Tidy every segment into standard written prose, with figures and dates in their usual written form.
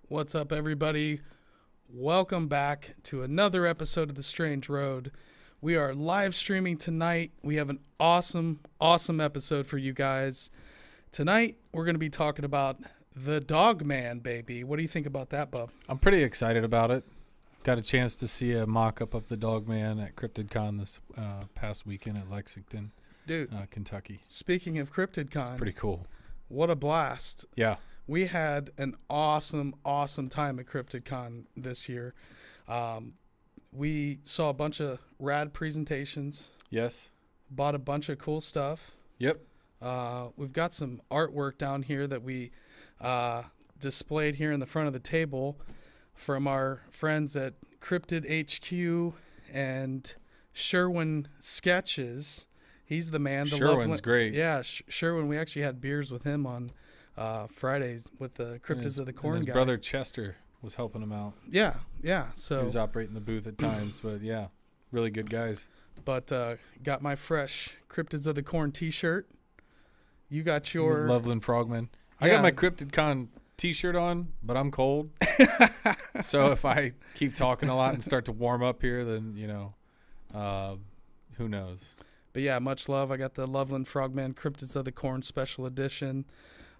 What's up, everybody? Welcome back to another episode of The Strange Road. We are live streaming tonight. We have an awesome episode for you guys. Tonight, we're going to be talking about the Dogman, baby. What do you think about that, bub? I'm pretty excited about it. Got a chance to see a mock-up of the Dogman at CryptidCon this past weekend at Lexington, Dude, Kentucky. speaking of CryptidCon, It's pretty cool. what a blast. Yeah. We had an awesome time at CryptidCon this year. We saw a bunch of rad presentations. Yes. Bought a bunch of cool stuff. Yep. We've got some artwork down here that we displayed here in the front of the table from our friends at Cryptid HQ and Sherwin Sketches. He's the man. Sherwin's great. Yeah, Sherwin. We actually had beers with him on Fridays with the Cryptids of the Corn his guy. brother Chester was helping him out. Yeah. So he was operating the booth at times, but yeah, really good guys. But got my fresh Cryptids of the Corn T-shirt. You got your Loveland Frogman. I Yeah. got my CryptidCon T-shirt on, but I'm cold. So if I keep talking a lot and start to warm up here, then who knows? But yeah, much love. I got the Loveland Frogman Cryptids of the Corn Special Edition.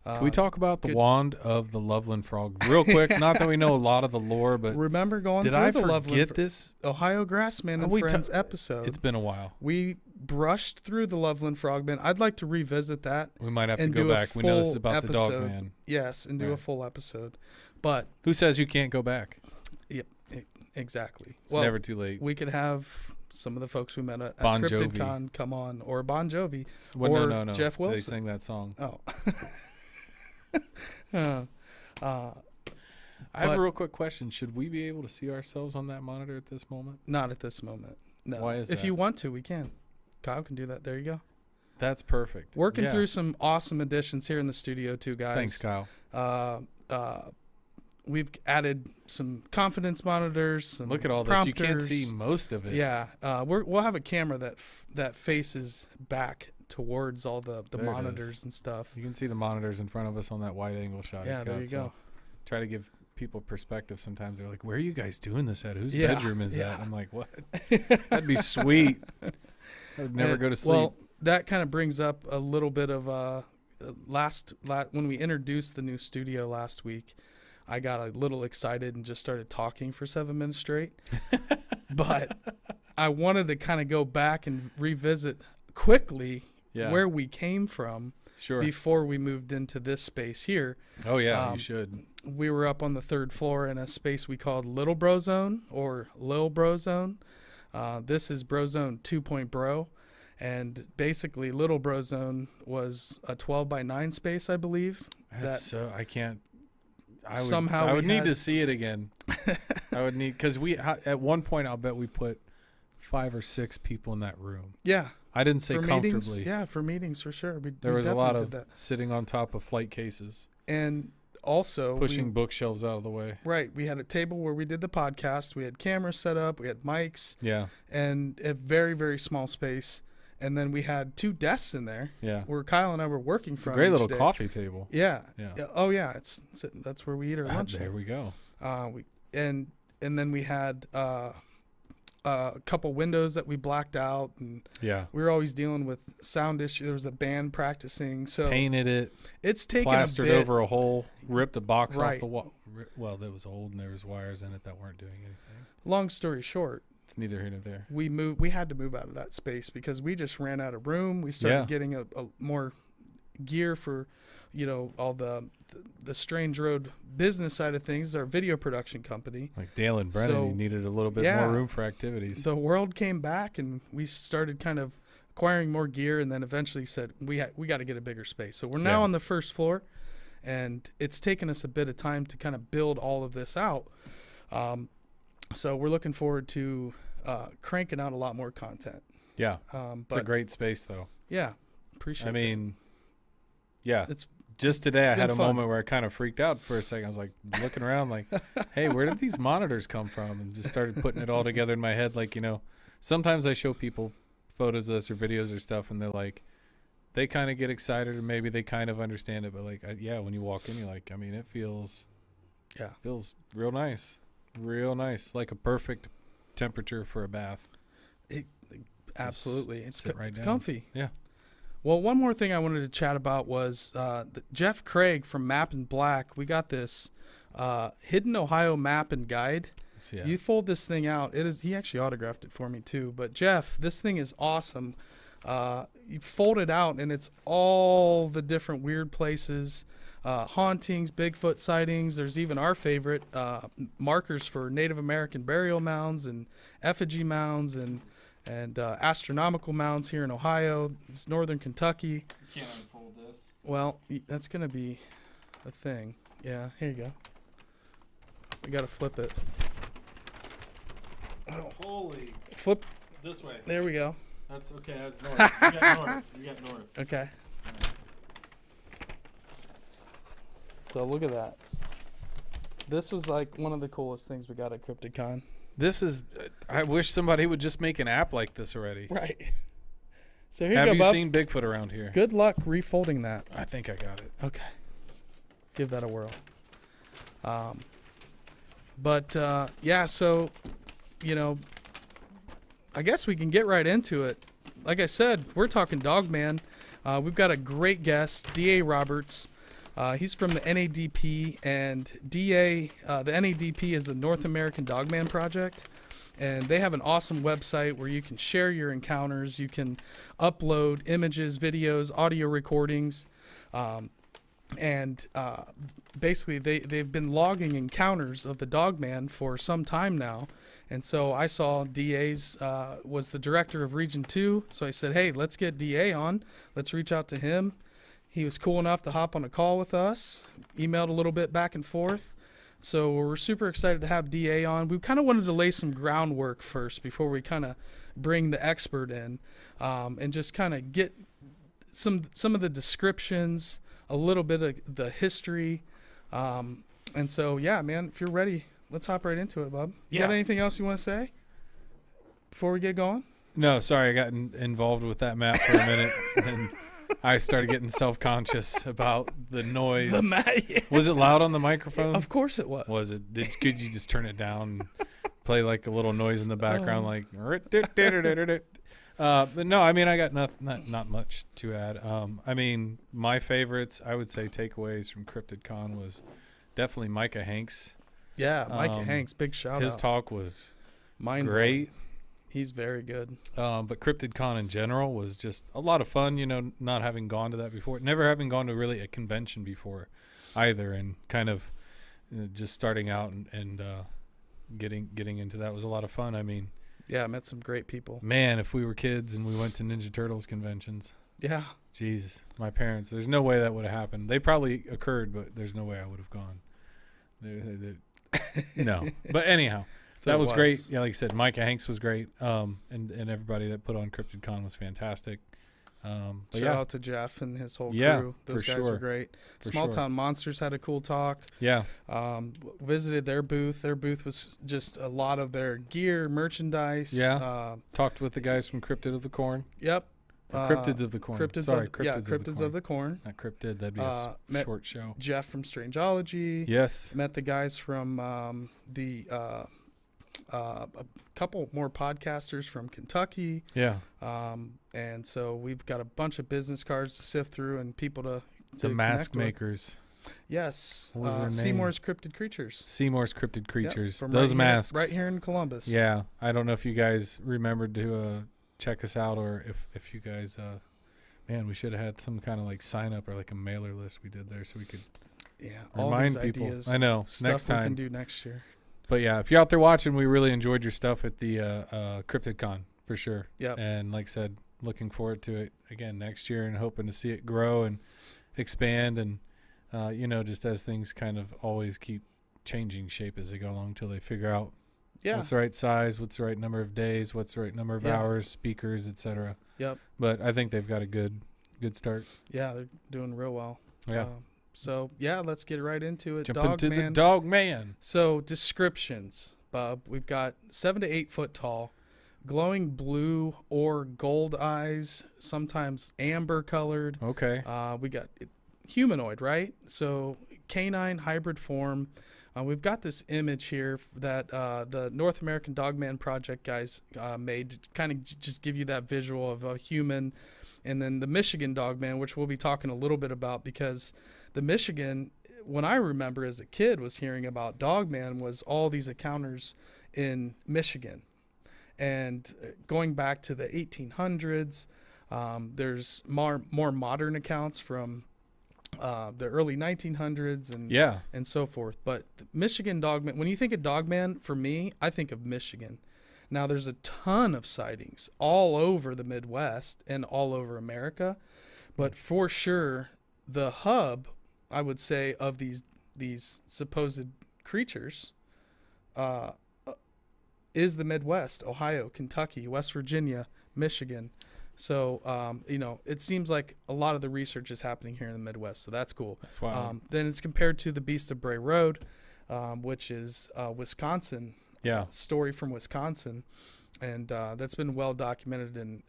Can we talk about the good- wand of the Loveland Frog real quick? Not that we know a lot of the lore, but Remember going did through I the Loveland forget this? Ohio Grassman and We Friends episode? It's been a while. We brushed through the Loveland Frogman. I'd like to revisit that. We might have to and go do a back. We know this is full about the episode. Dogman. Yes, and do a Right. full episode. But Who says you can't go back? exactly. It's never too late. We could have some of the folks we met at Bon Jovi. CryptidCon come on, or Bon Jovi, Well, or no. Jeff Wilson. They sang that song. Oh. I have a real quick question. Should we be able to see ourselves on that monitor at this moment? Not at this moment. No. Why is If that? you want to, we can. Kyle can do that. There you go. That's perfect. Working Yeah. through some awesome additions here in the studio too, guys. Thanks, Kyle. We've added some confidence monitors. Some Look at all this. You can't prompters. see most of it. Yeah, we'll have a camera that faces back towards all the There it monitors is. and stuff. You can see the monitors in front of us on that wide angle shot. Yeah, there you go. Try to give people perspective. Sometimes they're like, "Where are you guys doing this at? Whose Yeah, bedroom is yeah. that?" I'm like, "What? That'd be sweet." I would never go to sleep. Well, that kind of brings up a little bit of when we introduced the new studio last week. I got a little excited and just started talking for 7 minutes straight. But I wanted to kind of go back and revisit quickly where we came from before we moved into this space here. Oh, yeah, you should. We were up on the 3rd floor in a space we called Little Bro Zone or Lil Bro Zone. This is Bro Zone 2.0. And basically, Little Bro Zone was a 12 by 9 space, I believe. I can't. Somehow I would we need had- to see it again. I would need, because at one point I'll bet we put 5 or 6 people in that room. Yeah. I didn't say For comfortably. meetings, yeah, for meetings for sure. There was a lot of that. sitting on top of flight cases, And also pushing bookshelves out of the way. Right, we had a table where we did the podcast. We had cameras set up. We had mics. Yeah. And a very, very small space. And then we had 2 desks in there. Yeah. Where Kyle and I were working It's a from. great each little day. coffee table. Yeah. Yeah. Oh yeah, that's where we eat our lunch. There we go. And then we had a couple windows that we blacked out, and Yeah. we were always dealing with sound issues. There was a band practicing, so Painted it, it's taken plastered a bit. over a hole, ripped a box off Right. the wall. Well, that was old and there was wires in it that weren't doing anything. Long story short, It's neither here nor there. we had to move out of that space because we just ran out of room. We started Yeah. getting a more gear for, all the Strange Road business side of things. Our video production company. Like Dale and Brennan, So, you needed a little bit yeah. more room for activities. The world came back, and we started kind of acquiring more gear, and then eventually said we got to get a bigger space. So we're now Yeah. on the 1st floor, and it's taken us a bit of time to kind of build all of this out. So we're looking forward to cranking out a lot more content. Yeah. But It's a great space, though. yeah, appreciate. I mean, yeah. It's just today I been had a fun. moment where I kind of freaked out for a second. I was like looking around like, hey, where did these monitors come from? And just started putting it all together in my head. Like, sometimes I show people photos of us or videos or stuff, and they're like, they kind of get excited, or maybe they kind of understand it. But like, yeah, when you walk in, you're like, I mean, it feels Yeah. Feels real nice. Real nice. Like a perfect temperature for a bath. Absolutely. It's comfy. Yeah. Well, one more thing I wanted to chat about was Jeff Craig from Map and Black. We got this Hidden Ohio map and guide. Yeah. You fold this thing out. He actually autographed it for me too. But Jeff, this thing is awesome. You fold it out and it's all the different weird places, hauntings, Bigfoot sightings. There's even our favorite markers for Native American burial mounds and effigy mounds and astronomical mounds here in Ohio. It's northern Kentucky. You can't unfold this. Well, that's going to be a thing. Yeah, here you go. We got to flip it. Oh, holy. Flip. This way. There we go. That's okay. That's north. You got north. You got north. Okay. Right. So look at that. This was like one of the coolest things we got at CryptidCon. This is. I wish somebody would just make an app like this already. Right. So here Have you go, you Bub. seen Bigfoot around here? Good luck refolding that. I think I got it. Okay. Give that a whirl. Yeah, so, I guess we can get right into it. Like I said, we're talking Dogman. We've got a great guest, D.A. Roberts. He's from the NADP, and D.A., the NADP is the North American Dogman Project. And they have an awesome website where you can share your encounters. You can upload images, videos, audio recordings. Basically, they've been logging encounters of the Dogman for some time now. And so I saw DA's was the director of Region 2. So I said, hey, let's get DA on. Let's reach out to him. He was cool enough to hop on a call with us, emailed a little bit back and forth. So we're super excited to have DA on. We kind of wanted to lay some groundwork first before we kind of bring the expert in, and just kind of get some of the descriptions, a little bit of the history. And so, yeah, man, if you're ready, let's hop right into it, bub. You got anything else you want to say before we get going? No, sorry, I got involved with that map for a minute, and I started getting self-conscious about the noise. Yeah. Was it loud on the microphone? Of course it was. Was it? Could you just turn it down and play like a little noise in the background, like? But no, I mean, I got not much to add. I mean, my favorites, I would say, takeaways from CryptidCon was definitely Micah Hanks. Yeah, Micah Hanks, big shout out. His talk was great. Great. He's very good. But CryptidCon in general was just a lot of fun, not having gone to that before, never having gone to really a convention before either, and kind of just starting out and getting into that was a lot of fun. I mean, yeah, I met some great people. Man, if we were kids and we went to Ninja Turtles conventions. Yeah. Jesus, my parents, there's no way that would have happened. They probably occurred, but there's no way I would have gone. No. But anyhow. That was great. Yeah, like I said, Micah Hanks was great. And everybody that put on CryptidCon was fantastic. Shout out to Jeff and his whole crew. Those guys were great. Small Town Monsters had a cool talk. Yeah. Visited their booth. Their booth was just a lot of their gear, merchandise. Yeah. Talked with the guys from Cryptid of the Corn. Yep. Cryptids of the Corn. Cryptids of the Corn. Not Cryptid. That'd be a short show. Jeff from Strangeology. Yes. Met the guys from a couple more podcasters from Kentucky. Yeah. And so we've got a bunch of business cards to sift through and people to the mask makers. Yes. What was their name? Seymour's Cryptid Creatures. Seymour's Cryptid Creatures. Yep, those masks. Right here in Columbus. Yeah. I don't know if you guys remembered to check us out, or if you guys, man, we should have had some kind of like sign up or like a mailer list we did there so we could remind people. Ideas, I know. Stuff next time we can do next year. But yeah, if you're out there watching, we really enjoyed your stuff at the CryptidCon for sure. Yeah. And like I said, looking forward to it again next year and hoping to see it grow and expand and, just as things kind of always keep changing shape as they go along until they figure out what's the right size, what's the right number of days, what's the right number of hours, speakers, etc. Yep. But I think they've got a good start. Yeah, they're doing real well. Yeah. So, let's get right into it. Jump into the Dogman. So, descriptions, Bub. We've got 7 to 8 foot tall, glowing blue or gold eyes, sometimes amber colored. Okay. We got humanoid, right? So, canine hybrid form, We've got this image here that the North American Dogman Project guys made to kind of just give you that visual of a human, and then the Michigan Dogman, which we'll be talking a little bit about, because the Michigan, when I remember as a kid was hearing about Dogman, was all these encounters in Michigan. And going back to the 1800s, there's more modern accounts from the early 1900s and so forth. But Michigan Dogman, when you think of Dogman, for me, I think of Michigan. Now, there's a ton of sightings all over the Midwest and all over America. But for sure, the hub, I would say, of these supposed creatures is the Midwest: Ohio, Kentucky, West Virginia, Michigan. So, it seems like a lot of the research is happening here in the Midwest, so that's cool. That's wild. Then it's compared to the Beast of Bray Road, which is Wisconsin, story from Wisconsin, and that's been well documented, and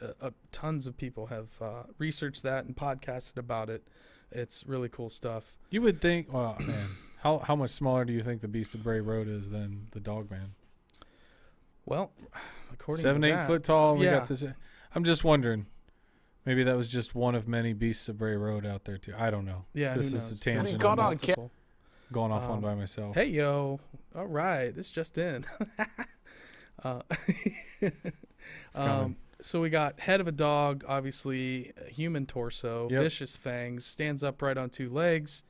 tons of people have researched that and podcasted about it. It's really cool stuff. You would think, well, man, how much smaller do you think the Beast of Bray Road is than the Dogman? Well, according 7, to 8 that, foot tall. We got this. I'm just wondering. Maybe that was just one of many Beasts of Bray Road out there too. I don't know. Yeah, this who is knows? a tangent. Going off one by myself. Hey yo! All right, this just in. It's coming. So we got head of a dog, obviously a human torso, vicious fangs, stands upright on 2 legs.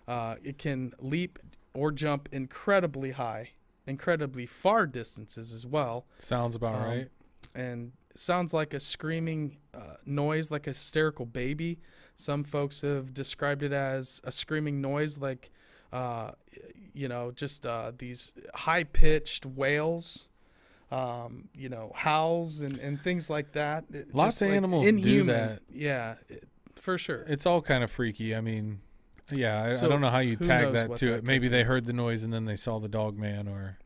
It can leap or jump incredibly high, incredibly far distances as well. Sounds about right. And sounds like a screaming noise, like a hysterical baby. Some folks have described it as a screaming noise, like just these high-pitched wails, howls and things like that. Lots of animals do that. Yeah, for sure. It's all kind of freaky. I mean, I don't know how you tag that to it. Maybe they heard the noise and then they saw the Dogman, or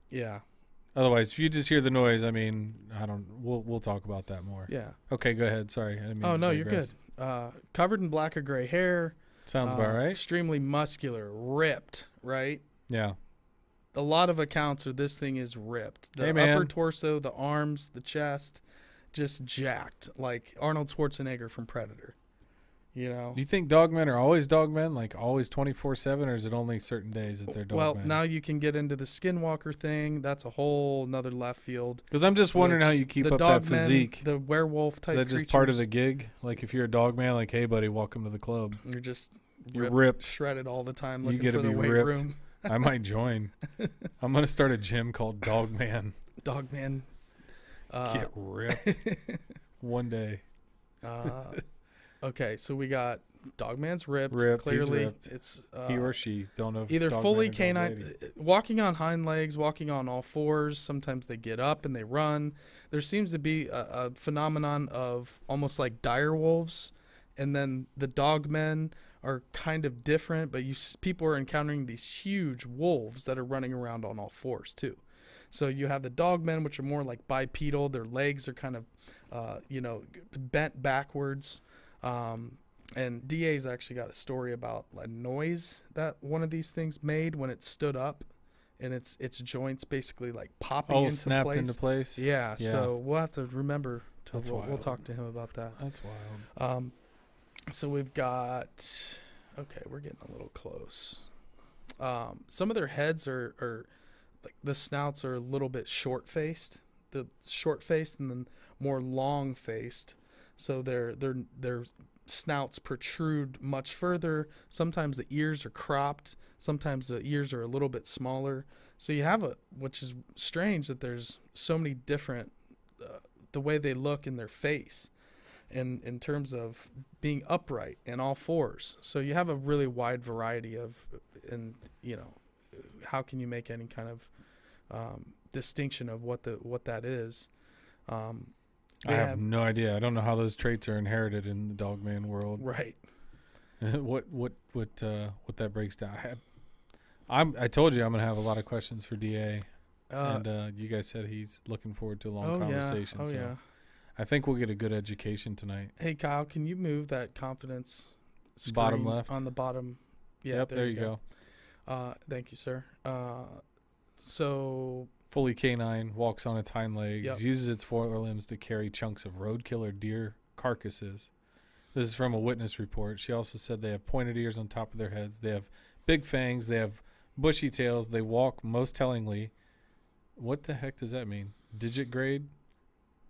otherwise, if you just hear the noise, I mean, we'll talk about that more. Yeah. Okay, go ahead. Sorry. I didn't mean Oh, to no, digress. you're good. Covered in black or gray hair. Sounds about right. Extremely muscular, ripped, right? Yeah. A lot of accounts are this thing is ripped. The upper torso, the arms, the chest, just jacked, like Arnold Schwarzenegger from Predator. Do you think dogmen are always dogmen, like always 24/7, or is it only certain days that they're dogmen? Well, now you can get into the skinwalker thing. That's a whole nother left field. Because I'm just wondering how you keep up that physique. The werewolf type. Is that just part of the gig? Like if you're a dogman, like, hey buddy, welcome to the club. You're ripped, shredded all the time, looking for the weight room. I might join. I'm gonna start a gym called Dogman. Dogman. Get ripped one day. Okay, so we got Dogman's ripped. Clearly, he's ripped. It's he or she. Don't know if either it's fully canine, walking on hind legs, walking on all fours. Sometimes they get up and they run. There seems to be a phenomenon of almost like dire wolves, and then the Dogmen are kind of different. But people are encountering these huge wolves that are running around on all fours too. So you have the Dogmen, which are more like bipedal. Their legs are kind of, bent backwards. And DA's actually got a story about a noise that one of these things made when it stood up, and its joints basically like popping snapped into place. Yeah, so we'll have to remember. We'll talk to him about that. That's wild. So we've got. Okay, we're getting a little close. Some of their heads are like the snouts are a little bit short-faced. The short-faced and then more long-faced. So their snouts protrude much further. Sometimes the ears are cropped. Sometimes the ears are a little bit smaller. So you have which is strange that there's so many different, the way they look in their face, and in terms of being upright and all fours. So you have a really wide variety of, and how can you make any kind of distinction of what that is? I have no idea. I don't know how those traits are inherited in the Dogman world. Right. what that breaks down. I told you I'm gonna have a lot of questions for DA, and you guys said he's looking forward to a long conversation. I think we'll get a good education tonight. Hey Kyle, can you move that confidence screen bottom left on the bottom? Yeah, yep, there you go. Thank you, sir. So Fully canine, walks on its hind legs, Yep. uses its forelimbs to carry chunks of roadkill or deer carcasses. This is from a witness report. She also said they have pointed ears on top of their heads. They have big fangs. They have bushy tails. They walk, most tellingly. What the heck does that mean? Digitigrade?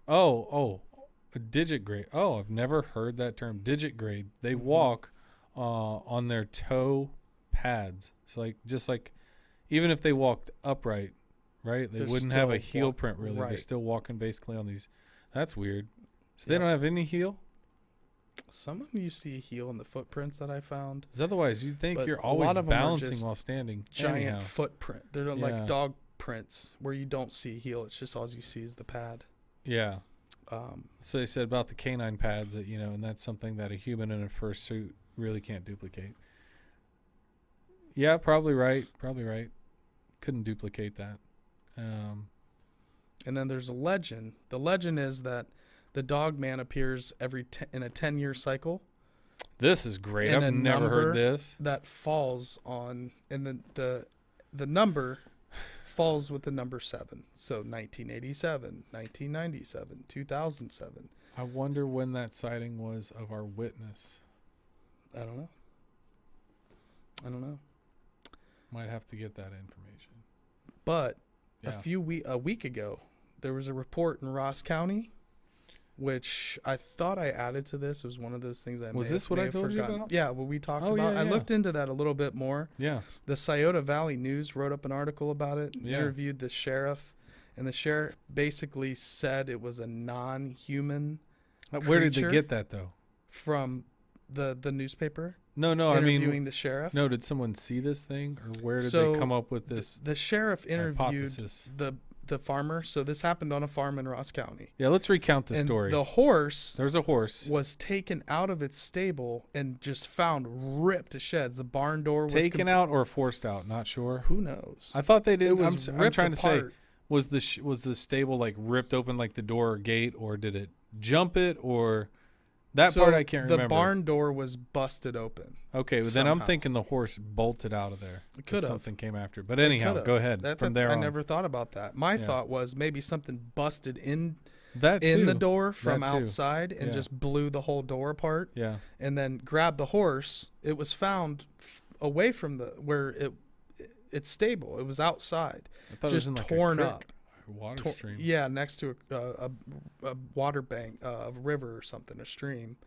Oh, a digitigrade. Oh, I've never heard that term. Digitigrade. They walk on their toe pads. So just like, even if they walked upright, right? They They're wouldn't have a still heel print really. They're right. still walking basically on these. That's weird. So they Yep. don't have any heel? some of them you see heel in the footprints that I found. Because otherwise you'd think But you're a always lot of 'em are balancing just while standing. Giant Anyhow. footprint. They're Yeah. like dog prints where you don't see heel. It's just all you see is the pad. Yeah. Um, So they said about the canine pads that, and that's something that a human in a fursuit really can't duplicate. Yeah, probably right. Couldn't duplicate that. and then there's a legend. The legend is that the Dogman appears in a 10-year cycle This is great. And I've a never number heard this. that falls on, and the number falls with the number 7. So 1987, 1997, 2007. I wonder when that sighting was of our witness. I don't know. Might have to get that information. But Yeah. a week ago, there was a report in Ross County, which I thought I added to this. It was one of those things Was this what I told you about? Yeah, what we talked Oh, about. yeah, I yeah. looked into that a little bit more. Yeah. The Scioto Valley News wrote up an article about it, Yeah. interviewed the sheriff, and the sheriff basically said it was a non-human Where did they creature get that though? from the newspaper No, I interviewing mean, the sheriff. no. Did someone see this thing, or where did So they come up with this The sheriff interviewed hypothesis? the farmer. So this happened on a farm in Ross County. Yeah, let's recount the And story. the horse There's a horse was taken out of its stable and just found ripped to shreds. The barn door was taken out or forced out. Not sure. Who knows? I thought they did. It was I'm ripped trying to say, apart. was the stable like ripped open like the door or gate, or did it jump it, or that So part I can't remember. The barn door was busted open. Okay, well, then I'm somehow. thinking the horse bolted out of there. It could have. Something came after. But anyhow, Could've. go ahead. From there I on. never thought about that. My Yeah. thought was maybe something busted in that too. in the door from That too. outside and Yeah. just blew the whole door apart, Yeah. and then grabbed the horse. It was found away from where it's stable. It was outside, I thought just it was in torn like a up. creek or water stream. Yeah, next to a water bank, a river or something, a stream.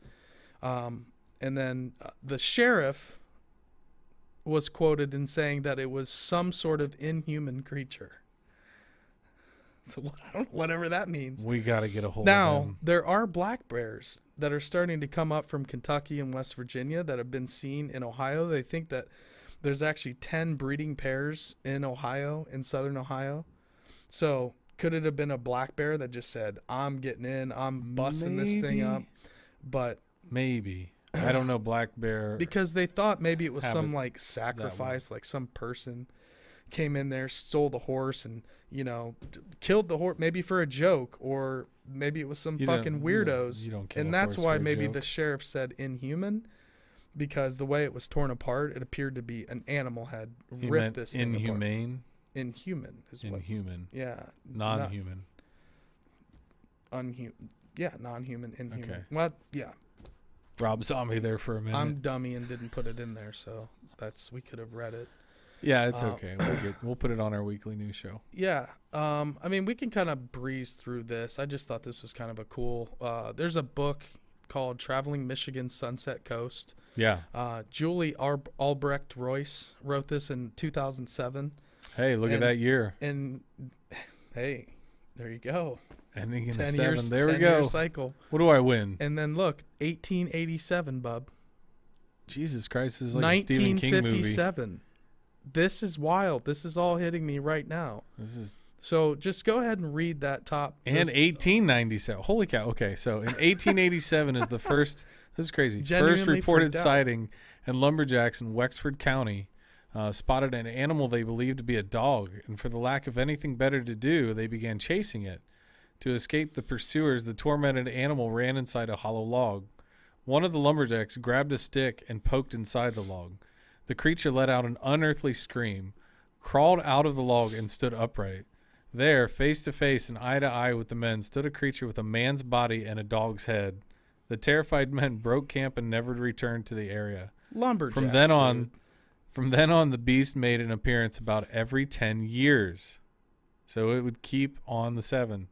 And then the sheriff was quoted in saying that it was some sort of inhuman creature. So whatever that means. We got to get a hold of Now, them. there are black bears that are starting to come up from Kentucky and West Virginia that have been seen in Ohio. They think that there's actually 10 breeding pairs in Ohio, in southern Ohio. So could it have been a black bear that just said, I'm getting in, I'm busting this thing up? But Maybe. I don't know, black bear. because they thought maybe it was Have some it like sacrifice, like some person came in there, stole the horse, and killed the horse, maybe for a joke, or maybe it was some fucking weirdos. You don't kill And a that's horse why for a maybe joke. the sheriff said inhuman, because the way it was torn apart, it appeared to be an animal had He ripped meant this thing apart. inhumane. Inhuman is what. Inhuman. Yeah. Non-human. Unhuman. Yeah, non-human, inhuman. Okay. Well, yeah. Rob Zombie there for a minute. I'm dummy and didn't put it in there, so we could have read it. Yeah, it's okay. We'll put it on our weekly news show. Yeah. I mean, we can kind of breeze through this. I just thought this was kind of a cool. There's a book called Traveling Michigan's Sunset Coast. Yeah. Julie Albrecht Royce wrote this in 2007. Hey, look at that year. And hey, there you go. Ending in 10 a 7. years, There we 10-year go. cycle. What do I win? And then look, 1887, bub. Jesus Christ, this is like a Stephen King movie. 1957. This is wild. This is all hitting me right now. This is So just go ahead and read that top. and 1897. Holy cow. Okay, so in 1887 is the first. This is crazy. First Genuinely reported freaked out. sighting, and lumberjacks in Wexford County spotted an animal they believed to be a dog, and for the lack of anything better to do, they began chasing it. To escape the pursuers, the tormented animal ran inside a hollow log. One of the lumberjacks grabbed a stick and poked inside the log. The creature let out an unearthly scream, crawled out of the log, and stood upright. There, face to face and eye to eye with the men, stood a creature with a man's body and a dog's head. The terrified men broke camp and never returned to the area. Lumberjacks. From then on, the beast made an appearance about every 10 years. So it would keep on the 7.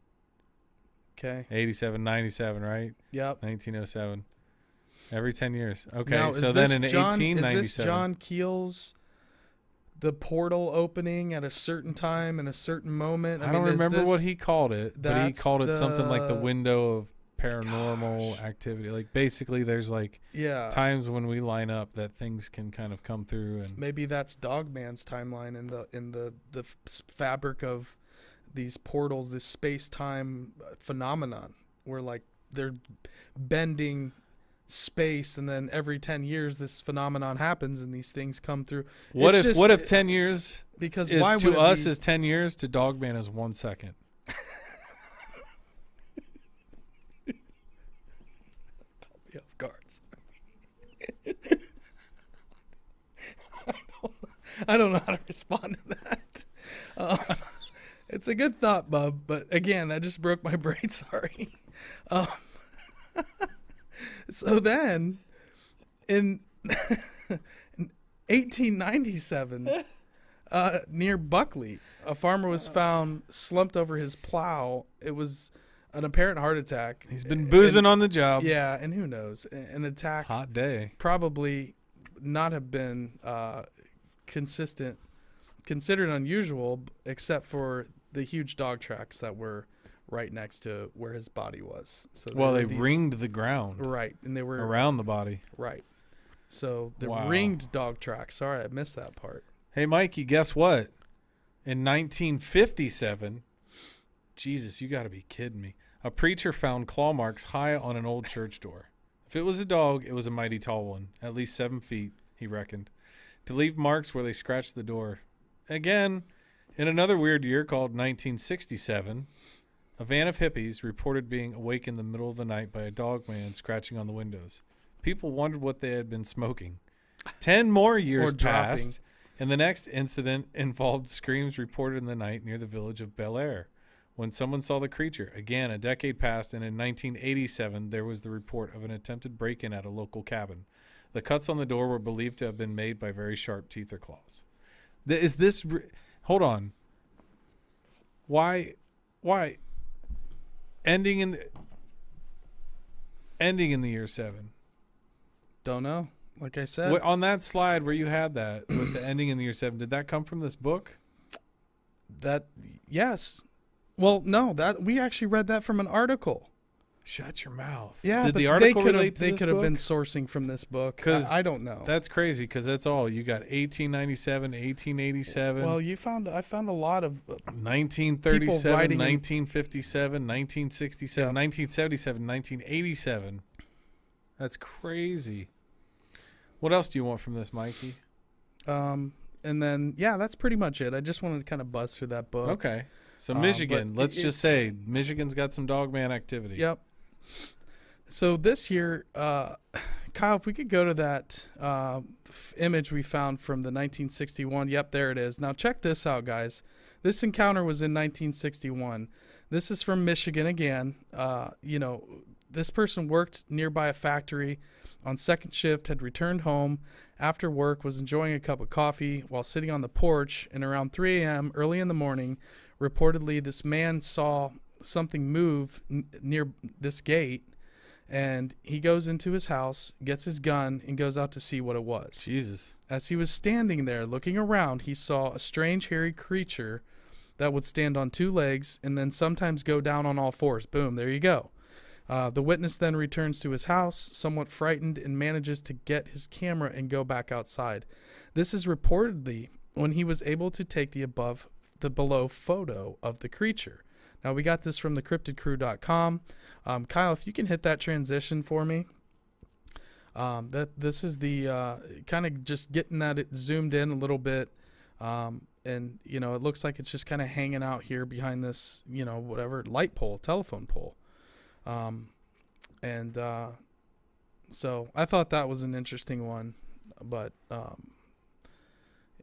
Okay. 87, 97, right? Yep. 1907. Every 10 years. Okay, now, so then in John, 1897. Is this John Keel's the portal opening at a certain time and a certain moment? I don't remember what he called it, but he called it something like the window of paranormal activity. Like basically there's like times when we line up that things can kind of come through, and maybe that's Dogman's timeline in the fabric of these portals, this space-time phenomenon where like they're bending space, and then every 10 years this phenomenon happens and these things come through. What if 10 years because is why to us is 10 years, to Dogman is 1 second? Of guards. I don't know how to respond to that. It's a good thought, Bub, but again, that just broke my brain. Sorry. So then, in 1897, near Buckley, a farmer was found slumped over his plow. It was an apparent heart attack. He's been boozing on the job. Yeah, and who knows? An attack. Hot day. Probably not have been considered unusual, except for the huge dog tracks that were right next to where his body was. So they ringed the ground. Right, and they were around the body. Right. So the ringed dog tracks. Sorry, I missed that part. Hey, Mikey, guess what? In 1957, Jesus, you got to be kidding me. A preacher found claw marks high on an old church door. If it was a dog, it was a mighty tall one, at least 7 feet, he reckoned, to leave marks where they scratched the door. Again, in another weird year called 1967, a van of hippies reported being awakened in the middle of the night by a dog man scratching on the windows. People wondered what they had been smoking. 10 more years passed, and the next incident involved screams reported in the night near the village of Bel Air, when someone saw the creature. Again, a decade passed, and in 1987, there was the report of an attempted break-in at a local cabin. The cuts on the door were believed to have been made by very sharp teeth or claws. Is this... hold on. Why... Ending in the year 7. Don't know. Like I said, on that slide where you had that with the ending in the year 7, did that come from this book? Yes. Well, no, that we actually read that from an article. Shut your mouth. Yeah, did but the article relate to they this could have book? been sourcing from this book. I don't know. That's crazy because that's all you got. 1897, 1887. Well, I found a lot of 1937, 1957, 1967, 1977, 1987. That's crazy. What else do you want from this, Mikey? And then that's pretty much it. I just wanted to kind of buzz through that book. Okay. So Michigan, let's just say Michigan's got some dogman activity. Yep. So this year, Kyle, if we could go to that image we found from the 1961. Yep, there it is. Now check this out, guys. This encounter was in 1961. This is from Michigan again. This person worked nearby a factory on second shift, had returned home after work, was enjoying a cup of coffee while sitting on the porch, and around 3 a.m. early in the morning, reportedly this man saw something move near this gate, and he goes into his house, gets his gun, and goes out to see what it was. Jesus. As he was standing there looking around, he saw a strange hairy creature that would stand on 2 legs and then sometimes go down on all 4s. Boom, there you go. The witness then returns to his house, somewhat frightened, and manages to get his camera and go back outside. This is reportedly when he was able to take the below photo of the creature. Now, we got this from the cryptidcrew.com. Kyle, if you can hit that transition for me. This is the kind of just getting that it zoomed in a little bit. And, it looks like it's just kind of hanging out here behind this, whatever, light pole, telephone pole. So I thought that was an interesting one, but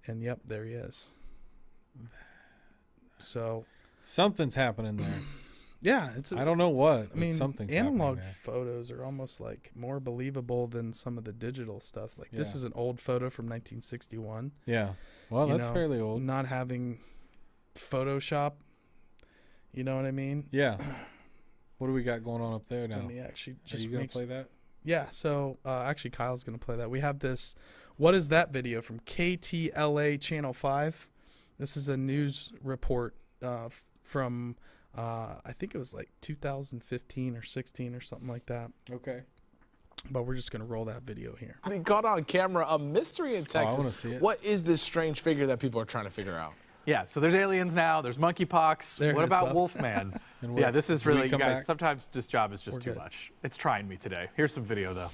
And yep, there he is. So something's happening there. Yeah, I don't know what. I mean, something's analog happening photos are almost like more believable than some of the digital stuff. Like this is an old photo from 1961. Yeah. Well, that's fairly old. Not having Photoshop. You know what I mean? Yeah. What do we got going on up there now? Let me actually just Are you going to play that? Yeah. So actually, Kyle's going to play that. We have this. What is that video from KTLA Channel 5? This is a news report from. I think it was like 2015 or 16 or something like that. Okay. But we're just going to roll that video here. He caught on camera a mystery in Texas. I want to see it. What is this strange figure that people are trying to figure out? Yeah, so there's aliens now, there's monkeypox. What about Wolfman? Yeah, this is really, you guys, sometimes this job is just too much. It's trying me today. Here's some video, though.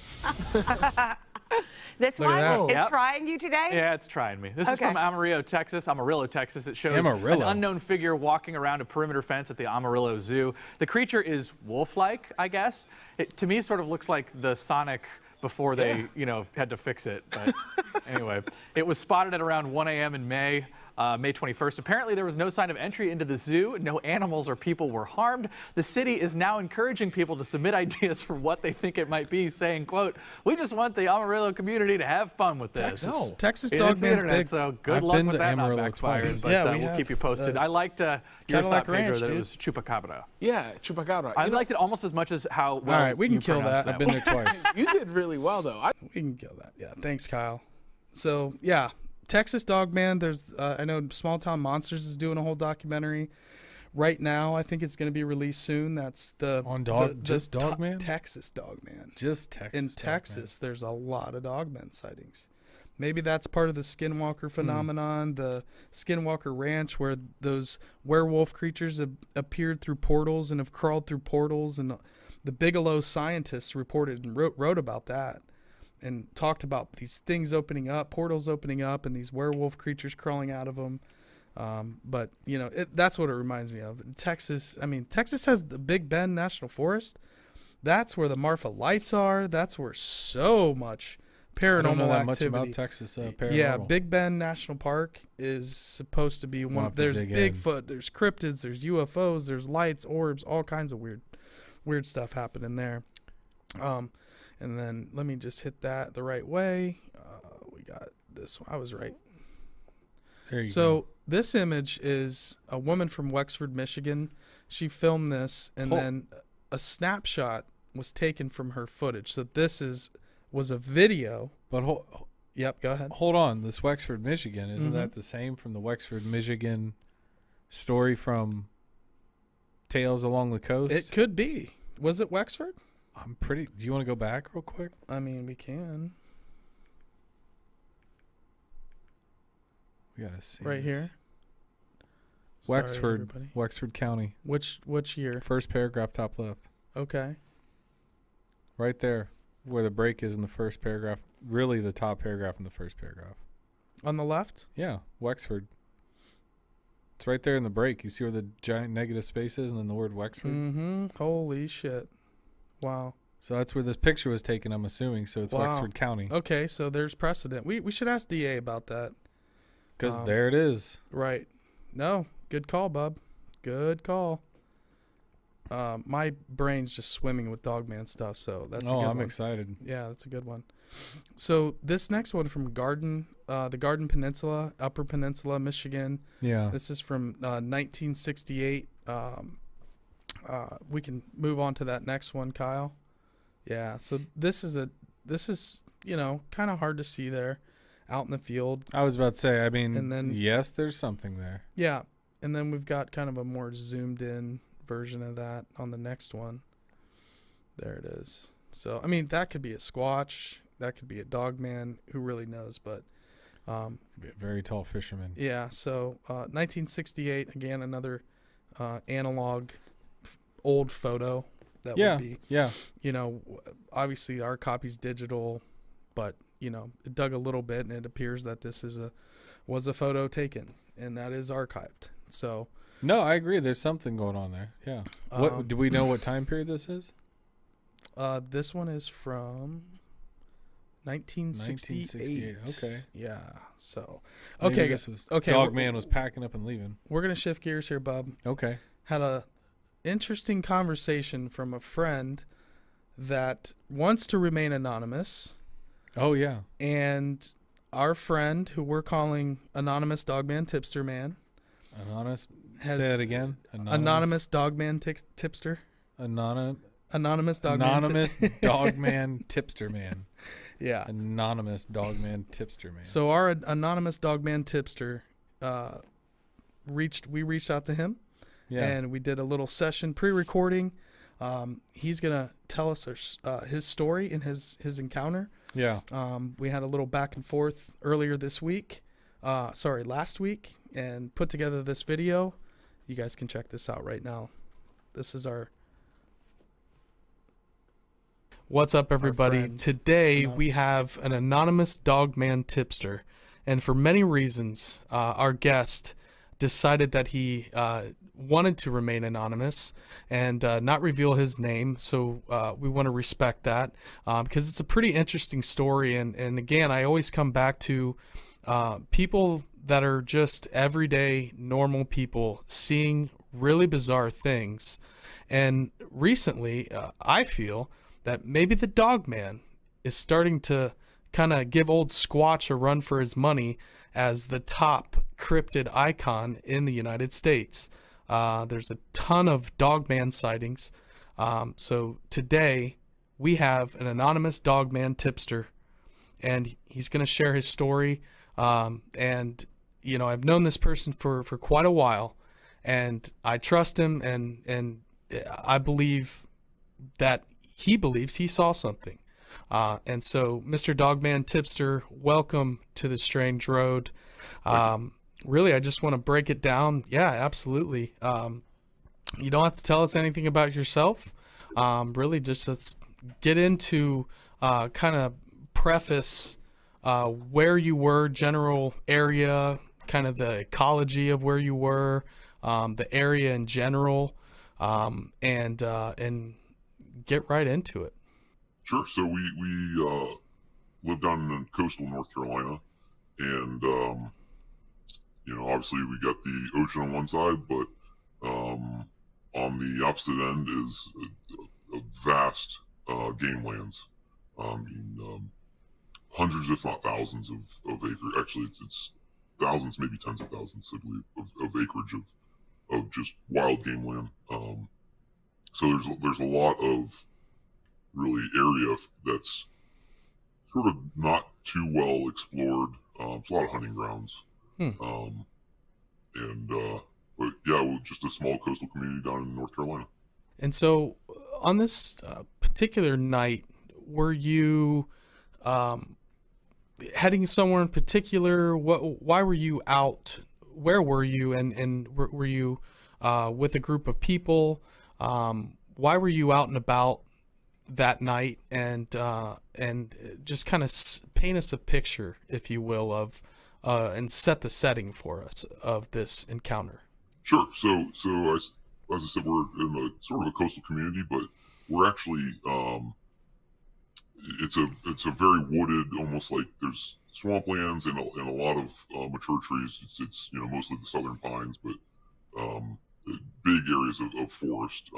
This one is trying you today? Yeah, it's trying me. This is from Amarillo, Texas. It shows Amarillo. an unknown figure walking around a perimeter fence at the Amarillo Zoo. The creature is wolf-like, I guess. It, to me, sort of looks like the Sonic before they, had to fix it. But anyway, it was spotted at around 1 a.m. in May 21st. Apparently, there was no sign of entry into the zoo. No animals or people were harmed. The city is now encouraging people to submit ideas for what they think it might be, saying, quote, "We just want the Amarillo community to have fun with this." Texas Dogman's big. So good luck with that not backfiring, but we'll keep you posted. I liked your thought, Pedro, that it was Chupacabra. Yeah, Chupacabra. I liked it almost as much as how well All right, we can kill that. I've been there twice. You did really well, though. We can kill that. Yeah, thanks, Kyle. So, yeah. Texas Dogman, there's I know Small Town Monsters is doing a whole documentary right now. I think it's going to be released soon. That's the just Dogman? Texas Dogman. Just Texas. In Texas, there's a lot of Dogman sightings. Maybe that's part of the Skinwalker phenomenon, the Skinwalker Ranch, where those werewolf creatures have appeared through portals and have crawled through portals, and the Bigelow scientists reported and wrote about that. And talked about these things opening up, portals opening up, and these werewolf creatures crawling out of them. But, that's what it reminds me of. Texas, Texas has the Big Bend National Forest. That's where the Marfa Lights are. That's where so much paranormal I don't know that activity. much about Texas paranormal. Yeah, Big Bend National Park is supposed to be one. There's Bigfoot, there's cryptids, there's UFOs, there's lights, orbs, all kinds of weird stuff happening there. And then let me just hit that the right way. We got this one. I was right. There you go. This image is a woman from Wexford, Michigan. She filmed this, and then a snapshot was taken from her footage. So this was a video. But yep, go ahead. Hold on. This Wexford, Michigan, isn't that the same from the Wexford, Michigan story from Tales Along the Coast? It could be. Was it Wexford? Do you want to go back real quick? We can. We gotta see. Right here. Wexford, Sorry, Wexford County. Which year? First paragraph, top left. Okay. Right there, where the break is in the first paragraph. Really, the top paragraph in the first paragraph. On the left? Yeah, Wexford. It's right there in the break. You see where the giant negative space is, and then the word Wexford. Mm-hmm. Holy shit. Wow. So that's where this picture was taken, I'm assuming. So it's Wexford County. Okay, so there's precedent. We should ask DA about that. Because there it is. Right. No, good call, bub. Good call. My brain's just swimming with Dogman stuff, so that's a good one. I'm excited. Yeah, that's a good one. So this next one from the Garden Peninsula, Upper Peninsula, Michigan. Yeah. This is from 1968. We can move on to that next one, Kyle. Yeah, so this is kind of hard to see there out in the field. I was about to say, and then, yes, there's something there. Yeah, and then we've got kind of a more zoomed in version of that on the next one. There it is. So, that could be a Squatch. That could be a Dogman. Who really knows? But be a very tall fisherman. Yeah, so 1968, again, another analog old photo that would be obviously our copy's digital, but it dug a little bit and it appears that this was a photo taken and that is archived. So no, I agree, there's something going on there. Yeah. Do we know what time period this is? This one is from 1968. Okay. Yeah. So, Maybe okay. this was Okay. Dogman was packing up and leaving. We're gonna shift gears here, bub. Okay. Had a interesting conversation from a friend that wants to remain anonymous, Oh yeah. and our friend, who we're calling Anonymous Dogman Tipster Man, Anonymous. has Say that again. Anonymous Dogman Tipster. Anonymous Dogman. Anonymous Dogman Tipster Man. Yeah. Anonymous Dogman Tipster Man. So our Anonymous Dogman Tipster, we reached out to him, yeah. and we did a little session pre-recording. He's gonna tell us his story and his encounter. Yeah. We had a little back and forth earlier this week. Last week, and put together this video. You guys can check this out right now. This is our. What's up, everybody? Today we have an Anonymous Dogman Tipster, and for many reasons, our guest decided that he wanted to remain anonymous and not reveal his name. So we want to respect that because it's a pretty interesting story. And again, I always come back to people that are just everyday, normal people seeing really bizarre things. And recently, I feel that maybe the Dogman is starting to kind of give old Squatch a run for his money as the top cryptid icon in the United States. There's a ton of Dogman sightings. So today we have an Anonymous Dogman Tipster, and he's going to share his story. And, you know, I've known this person for quite a while, and I trust him, and I believe that he believes he saw something. And so, Mr. Dogman Tipster, welcome to the Strange Road. Really, I just want to break it down. Yeah, absolutely. You don't have to tell us anything about yourself. Really, just let's get into kind of preface where you were, general area, kind of the ecology of where you were, the area in general, and get right into it. Sure. So we live down in coastal North Carolina, and you know, obviously we got the ocean on one side, but on the opposite end is a vast game lands. Hundreds, if not thousands, of acres. Actually, it's thousands, maybe tens of thousands, I believe, of acreage of just wild game land. So there's a lot of really area that's sort of not too well explored. It's a lot of hunting grounds. But yeah, just a small coastal community down in North Carolina. And so on this particular night, were you heading somewhere in particular? Why were you out? Where were you? And were you with a group of people? Why were you out and about that night? And just kind of paint us a picture, if you will, of and set the setting for us of this encounter. Sure. So as I said, we're in a sort of a coastal community, but we're actually it's a very wooded, almost like there's swamplands and a lot of mature trees. It's you know, mostly the southern pines, but big areas of forest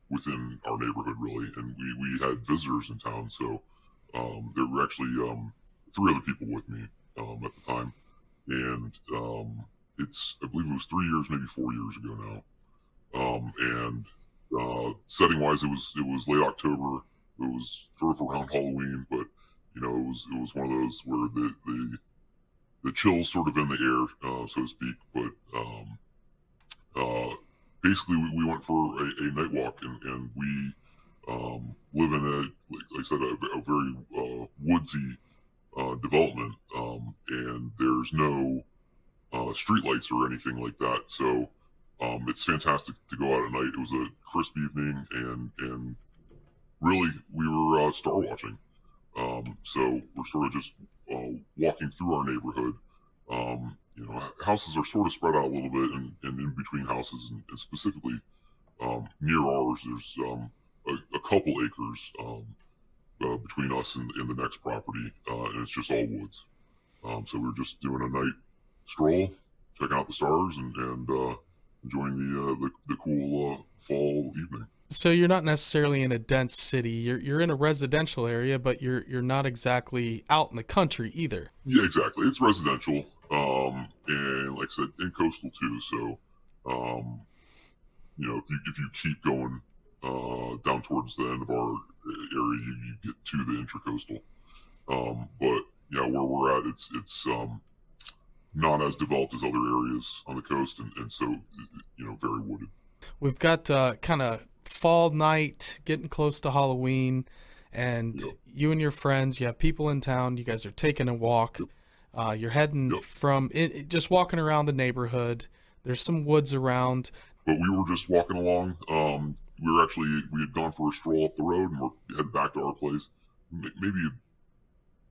within our neighborhood, really. And we had visitors in town, so there were actually 3 other people with me at the time, and I believe it was 3 years, maybe 4 years ago now. And setting wise, it was late October. It was sort of around Halloween, but you know, it was one of those where the chill's sort of in the air, so to speak. But basically, we went for a night walk, and we live in like I said, a very woodsy development, and there's no street lights or anything like that. So it's fantastic to go out at night. It was a crisp evening, and really we were star watching. So we're sort of just walking through our neighborhood. You know, houses are sort of spread out a little bit, and in between houses, and specifically near ours, there's a couple acres between us and the next property, and it's just all woods. So we were just doing a night stroll, checking out the stars, and enjoying the cool fall evening. So you're not necessarily in a dense city. You're in a residential area, but you're not exactly out in the country either. Yeah, exactly. It's residential, and like I said, in coastal too. So, if you keep going down towards the end of our area, you get to the intracoastal. But yeah, where we're at, it's not as developed as other areas on the coast, and so very wooded. We've got kind of fall night, getting close to Halloween, and you and your friends, you have people in town. You guys are taking a walk. You're heading from just walking around the neighborhood. There's some woods around. But we were just walking along. We had gone for a stroll up the road, and we're heading back to our place. Maybe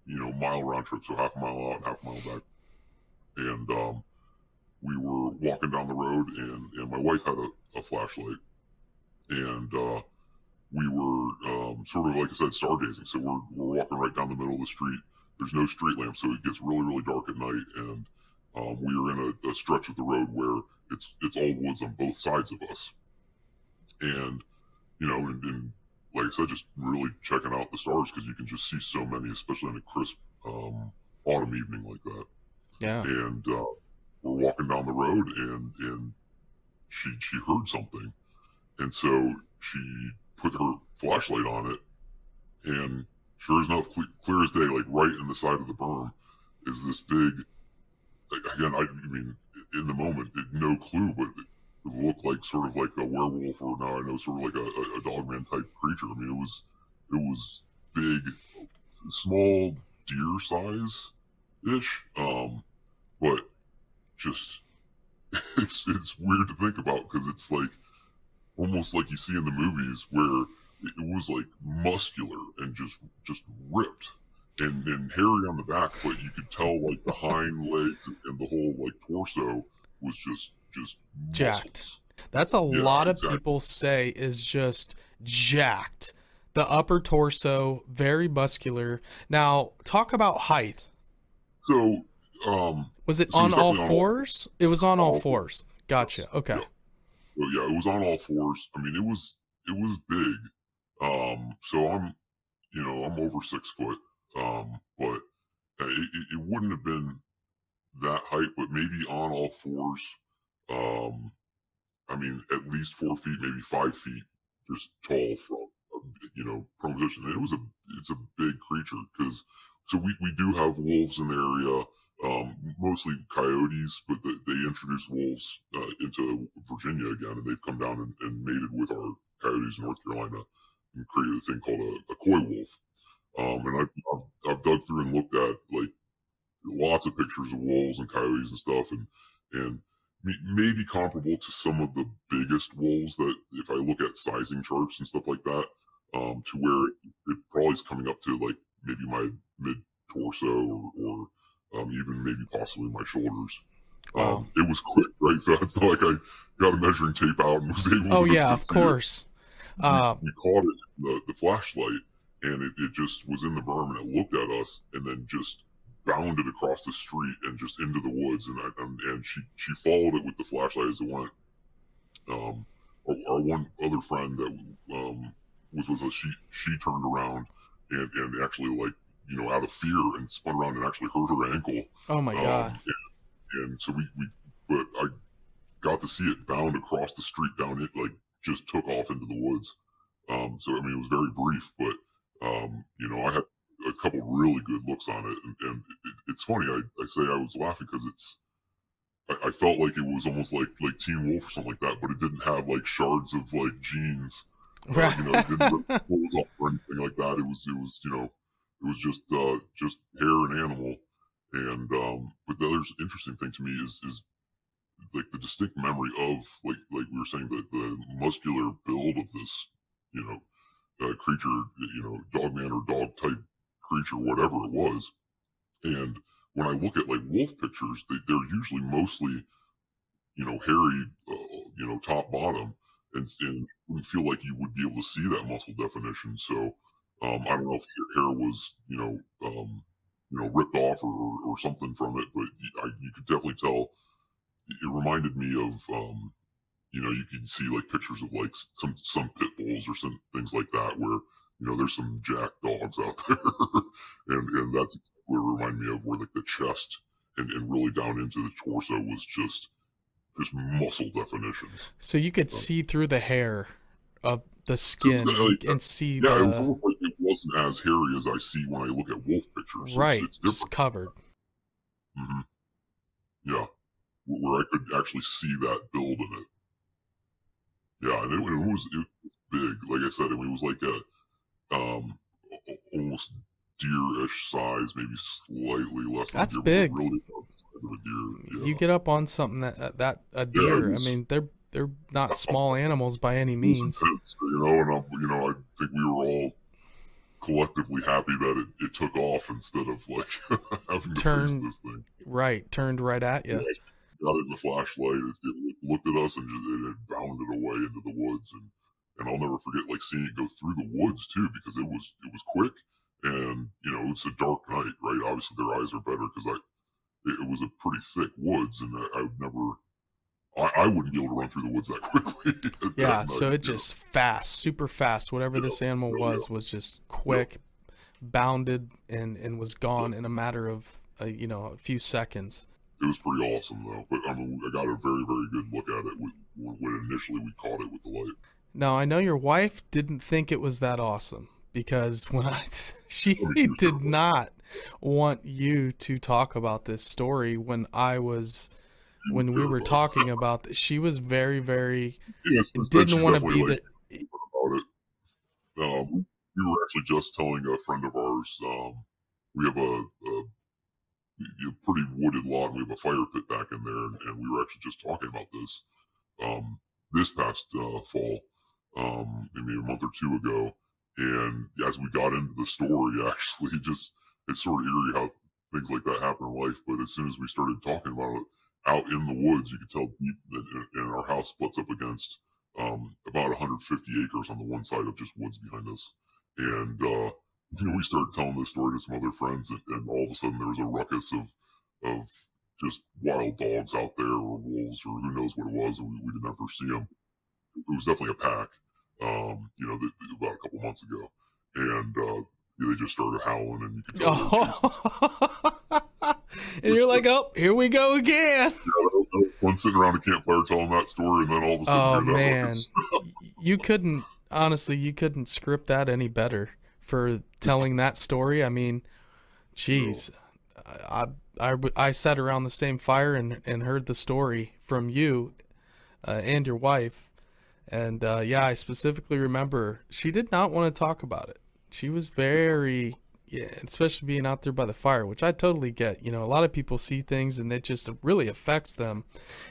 mile round trip, so half a mile out, half a mile back. And we were walking down the road, and my wife had a flashlight, and we were sort of, like I said, stargazing. So we're walking right down the middle of the street. There's no street lamp, so it gets really, really dark at night. And we were in a stretch of the road where it's all woods on both sides of us. And and like I said, just really checking out the stars, because you can just see so many, especially in a crisp autumn evening like that. Yeah. And we're walking down the road, and she heard something, and so she put her flashlight on it, and sure enough, clear as day, like right in the side of the berm, is this big. Again, I mean, in the moment, no clue, but it looked like sort of like a werewolf, or now I know, sort of like a dogman type creature. I mean, it was big, small deer size ish, but just it's weird to think about, because it's like almost like you see in the movies, where it was like muscular and just ripped and hairy on the back, but you could tell like the hind legs and the whole like torso was just jacked. muscles. That's a lot of people say is just jacked. The upper torso, very muscular. Now, talk about height. So, was it on all fours? It was on all fours. Gotcha. Okay. Yeah. So yeah, it was on all fours. I mean, it was big. So I'm over 6 foot. But it wouldn't have been that height, but maybe on all fours. I mean, at least 4 feet, maybe 5 feet, just tall from prone position. And it's a big creature, because so we do have wolves in the area, mostly coyotes, but they introduced wolves into Virginia again, and they've come down and mated with our coyotes in North Carolina and created a thing called a coy wolf. And I've dug through and looked at like lots of pictures of wolves and coyotes and stuff, and maybe comparable to some of the biggest wolves that, if I look at sizing charts and stuff like that, to where it probably is coming up to like maybe my mid torso, or even maybe possibly my shoulders. Wow. It was quick, right? So it's not like I got a measuring tape out and was able. Oh to yeah, to of course. We caught it in the flashlight, and it just was in the berm, and it looked at us, and then just bounded across the street and just into the woods. And she followed it with the flashlight as it went. Our one other friend that was with us, she turned around and actually, like, out of fear, and spun around and actually hurt her ankle. Oh my God. And so but I got to see it bound across the street down it, like just took off into the woods. So I mean, it was very brief, but I had a couple really good looks on it, and it's funny. I say I was laughing because I felt like it was almost like Teen Wolf or something like that, but it didn't have like shards of like jeans. Right. It didn't rip clothes off or anything like that. It was just hair and animal. And but the other interesting thing to me is like the distinct memory of like we were saying, the muscular build of this creature, dogman or dog type creature, whatever it was. And when I look at like wolf pictures, they're usually mostly hairy, top bottom, and wouldn't feel like you would be able to see that muscle definition. So I don't know if hair was, ripped off or something from it, but you could definitely tell. It reminded me of, you could see like pictures of like some pit bulls or some things like that, where there's some jack dogs out there, and that's exactly what it reminded me of, where like the chest and really down into the torso was just muscle definitions. So you could see through the hair of the skin and see yeah, it was almost like it wasn't as hairy as I see when I look at wolf pictures. Right, it's different. just covered. Mm-hmm. Yeah, where I could actually see that build in it. Yeah, and it was big. Like I said, it was like a almost deer-ish size, maybe slightly less than That's deer, big. But really about the size of a deer. Yeah. You get up on something that a deer. I mean, they're not small animals by any means. Intense, and I think we were all collectively happy that it took off instead of like having to face this thing. Right, turned right at you. Yeah, got it in the flashlight. It looked at us and it bounded away into the woods, and I'll never forget like seeing it go through the woods too, because it was quick, and it's a dark night, right? Obviously their eyes are better because it was a pretty thick woods, and I wouldn't be able to run through the woods that quickly. Yeah, so it just fast, super fast. Whatever this animal was just quick, bounded, and was gone in a matter of a few seconds. It was pretty awesome though. But I mean, I got a very, very good look at it when initially we caught it with the light. Now I know your wife didn't think it was that awesome, because she did not want you to talk about this story when we were talking about this. She was very, very didn't want to be there. About it. We were actually just telling a friend of ours. We have a pretty wooded lot, and we have a fire pit back in there, and we were actually just talking about this this past fall, maybe a month or two ago. And as we got into the story, actually, it's sort of eerie how things like that happen in life. But as soon as we started talking about it out in the woods, you could tell deep, and our house splits up against about 150 acres on the one side of just woods behind us. And we started telling this story to some other friends, and all of a sudden there was a ruckus of just wild dogs out there, or wolves, or who knows what it was. We didn't ever see them. It was definitely a pack, about a couple months ago, and they just started howling, and you could tell. And you're like, oh, here we go again. Yeah, that was fun sitting around a campfire telling that story, and then all of a sudden, man, you couldn't script that any better for telling that story. I mean, geez, I sat around the same fire and heard the story from you and your wife, and I specifically remember she did not want to talk about it. She was very, especially being out there by the fire, which I totally get. A lot of people see things and it just really affects them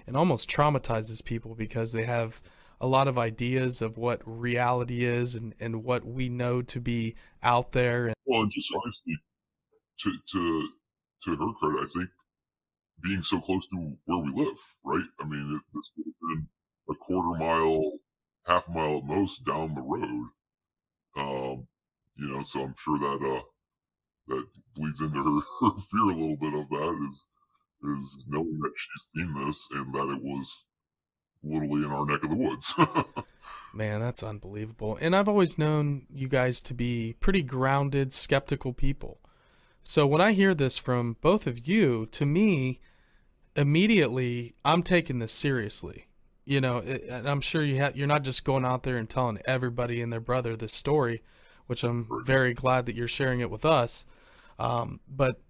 and almost traumatizes people, because they have a lot of ideas of what reality is and what we know to be out there. Well, and just honestly, to her credit, I think being so close to where we live, right? I mean, this would have been a quarter mile, half mile at most down the road. So I'm sure that bleeds into her fear a little bit of that, is knowing that she's seen this and that it was literally in our neck of the woods. Man, that's unbelievable. And I've always known you guys to be pretty grounded, skeptical people. So when I hear this from both of you, to me, immediately I'm taking this seriously. And I'm sure you're not just going out there and telling everybody and their brother this story, which I'm very glad that you're sharing it with us. But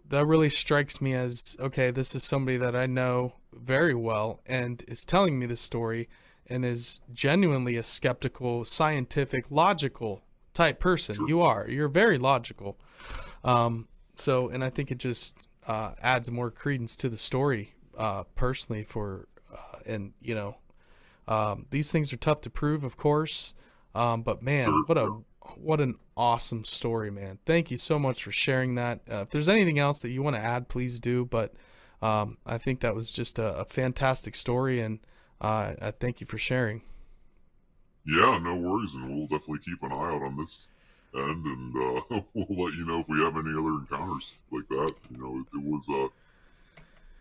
that really strikes me as, okay, this is somebody that I know very well and is telling me this story and is genuinely a skeptical, scientific, logical type person. Sure. You're very logical. And I think it just adds more credence to the story personally these things are tough to prove, of course. But man, what an awesome story, man. Thank you so much for sharing that. If there's anything else that you want to add, please do. But I think that was just a fantastic story, and I thank you for sharing. Yeah, no worries, and we'll definitely keep an eye out on this end, and we'll let you know if we have any other encounters like that. It was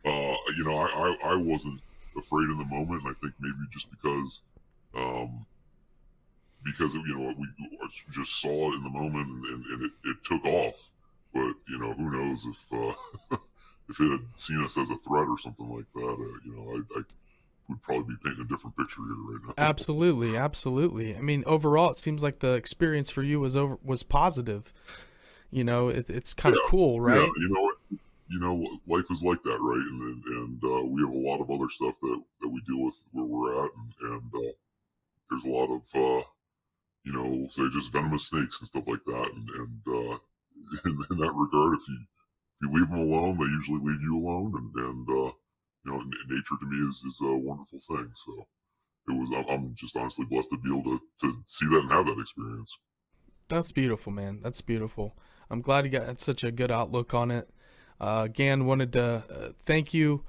I wasn't afraid in the moment, and I think maybe just um, we just saw it in the moment, and it took off. But who knows if if it had seen us as a threat or something like that. I would probably be painting a different picture here right now. Absolutely, absolutely. I mean, overall, it seems like the experience for you was positive. It's kind of cool, right? Yeah, life is like that, right? And we have a lot of other stuff that we deal with where we're at, and there's a lot of say just venomous snakes and stuff like that, and in that regard, if you leave them alone, they usually leave you alone, and nature to me is a wonderful thing. So I'm just honestly blessed to be able to see that and have that experience. That's beautiful, man. That's beautiful. I'm glad you got such a good outlook on it. Again, wanted to thank you.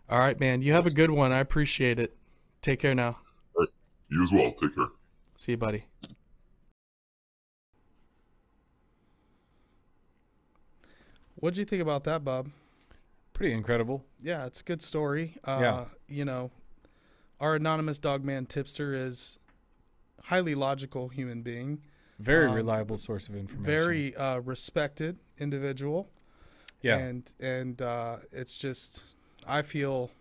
All right, man. You have a good one. I appreciate it. Take care now. All right. You as well. Take care. See you, buddy. What'd you think about that, Bob? Pretty incredible. Yeah, it's a good story. Yeah. Our anonymous dogman tipster is highly logical human being. Very reliable source of information. Very respected individual. Yeah. And it's just, I feel,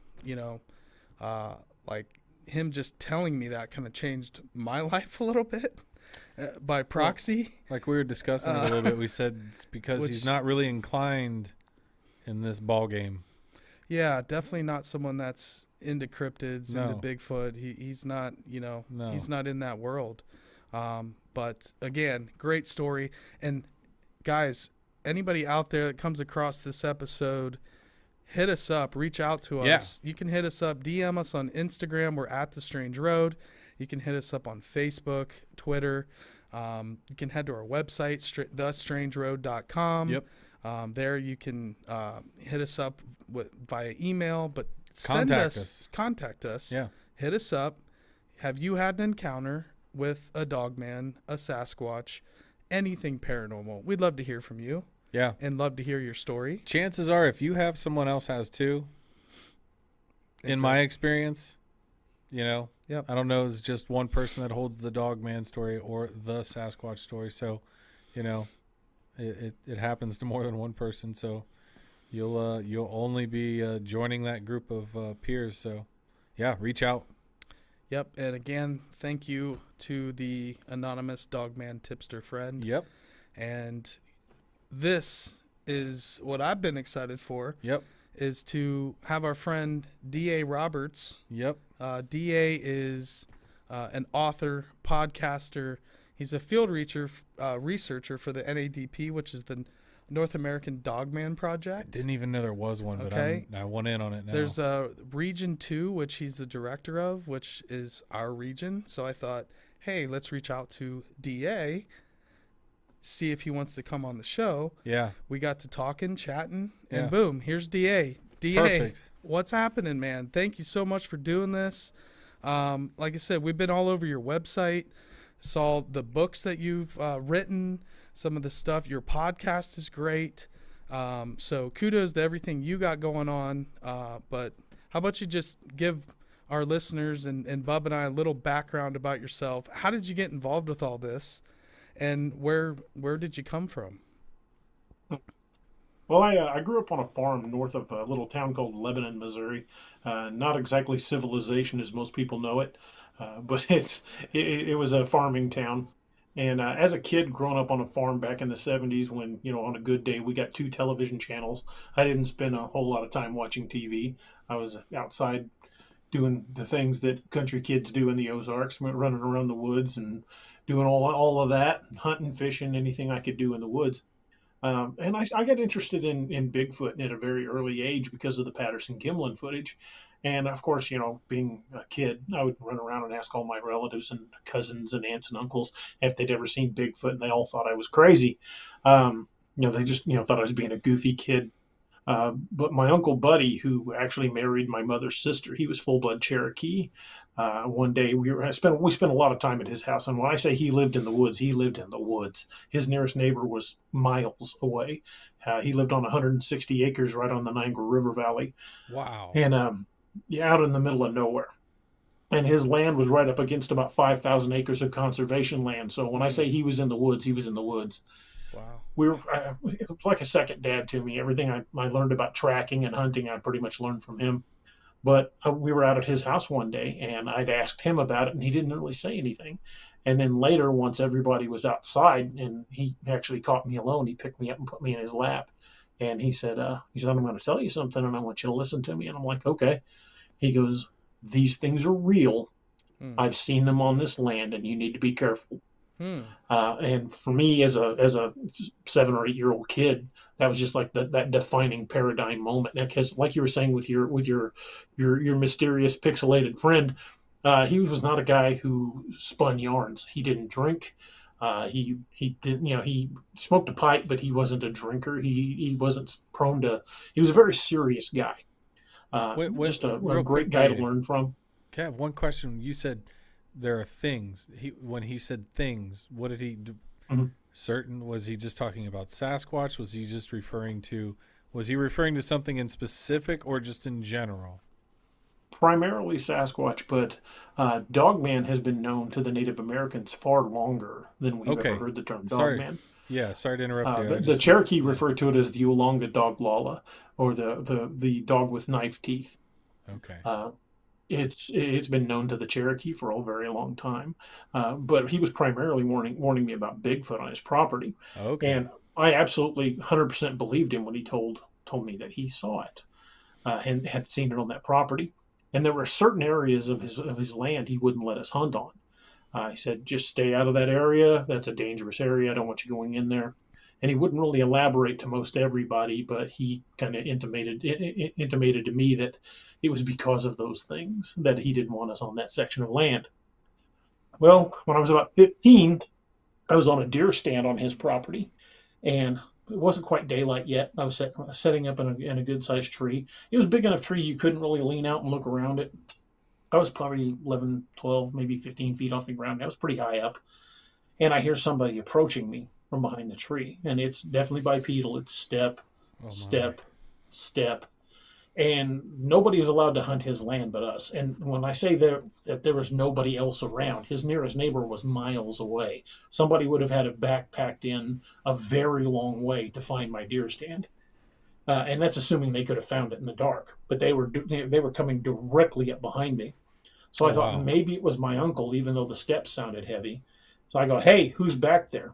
like him just telling me that kind of changed my life a little bit by proxy. Like we were discussing a little bit, we said it's because he's not really inclined in this ball game. Yeah, definitely not someone that's into cryptids, into Bigfoot. He's not, he's not in that world. But again, great story. And guys, anybody out there that comes across this episode, hit us up, reach out to us. You can hit us up, DM us on Instagram. We're at The Strange Road. You can hit us up on Facebook, Twitter. You can head to our website, thestrangeroad.com. Yep. There you can hit us up via email, but contact us. Yeah. Hit us up. Have you had an encounter with a dogman, a Sasquatch, anything paranormal? We'd love to hear from you. Yeah. And love to hear your story. Chances are, if you have someone else has too, in my experience, Yep. I don't know, it's just one person that holds the dogman story or the Sasquatch story. So, it happens to more than one person. So you'll only be joining that group of peers. So yeah, reach out. Yep. And again, thank you to the anonymous dogman tipster friend. Yep. And this is what I've been excited for. Yep. Is to have our friend D.A. Roberts. Yep. D.A. is an author, podcaster. He's a field researcher for the NADP, which is the North American Dogman Project. I didn't even know there was one, but I want in on it now. There's Region 2, which he's the director of, which is our region. So I thought, hey, let's reach out to D.A., see if he wants to come on the show. Yeah. We got to talking, chatting, and boom, here's D.A. D.A., perfect. What's happening, man? Thank you so much for doing this. Like I said, we've been all over your website, saw the books that you've written, some of the stuff. Your podcast is great. So kudos to everything you got going on. But how about you just give our listeners and Bub and I a little background about yourself. How did you get involved with all this? And where did you come from? Well, I grew up on a farm north of a little town called Lebanon, Missouri. Not exactly civilization as most people know it, but it was a farming town. And as a kid growing up on a farm back in the 70s, when, on a good day, we got 2 television channels, I didn't spend a whole lot of time watching TV. I was outside doing the things that country kids do in the Ozarks, running around the woods and doing all of that, hunting, fishing, anything I could do in the woods. And I got interested in Bigfoot at a very early age because of the Patterson-Gimlin footage. And of course, being a kid, I would run around and ask all my relatives and cousins and aunts and uncles if they'd ever seen Bigfoot, and they all thought I was crazy. They just, thought I was being a goofy kid. But my uncle Buddy, who actually married my mother's sister, he was full-blood Cherokee. One day we spent a lot of time at his house, and when I say he lived in the woods, he lived in the woods. His nearest neighbor was miles away. He lived on 160 acres right on the Niagara River Valley. Wow. And out in the middle of nowhere. And his land was right up against about 5,000 acres of conservation land. So when I say he was in the woods, he was in the woods. Wow. It was like a second dad to me. Everything I learned about tracking and hunting, I pretty much learned from him. But we were out at his house one day, and I'd asked him about it, and he didn't really say anything. And then later, once everybody was outside, and he actually caught me alone, he picked me up and put me in his lap. And he said, I'm going to tell you something, and I want you to listen to me. And I'm like, okay. He goes, these things are real. I've seen them on this land, and you need to be careful. And for me, as a 7 or 8 year old kid, that was just like that defining paradigm moment. Because, like you were saying with your mysterious pixelated friend, he was not a guy who spun yarns. He didn't drink. He didn't, he smoked a pipe, but he wasn't a drinker. He wasn't prone to. He was a very serious guy. Just a great guy to learn from. Okay, I have one question. You said there are things. When he said things, what did he do? Certain, was he just talking about Sasquatch? Was he just referring to something in specific, or just in general? Primarily Sasquatch, but Dogman has been known to the Native Americans far longer than we've ever heard the term Dogman. Yeah, sorry to interrupt you. The Cherokee referred to it as the Ulonga Doglala, or the dog with knife teeth. Okay. It's been known to the Cherokee for a very long time, but he was primarily warning me about Bigfoot on his property. Okay. And I absolutely 100% believed him when he told me that he saw it and had seen it on that property. And there were certain areas of his land he wouldn't let us hunt on. He said, just stay out of that area. That's a dangerous area. I don't want you going in there. And he wouldn't really elaborate to most everybody, but he kind of intimated to me that it was because of those things that he didn't want us on that section of land. Well, when I was about 15, I was on a deer stand on his property, and it wasn't quite daylight yet. I was setting up in a good-sized tree. It was a big enough tree you couldn't really lean out and look around it. I was probably 11, 12, maybe 15 feet off the ground. I was pretty high up. And I hear somebody approaching me from behind the tree. And it's definitely bipedal. It's step, step, step. And nobody was allowed to hunt his land but us. And when I say that there was nobody else around, his nearest neighbor was miles away. Somebody would have had it backpacked in a very long way to find my deer stand. And that's assuming they could have found it in the dark. But they were coming directly up behind me. So I thought maybe it was my uncle, even though the steps sounded heavy. So I go, hey, who's back there?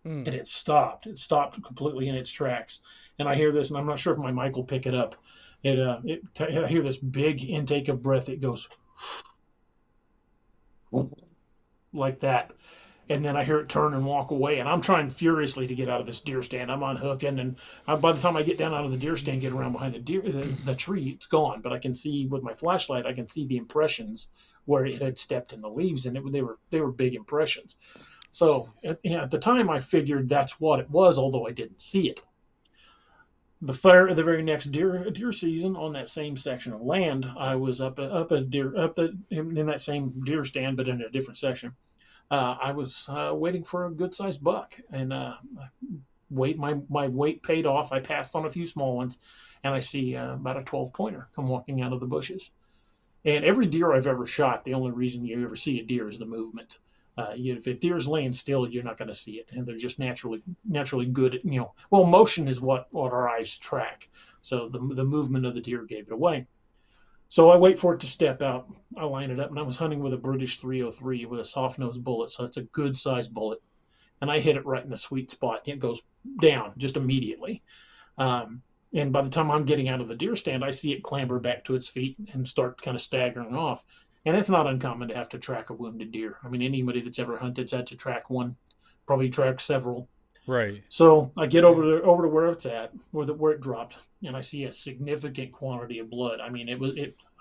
And it stopped. It stopped completely in its tracks. And I hear this, and I'm not sure if my mic will pick it up. I hear this big intake of breath. It goes like that. And then I hear it turn and walk away. And I'm trying furiously to get out of this deer stand. I'm unhooking. And by the time I get down out of the deer stand, get around behind the tree, it's gone. But I can see with my flashlight, I can see the impressions where it had stepped in the leaves. And they were big impressions. So at the time, I figured that's what it was, although I didn't see it. The very next deer season on that same section of land, I was in that same deer stand, but in a different section. I was waiting for a good-sized buck, and my weight paid off. I passed on a few small ones, and I see about a 12-pointer come walking out of the bushes. And every deer I've ever shot, the only reason you ever see a deer is the movement. If a deer's laying still, you're not going to see it, and they're just naturally good at, motion is what our eyes track. So the movement of the deer gave it away. So I wait for it to step out. I line it up, and I was hunting with a British 303 with a soft-nosed bullet, so it's a good-sized bullet. And I hit it right in the sweet spot. It goes down just immediately. And by the time I'm getting out of the deer stand, I see it clamber back to its feet and start kind of staggering off. And it's not uncommon to have to track a wounded deer. I mean, anybody that's ever hunted's had to track one, probably tracked several. Right. So I get over to where it's at, where it dropped, and I see a significant quantity of blood. I mean,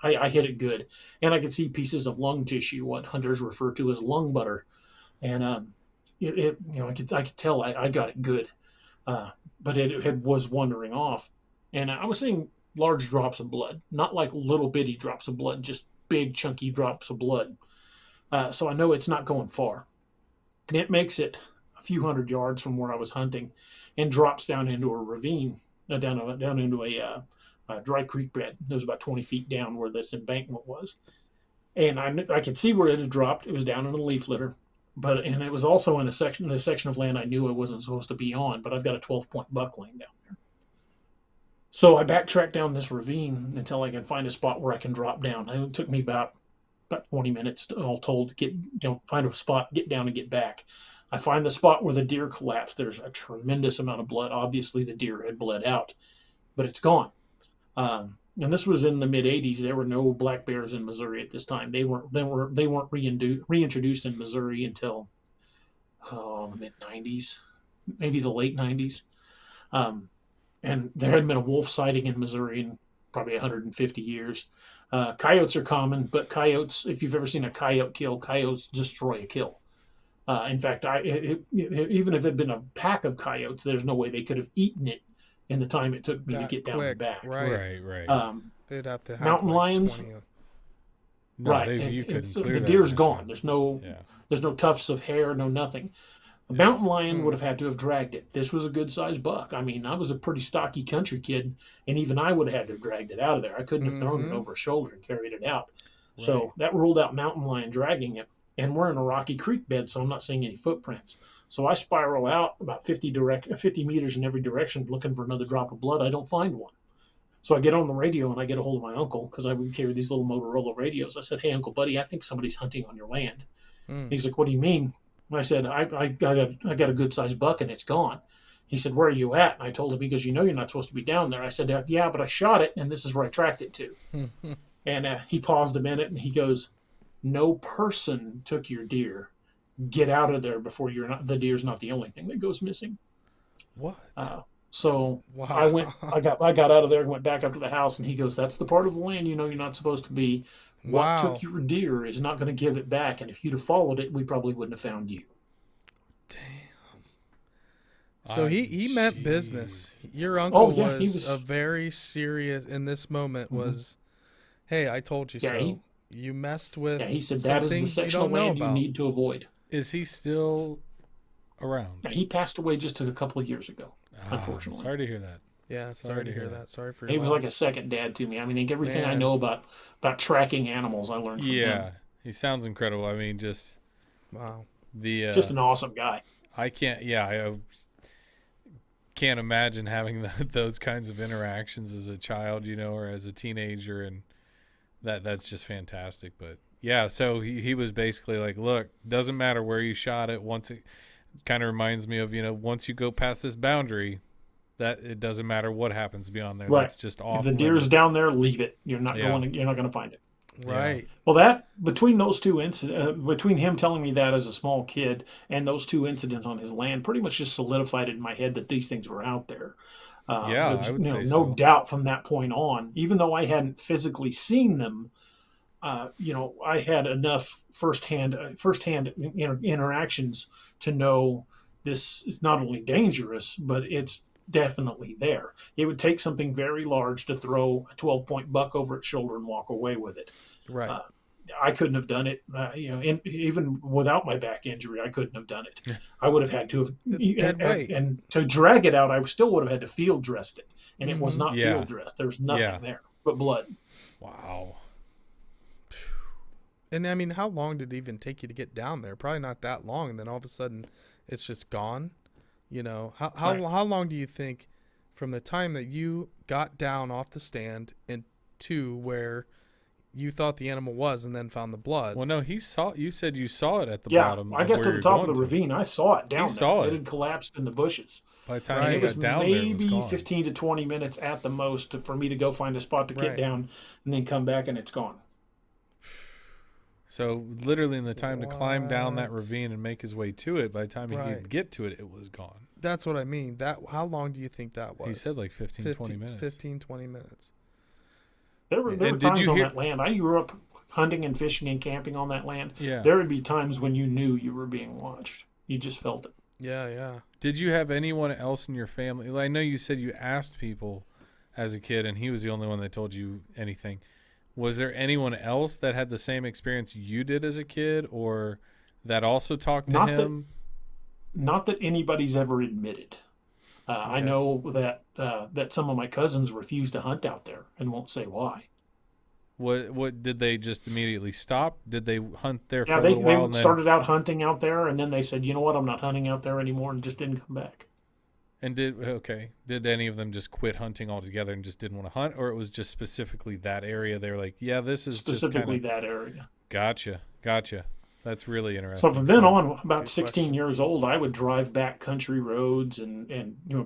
I hit it good, and I could see pieces of lung tissue, what hunters refer to as lung butter, and I could tell I got it good, but it was wandering off. And I was seeing large drops of blood, not like little bitty drops of blood, just big chunky drops of blood. So I know it's not going far. And it makes it a few hundred yards from where I was hunting and drops down into a ravine, down into a dry creek bed. It was about 20 feet down where this embankment was. And I could see where it had dropped. It was down in a leaf litter. And it was also in a section of land I knew I wasn't supposed to be on, but I've got a 12-point buck laying down there. So I backtracked down this ravine until I can find a spot where I can drop down. It took me about 20 minutes all told to find a spot, get down and get back. I find the spot where the deer collapsed. There's a tremendous amount of blood. Obviously the deer had bled out, but it's gone. And this was in the mid 80s. There were no black bears in Missouri at this time. They weren't reintroduced in Missouri until the mid 90s, maybe the late 90s. And there hadn't been a wolf sighting in Missouri in probably 150 years. Coyotes are common, but coyotes, if you've ever seen a coyote kill, coyotes destroy a kill. In fact, even if it had been a pack of coyotes, there's no way they could have eaten it in the time it took me to get down and back. Right. They'd have to have mountain lions. 20. No, Right. you couldn't clear the that deer's right gone. there. There's no tufts of hair, no nothing. A mountain lion would have had to have dragged it. This was a good sized buck. I mean, I was a pretty stocky country kid, and even I would have had to have dragged it out of there. I couldn't have thrown it over a shoulder and carried it out. Right. So that ruled out mountain lion dragging it. And we're in a rocky creek bed, so I'm not seeing any footprints. So I spiral out about 50 meters in every direction looking for another drop of blood. I don't find one. So I get on the radio and I get a hold of my uncle, because I would carry these little Motorola radios. I said, "Hey, Uncle Buddy, I think somebody's hunting on your land." He's like, "What do you mean?" I said, I got a good sized buck and it's gone. He said, "Where are you at?" And I told him, because you're not supposed to be down there. I said, "Yeah, but I shot it and this is where I tracked it to." And he paused a minute and he goes, "No person took your deer. Get out of there before the deer's not the only thing that goes missing." What? So wow. I got out of there and went back up to the house, and he goes, "That's the part of the land you're not supposed to be. What took your deer is not going to give it back, and if you'd have followed it, we probably wouldn't have found you." Damn. So he meant business. Your uncle was a very serious in this moment. Was, "Hey, I told you so." You messed with. Yeah, he said that is the section of land you need to avoid. Is he still around? Yeah, he passed away just a couple of years ago, unfortunately. Sorry to hear that. Yeah, sorry to hear that. Sorry for your He was loss. like a second dad to me. I mean, everything I know about tracking animals, I learned from him. Yeah, he sounds incredible. I mean, just wow. Just an awesome guy. I can't imagine having those kinds of interactions as a child, or as a teenager, and that's just fantastic. But yeah, so he was basically like, "Look, doesn't matter where you shot it. Once it kind of reminds me of, once you go past this boundary, that it doesn't matter what happens beyond there. Right. That's just off. If the deer's down there, leave it. You're not going to find it." Right. Yeah. Well, that between those two incidents, between him telling me that as a small kid and those two incidents on his land, pretty much just solidified it in my head that these things were out there. I would say no doubt from that point on, even though I hadn't physically seen them, I had enough firsthand interactions to know this is not only dangerous, but it's definitely there. It would take something very large to throw a 12-point buck over its shoulder and walk away with it. Right. I couldn't have done it. Even without my back injury, I couldn't have done it. I would have had to have. And to drag it out, I still would have had to field dress it, and it was not field dressed. There was nothing there but blood. Wow. And I mean, how long did it even take you to get down there? Probably not that long. And then all of a sudden, it's just gone. How long do you think from the time that you got down off the stand and to where you thought the animal was and then found the blood? Well, no, you said you saw it at the bottom. I got to the top of the ravine. I saw it down there. It had collapsed in the bushes. By the time you got down there, it was maybe gone. 15 to 20 minutes at the most for me to go find a spot to get down and then come back, and it's gone. So literally in the time to climb down that ravine and make his way to it, by the time he could get to it, it was gone. That's what I mean. How long do you think that was? He said like 15, 20 minutes. 15, 20 minutes. There were times on that land. I grew up hunting and fishing and camping on that land. Yeah. There would be times when you knew you were being watched. You just felt it. Yeah. Did you have anyone else in your family? I know you said you asked people as a kid, and he was the only one that told you anything. Was there anyone else that had the same experience you did as a kid, or that also talked to him? Not that anybody's ever admitted. Okay. I know that some of my cousins refuse to hunt out there and won't say why. What did they just immediately stop? Did they hunt there for Yeah, a little while? They started out hunting out there, and then they said, you know what, I'm not hunting out there anymore, and just didn't come back. And did any of them just quit hunting altogether and just didn't want to hunt, or it was just specifically that area? They were like, yeah, this is specifically just that area. Gotcha. That's really interesting. So from then on, about 16 years old, I would drive back country roads and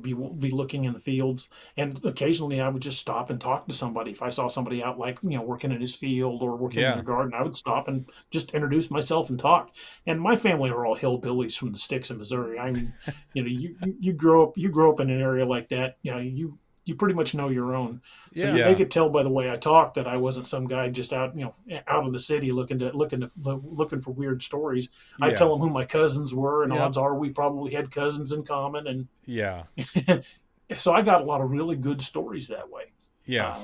be looking in the fields, and occasionally I would just stop and talk to somebody. If I saw somebody out working in his field or working in the garden, I would stop and just introduce myself and talk. And my family are all hillbillies from the sticks of Missouri. I mean, you grow up in an area like that, you pretty much know your own. So they could tell by the way I talked that I wasn't some guy just out of the city looking for weird stories. I tell them who my cousins were, and odds are we probably had cousins in common. And so I got a lot of really good stories that way. Yeah,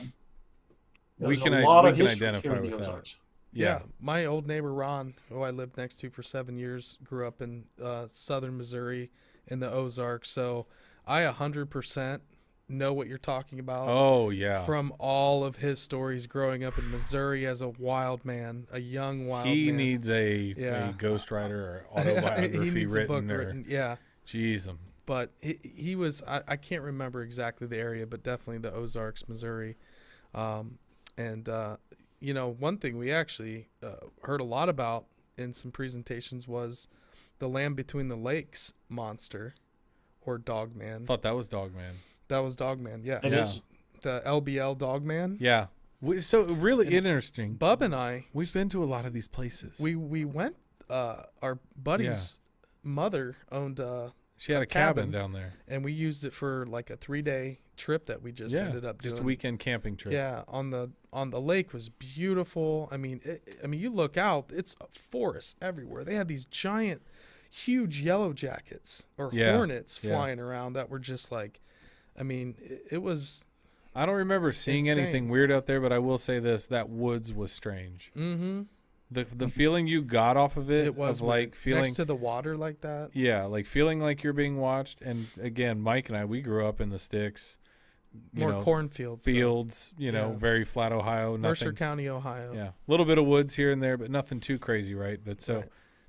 we can identify with that. Yeah, my old neighbor Ron, who I lived next to for 7 years, grew up in southern Missouri in the Ozarks. So I 100% know what you're talking about. Oh yeah, from all of his stories growing up in Missouri as a wild man, a young wild man. He needs a ghostwriter or autobiography written. Yeah, jeez. But he was, I can't remember exactly the area, but definitely the Ozarks, Missouri. One thing we actually heard a lot about in some presentations was the Land Between the Lakes monster, or Dogman. I thought that was Dogman. That was Dogman, yeah. The LBL Dogman. Yeah. So really interesting. Bub and I, we've been to a lot of these places. We went. Our buddy's mother owned. She had a cabin down there, and we used it for like a 3-day trip that we just ended up doing. Just a weekend camping trip. Yeah, on the lake was beautiful. I mean, you look out, it's a forest everywhere. They had these giant, huge yellow jackets or hornets flying around that were just like. I mean, it was. I don't remember seeing anything weird out there, but I will say this: that woods was strange. Mm-hmm. The feeling you got off of it was like feeling next to the water like that. Yeah, like feeling like you're being watched. And again, Mike and I, we grew up in the sticks. More cornfields, fields. Very flat Ohio. Mercer County, Ohio. Yeah, a little bit of woods here and there, but nothing too crazy, right? But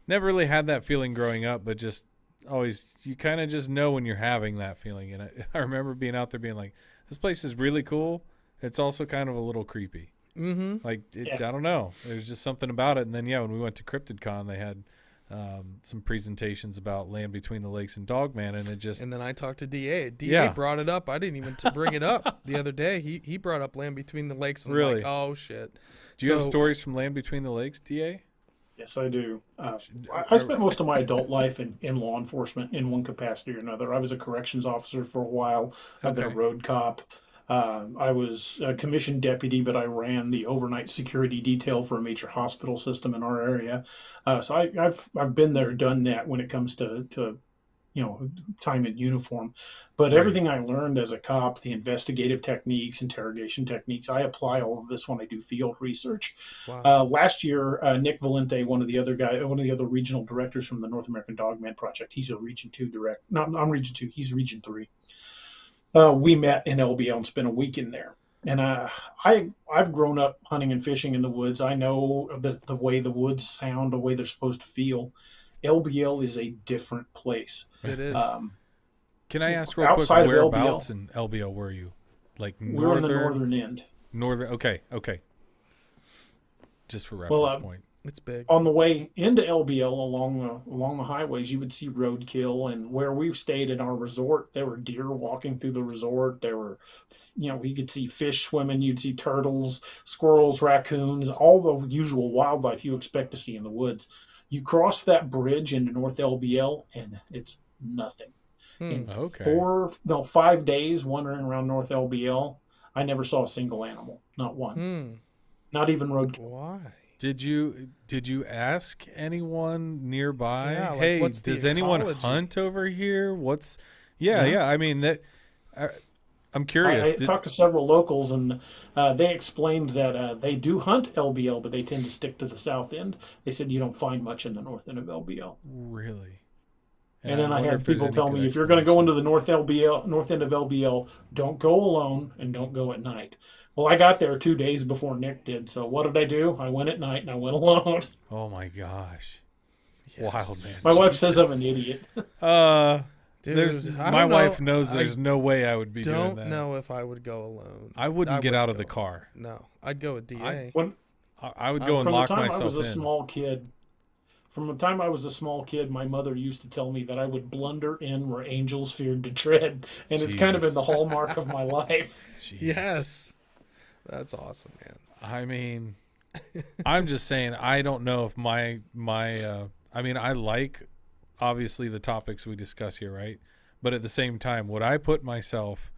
never really had that feeling growing up, but just. Always, you kind of just know when you're having that feeling. And I remember being out there being like, this place is really cool. It's also kind of a little creepy. Mm-hmm. Like, I don't know. There's just something about it. And then, when we went to CryptidCon, they had some presentations about Land Between the Lakes and Dogman. And it just... And then I talked to DA. DA brought it up. I didn't even bring it up the other day. He brought up Land Between the Lakes. And really? Like, oh, shit. Do you have stories from Land Between the Lakes, DA? Yes, I do. I spent most of my adult life in law enforcement in one capacity or another. I was a corrections officer for a while. I've been a road cop. I was a commissioned deputy, but I ran the overnight security detail for a major hospital system in our area. So I've been there, done that when it comes to time in uniform. But everything I learned as a cop, the investigative techniques, interrogation techniques, I apply all of this when I do field research. Wow. Last year, Nick Valente, one of the other regional directors from the North American Dogman Project, he's a Region 2 direct. No, I'm Region 2. He's Region 3. We met in LBL and spent a week in there. And I've grown up hunting and fishing in the woods. I know the way the woods sound, the way they're supposed to feel. LBL is a different place. It is. Can I ask real quick, whereabouts in LBL were you? Like we're in the northern end. Okay. Just for reference point. It's big. On the way into LBL along the highways, you would see roadkill, and where we stayed in our resort, there were deer walking through the resort. There were, you could see fish swimming. You'd see turtles, squirrels, raccoons, all the usual wildlife you expect to see in the woods. You cross that bridge into North LBL, and it's nothing. In 5 days wandering around North LBL, I never saw a single animal, not one, not even roadkill. Why? Did you ask anyone nearby? Yeah, like, hey, what's does the anyone ecology? hunt over here? I mean that. I'm curious. I talked to several locals, and they explained that they do hunt LBL, but they tend to stick to the south end. They said you don't find much in the north end of LBL. Really? And then I wonder had if there's people any tell good me, if you're going to go into explanation. the north end of LBL, don't go alone and don't go at night. Well, I got there 2 days before Nick did, so what did I do? I went at night and I went alone. Oh my gosh. Yes. Wild, man. My wife says I'm an idiot. Dude, my wife knows there's no way I would be doing that. Don't know if I would go alone. I wouldn't get out of the car. No, I'd go with DA. I would go and lock myself in. From the time I was a small kid, from the time I was a small kid, my mother used to tell me that I would blunder in where angels feared to tread, and it's kind of been the hallmark of my life. Jeez. Yes, that's awesome, man. I mean, I'm just saying, I don't know if my I mean, I like obviously the topics we discuss here, right? But at the same time, would I put myself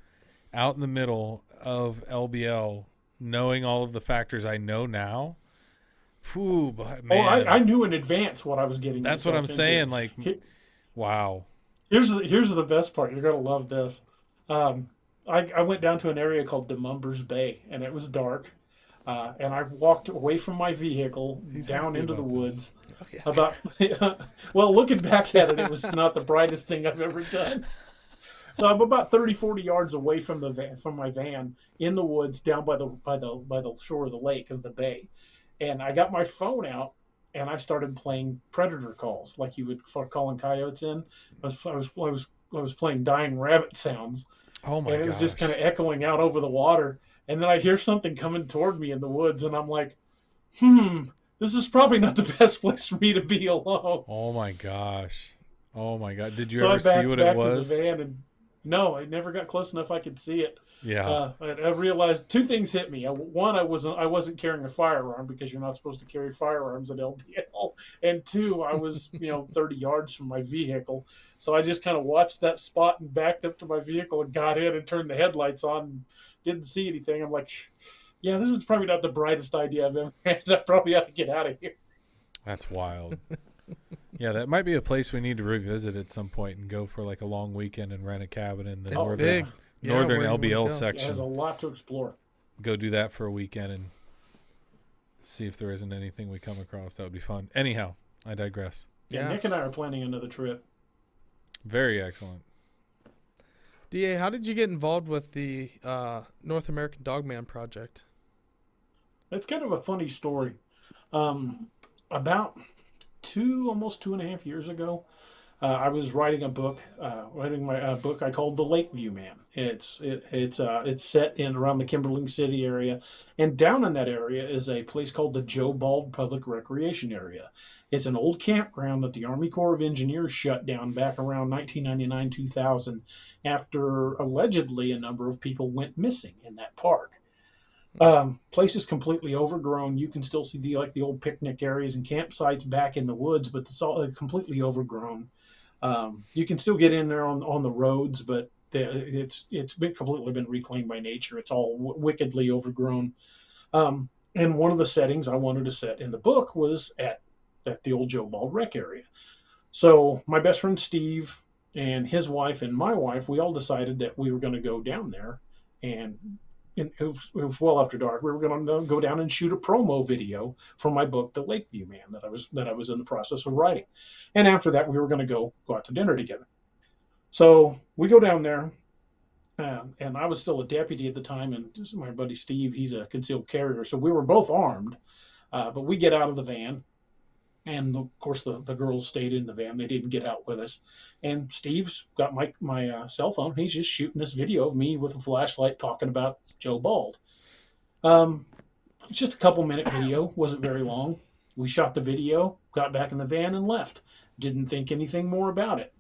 out in the middle of LBL, knowing all of the factors I know now? Whew, but man. Oh, I knew in advance what I was getting. That's what I'm saying. Like, wow. Here's the best part. You're gonna love this. I went down to an area called DeMumbers Bay, and it was dark. And I walked away from my vehicle down into the woods. Oh, yeah. About well, looking back at it, it was not the brightest thing I've ever done. I'm about 30, 40 yards away from my van in the woods down by the shore of the lake of the bay. And I got my phone out and I started playing predator calls, like you would for calling coyotes in. I was playing dying rabbit sounds. Oh my god! And it was just kind of echoing out over the water. And then I hear something coming toward me in the woods, and I'm like, this is probably not the best place for me to be alone. Oh my gosh! Oh my god! Did you so ever see what it was? To the van and, no, I never got close enough I could see it. Yeah. I realized two things hit me. One, I wasn't carrying a firearm because you're not supposed to carry firearms at LBL. And two, I was 30 yards from my vehicle, so I just kind of watched that spot and backed up to my vehicle and got in and turned the headlights on. And didn't see anything. I'm like, yeah, this is probably not the brightest idea I've ever had. I probably ought to get out of here. That's wild. Yeah, that might be a place we need to revisit at some point and go for like a long weekend and rent a cabin in the northern LBL section. There's a lot to explore. Go do that for a weekend and see if there isn't anything we come across. That would be fun. Anyhow, I digress. Yeah, Nick and I are planning another trip. Very excellent. DA, how did you get involved with the North American Dogman Project? It's kind of a funny story. About almost 2.5 years ago, I was writing a book, my book I called The Lakeview Man. It's set in around the Kimberling City area, and down in that area is a place called the Joe Bald Public Recreation Area. It's an old campground that the Army Corps of Engineers shut down back around 1999-2000 after allegedly a number of people went missing in that park. Place is completely overgrown. You can still see the old picnic areas and campsites back in the woods, but it's all completely overgrown. You can still get in there on the roads, but it's completely been reclaimed by nature. It's all wickedly overgrown. And one of the settings I wanted to set in the book was at the old Joe Bald Rec area. So my best friend Steve and his wife and my wife, we all decided that we were going to go down there, and it was well after dark. We were going to go down and shoot a promo video for my book, The Lakeview Man, that I was in the process of writing. And after that, we were going to go out to dinner together. So we go down there, and I was still a deputy at the time, and my buddy Steve, he's a concealed carrier. So we were both armed, but we get out of the van. And of course, the girls stayed in the van. They didn't get out with us. And Steve's got my cell phone. He's just shooting this video of me with a flashlight talking about Joe Bald. It's just a couple-minute video. Wasn't very long. We shot the video, got back in the van, and left. Didn't think anything more about it.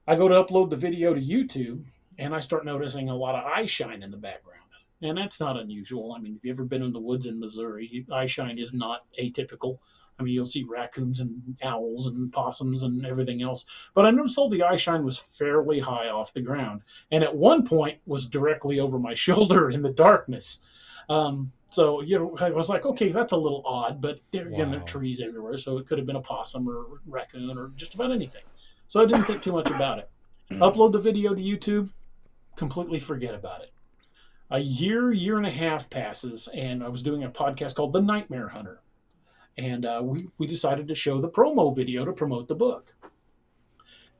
I go to upload the video to YouTube, and I start noticing a lot of eye shine in the background. And that's not unusual. I mean, if you've ever been in the woods in Missouri, eye shine is not atypical. I mean, you'll see raccoons and owls and possums and everything else. But I noticed all the eye shine was fairly high off the ground. And at one point was directly over my shoulder in the darkness. So, I was like, okay, that's a little odd, but there are trees everywhere. So it could have been a possum or a raccoon or just about anything. So I didn't think too much about it. Upload the video to YouTube, completely forget about it. A year and a half passes, and I was doing a podcast called The Nightmare Hunter. And we decided to show the promo video to promote the book.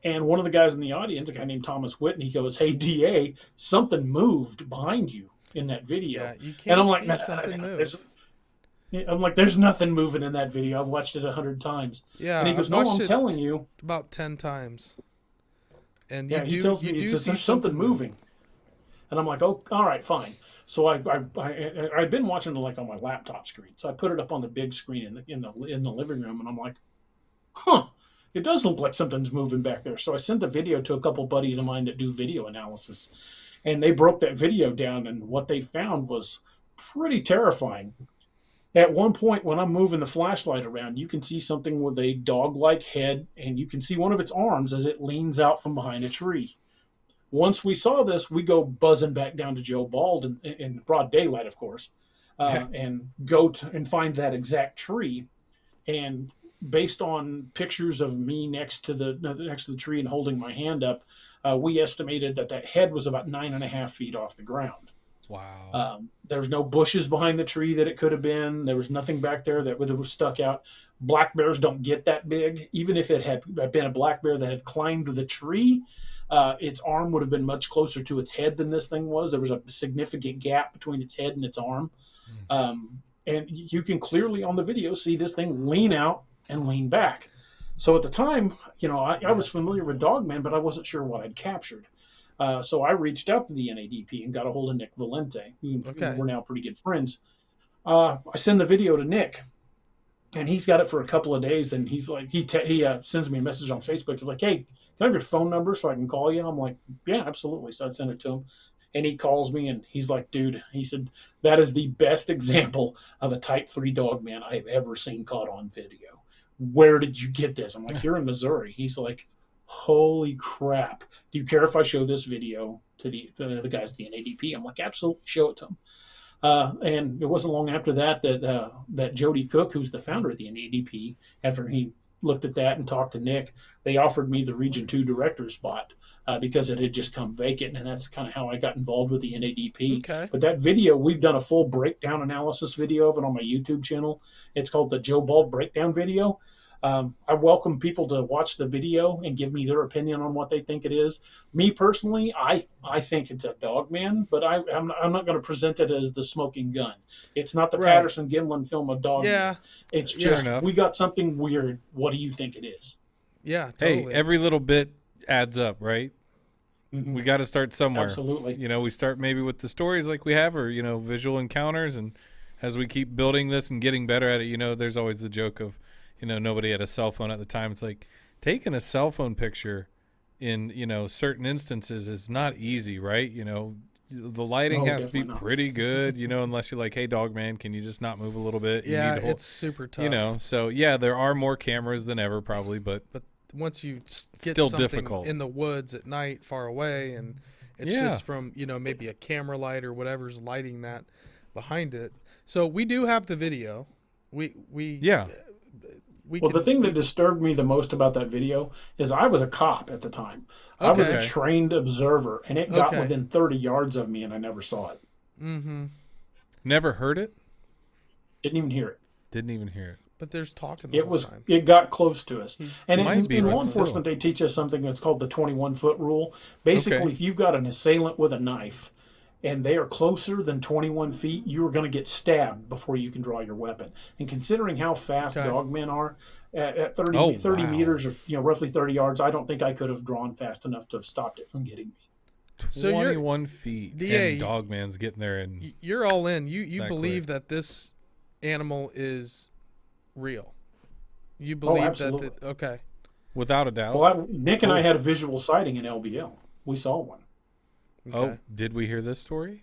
And one of the guys in the audience, a guy named Thomas Whitten, he goes, "Hey, DA, something moved behind you in that video." Yeah, you can't and I'm like, see something move. I'm like, there's nothing moving in that video. I've watched it 100 times. Yeah, and he goes, I've "No, I'm watched telling it you." about 10 times. And Yeah, he tells me, he says, "There's something moving." And I'm like, "Oh, all right, fine." So I've been watching it like on my laptop screen. So I put it up on the big screen in the living room, and I'm like, "Huh, it does look like something's moving back there." So I sent the video to a couple buddies of mine that do video analysis, and they broke that video down, and what they found was pretty terrifying. At one point, when I'm moving the flashlight around, you can see something with a dog-like head, and you can see one of its arms as it leans out from behind a tree. Once we saw this, we go buzzing back down to Joe Bald in broad daylight, of course, and go and find that exact tree. And based on pictures of me next to the tree and holding my hand up, we estimated that head was about 9.5 feet off the ground. Wow. There was no bushes behind the tree that it could have been. There was nothing back there that would have stuck out. Black bears don't get that big. Even if it had been a black bear that had climbed the tree, its arm would have been much closer to its head than this thing was. There was a significant gap between its head and its arm. And you can clearly on the video see this thing lean out and lean back. So at the time, I was familiar with Dogman, but I wasn't sure what I'd captured. So I reached out to the NADP and got a hold of Nick Valente, who we're now pretty good friends. I send the video to Nick, and he's got it for a couple of days, and he's like, he sends me a message on Facebook. He's like, "Hey, can I have your phone number so I can call you?" I'm like, "Yeah, absolutely." So I'd send it to him, and he calls me, and he's like, "Dude," he said, "that is the best example of a Type 3 dogman I've ever seen caught on video. Where did you get this?" I'm like, "Here in Missouri." He's like, "Holy crap. Do you care if I show this video to the guys at the NADP?" I'm like, "Absolutely, show it to them." And it wasn't long after that Jody Cook, who's the founder of the NADP, after he looked at that and talked to Nick, they offered me the Region 2 director spot because it had just come vacant, and that's kind of how I got involved with the NADP. Okay. But that video, we've done a full breakdown analysis video of it on my YouTube channel. It's called the Joe Bald Breakdown Video. I welcome people to watch the video and give me their opinion on what they think it is. Me personally, I think it's a Dogman, but I'm not going to present it as the smoking gun. It's not the Patterson Gimlin film of Dogman. Yeah, it's just we got something weird. What do you think it is? Yeah, totally. Hey, every little bit adds up, right? Mm-hmm. We got to start somewhere. Absolutely. We start maybe with the stories like we have, or visual encounters, and as we keep building this and getting better at it, there's always the joke of nobody had a cell phone at the time. It's like taking a cell phone picture in, certain instances is not easy, right? The lighting has to be pretty good, unless you're like, "Hey, Dogman, can you just not move a little bit?" Yeah, it's super tough. So yeah, there are more cameras than ever probably, but once you get still something difficult in the woods at night far away, and it's just from, maybe a camera light or whatever's lighting that behind it. So we do have the video. The thing that disturbed me the most about that video is I was a cop at the time. I was a trained observer, and it got within 30 yards of me, and I never saw it. Mm-hmm. Never heard it? Didn't even hear it. Didn't even hear it. But there's talking. It got close to us. And in law still. enforcement, they teach us something that's called the 21-foot rule. Basically, if you've got an assailant with a knife, and they are closer than 21 feet, you are going to get stabbed before you can draw your weapon. And considering how fast dogmen are, at 30 meters or roughly 30 yards, I don't think I could have drawn fast enough to have stopped it from getting me. 21 feet, DA, and Dogman's getting there. And you're all in. You believe that this animal is real. You believe that? Okay. Without a doubt. Well, Nick and I had a visual sighting in LBL. We saw one. Okay. Oh, did we hear this story?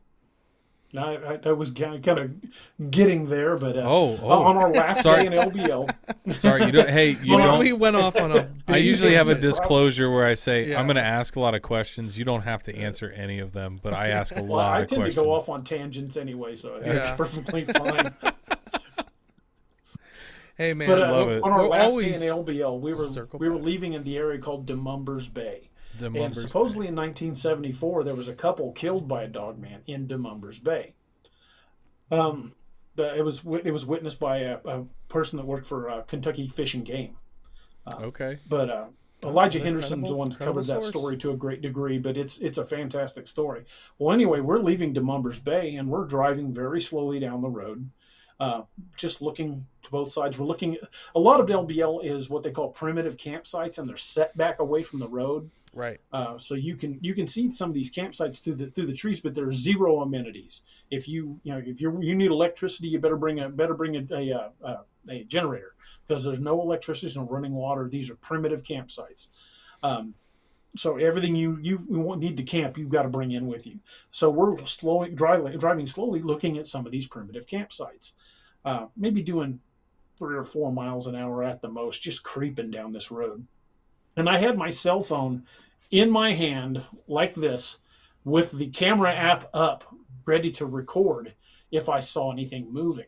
No, I was kind of getting there, but on our last day in LBL. Sorry, you don't. Hey, you don't. We went off on a. I usually have a disclosure where I say I'm going to ask a lot of questions. You don't have to answer any of them, but I ask a lot of questions. I tend to go off on tangents anyway, so it's perfectly fine. Hey man, but love it. on our last day in LBL, we were leaving in the area called Demumbers Bay. And supposedly in 1974, there was a couple killed by a dogman in Demumbers Bay. It was witnessed by a person that worked for Kentucky Fish and Game. Okay. But Elijah Henderson's the one that covered that story to a great degree, but it's a fantastic story. Well, anyway, we're leaving Demumbers Bay, and we're driving very slowly down the road, just looking to both sides. We're looking. A lot of LBL is what they call primitive campsites, and they're set back away from the road. Right. So you can see some of these campsites through the trees, but there's zero amenities. If you need electricity, you better bring a generator, because there's no electricity, no running water. These are primitive campsites. So everything you need to camp, you've got to bring in with you. So we're driving slowly, looking at some of these primitive campsites, maybe doing 3 or 4 miles an hour at the most, just creeping down this road. And I had my cell phone in my hand like this, with the camera app up, ready to record if I saw anything moving.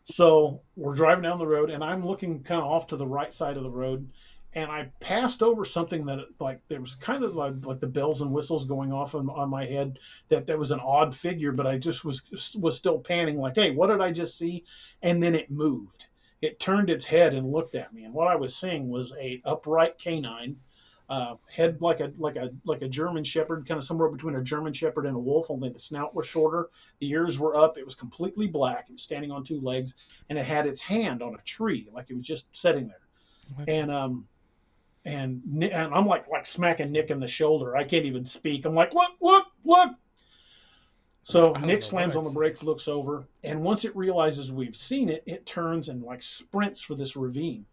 So we're driving down the road, and I'm looking kind of off to the right side of the road, and I passed over something that, like, there was kind of like the bells and whistles going off on my head, that there was an odd figure, but I just was still panning like, hey, what did I just see? And then it moved. It turned its head and looked at me, and what I was seeing was a upright canine, head like a German Shepherd, kind of somewhere between a German Shepherd and a wolf, only the snout was shorter, the ears were up, it was completely black, it was standing on 2 legs, and it had its hand on a tree, like it was just sitting there. What? And I'm like smacking Nick in the shoulder. I can't even speak. I'm like, look. So Nick slams on the brakes, looks over, and once it realizes we've seen it, it turns and like sprints for this ravine.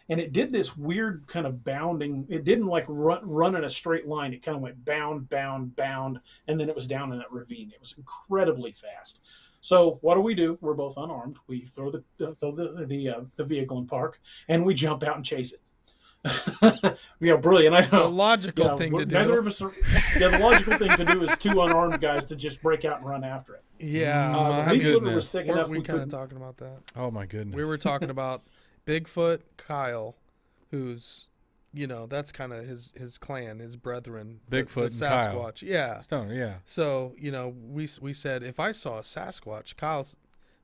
And it did this weird kind of bounding. It didn't like run in a straight line. It kind of went bound, and then it was down in that ravine. It was incredibly fast. So what do? We're both unarmed. We throw the vehicle in park, and we jump out and chase it. Brilliant. I know. The logical thing to do. Neither of us the logical thing to do is 2 unarmed guys to just break out and run after it. Yeah, my goodness. We kind of talking about that. Oh my goodness. We were talking about Bigfoot, Kyle, who's, that's kind of his clan, his brethren. Bigfoot the and Sasquatch. Kyle. Yeah. Stoner, yeah. So, we said if I saw a Sasquatch, Kyle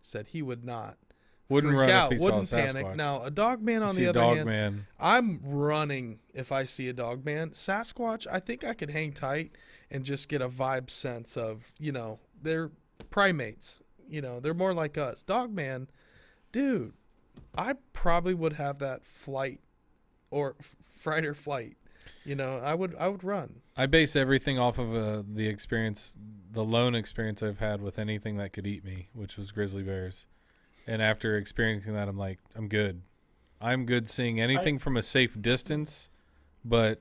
said he would not. Wouldn't run if he saw a panic. Sasquatch. Now, a dogman on the other hand, I'm running if I see a dogman. Sasquatch, I think I could hang tight and just get a vibe sense of, they're primates. They're more like us. Dogman, dude, I probably would have that fight or flight. I would run. I base everything off of the experience, the lone experience I've had with anything that could eat me, which was grizzly bears. And after experiencing that, I'm like, I'm good. I'm good seeing anything from a safe distance, but,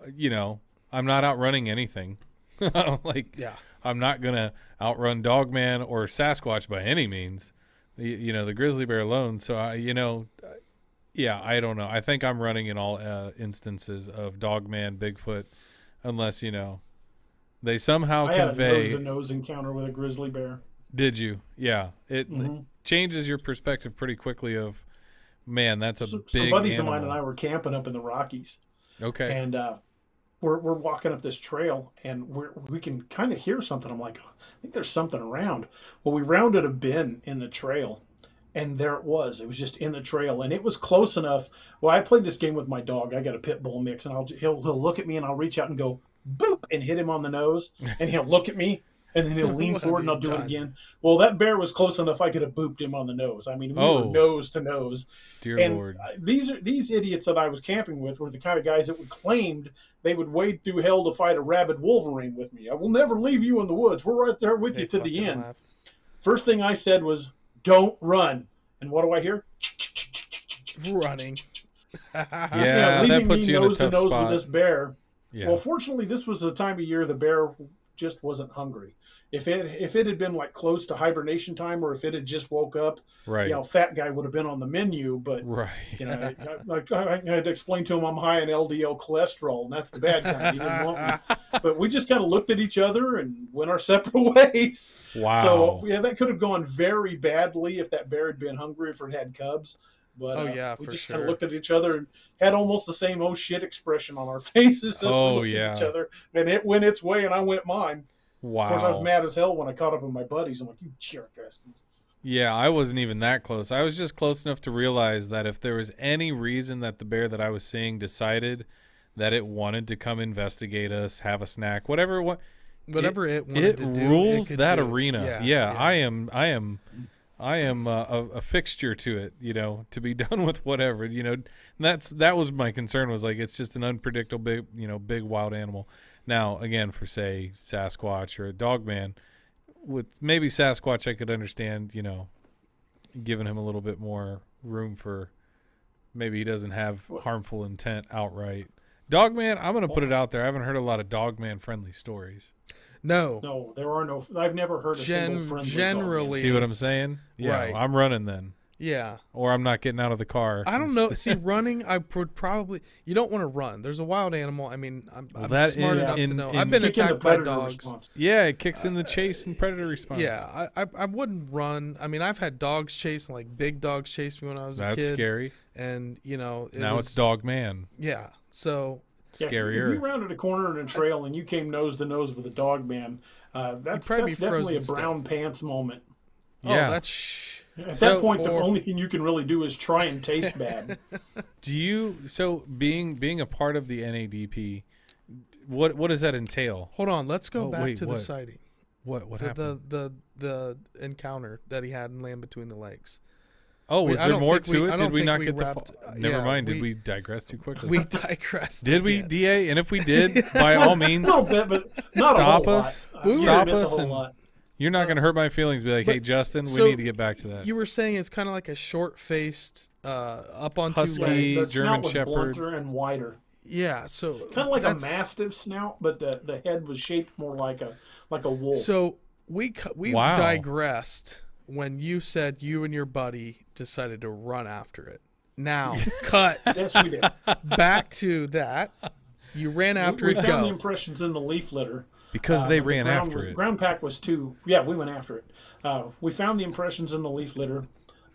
I'm not outrunning anything. I'm not going to outrun Dogman or Sasquatch by any means, the grizzly bear alone. So, I don't know. I think I'm running in all instances of Dogman, Bigfoot, unless, they somehow convey. I had a nose-to-nose encounter with a grizzly bear. Did you? Yeah. It changes your perspective pretty quickly of, man, that's a big some buddies animal. of mine and I were camping up in the Rockies. Okay. And we're walking up this trail, and we can kind of hear something. I'm like, I think there's something around. Well, we rounded a bend in the trail, and there it was. It was just in the trail, and it was close enough. Well, I played this game with my dog. I got a pit bull mix, and he'll look at me, and I'll reach out and go, boop, and hit him on the nose, and he'll look at me. And then he'll lean forward and I'll do it again. Well, that bear was close enough I could have booped him on the nose. I mean, we were nose to nose. Dear Lord. These idiots that I was camping with were the kind of guys that would claimed they would wade through hell to fight a rabid wolverine with me. I will never leave you in the woods. We're right there with you to the end. Laughed. First thing I said was, don't run. And what do I hear? Running. Yeah, that puts you in a tough nose spot. with this bear. Yeah. Well, fortunately, this was the time of year the bear just wasn't hungry. If it had been like close to hibernation time, or if it had just woke up, right, fat guy would have been on the menu. But right, I had to explain to him I'm high in LDL cholesterol, and that's the bad kind. He didn't want me. But we just kind of looked at each other and went our separate ways. Wow. So yeah, that could have gone very badly if that bear had been hungry, if it had cubs. But yeah, we for just kind sure. of looked at each other and had almost the same "oh shit" expression on our faces as we looked at each other. And it went its way, and I went mine. Wow. Of course, I was mad as hell when I caught up with my buddies. I'm like, "You jerk-asses." Yeah, I wasn't even that close. I was just close enough to realize that if there was any reason that the bear that I was seeing decided that it wanted to come investigate us, have a snack, whatever it wanted to do, rules that arena. Yeah. I am a fixture to it, you know, to be done with whatever, you know. That was my concern, was like, it's just an unpredictable big wild animal. Now, again, for say Sasquatch or a Dogman, with maybe Sasquatch I could understand, you know, giving him a little bit more room for, maybe he doesn't have harmful intent outright. Dogman, I'm going to put it out there. I haven't heard a lot of Dogman friendly stories. No, there are no. I've never heard a single friendly generally. Dogman. See what I'm saying? Yeah, Right. I'm running then. Yeah. Or I'm not getting out of the car. I don't know. See, running, I would probably. You don't want to run. There's a wild animal. I mean, I'm smart enough to know. I've been attacked by dogs. Response. Yeah, it kicks in the chase and predator response. Yeah, I wouldn't run. I mean, I've had dogs chase, like big dogs chase me when I was a kid. That's scary. And, you know. Now it's Dogman. Yeah, so. Scarier. If you rounded a corner in a trail and you came nose to nose with a Dogman, that's definitely a brown pants moment. Yeah. Oh, that's... At that point, the only thing you can really do is try and taste bad. Being a part of the NADP, what does that entail? Hold on, let's go back to the sighting. What happened? The encounter that he had in Land Between the Legs. Oh, was there more to it? Did we not get the? Never mind. Did we digress too quickly? We digressed. Did we, DA? And if we did, by all means, a little bit, but not stop a whole us. lot. Stop us, and you're not going to hurt my feelings. Be like, hey, Justin, we need to get back to that. You were saying it's kind of like a short-faced, up on husky two legs. The German snout was Shepherd, blunter and wider. Yeah, so kind of like a mastiff snout, but the head was shaped more like a wolf. So we digressed when you said you and your buddy decided to run after it. Now, cut. Yes, we did. Back to that. You ran after it. We found the impressions in the leaf litter. Because they ran after it. Ground pack was too. Yeah, we went after it. We found the impressions in the leaf litter,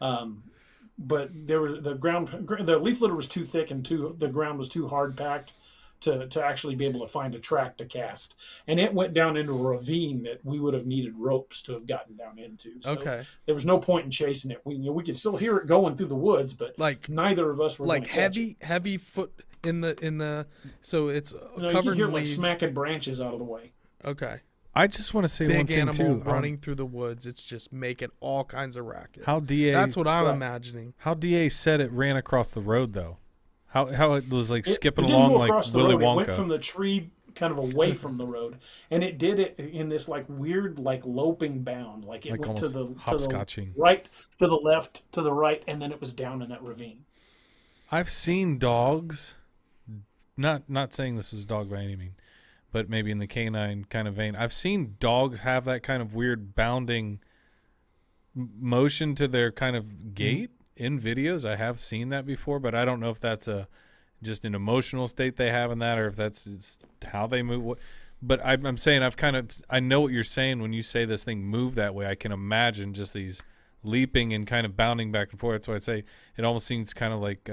but there was the leaf litter was too thick and the ground was too hard packed to actually be able to find a track to cast, and it went down into a ravine that we would have needed ropes to have gotten down into. So there was no point in chasing it. We could still hear it going through the woods, but neither of us were like heavy foot in the so it's covered you in leaves. Like smacking branches out of the way. Okay. I just want to say one thing too. Running through the woods, it's just making all kinds of racket. That's what I'm imagining. How DA said it ran across the road though. How it was like skipping along like Willy Wonka. It went from the tree kind of away from the road, and it did it in this like weird like loping bound. Like it went to the right, to the left, to the right, and then it was down in that ravine. I've seen dogs, not saying this is a dog by any means, but maybe in the canine kind of vein. I've seen dogs have that kind of weird bounding motion to their kind of gait. In videos, I have seen that before, but I don't know if that's just an emotional state they have in that, or if that's just how they move. But I'm saying I know what you're saying when you say this thing moved that way. I can imagine just these leaping and kind of bounding back and forth. That's why I say it almost seems kind of like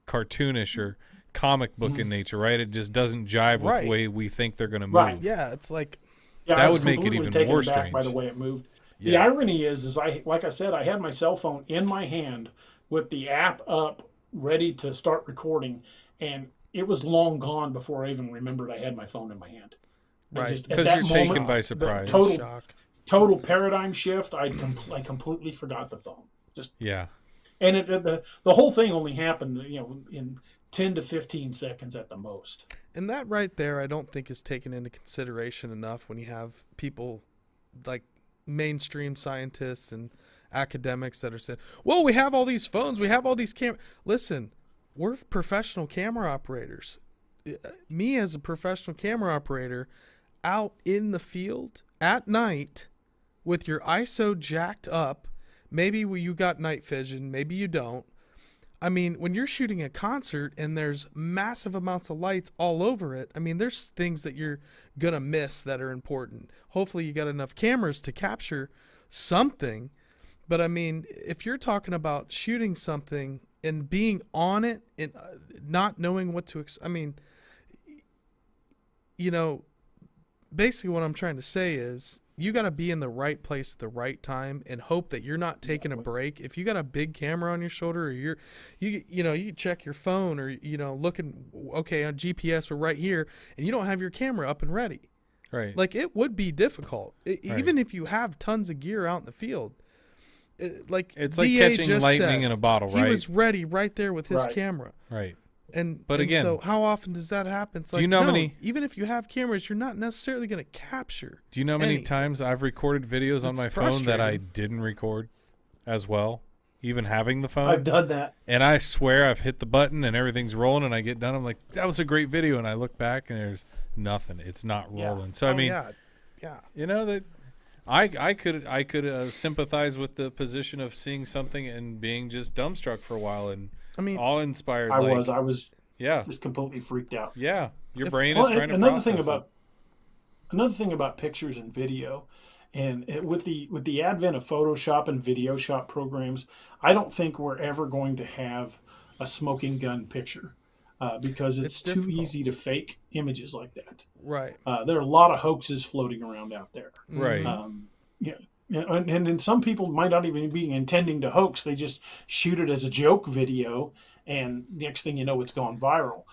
cartoonish or comic book in nature, right? It just doesn't jive with the way we think they're going to move. Right. Yeah, it's like that would make it even more strange. By the way it moved. The irony is like I said, I had my cell phone in my hand with the app up, ready to start recording, and it was long gone before I even remembered I had my phone in my hand. Right, because you're taken by surprise. Total paradigm shift. I completely forgot the phone. And the whole thing only happened, in 10 to 15 seconds at the most. And that right there, I don't think is taken into consideration enough when you have people like mainstream scientists and academics that are saying, well, we have all these phones, we have all these cameras. Listen, we're professional camera operators. Me as a professional camera operator out in the field at night with your ISO jacked up, maybe you got night vision, maybe you don't. I mean, when you're shooting a concert and there's massive amounts of lights all over it, I mean, there's things that you're going to miss that are important. Hopefully you got enough cameras to capture something, But I mean, if you're talking about shooting something and being on it and not knowing what to I mean, you know, basically what I'm trying to say is you got to be in the right place at the right time and hope that you're not taking a break. If you got a big camera on your shoulder, or you check your phone, or looking, okay, on GPS, we're right here, and you don't have your camera up and ready. Right. Like, it would be difficult, even if you have tons of gear out in the field. It's like catching lightning in a bottle, right? He was ready right there with his camera. Right. But again, so how often does that happen? It's like, even if you have cameras, you're not necessarily going to capture. Do you know how many times I've recorded videos on my phone that I didn't record as well, even having the phone? I've done that. And I swear I've hit the button and everything's rolling, and I get done. I'm like, that was a great video. And I look back and there's nothing. It's not rolling. So, I mean, that I could sympathize with the position of seeing something and being just dumbstruck for a while and awe-inspired. I was just completely freaked out. Yeah, your brain is trying to process it. Another thing about pictures and video, and with the advent of Photoshop and video shop programs, I don't think we're ever going to have a smoking gun picture because it's too easy to fake images like that. Right. There are a lot of hoaxes floating around out there. Right. And some people might not even be intending to hoax. They just shoot it as a joke video, and next thing you know, it's gone viral.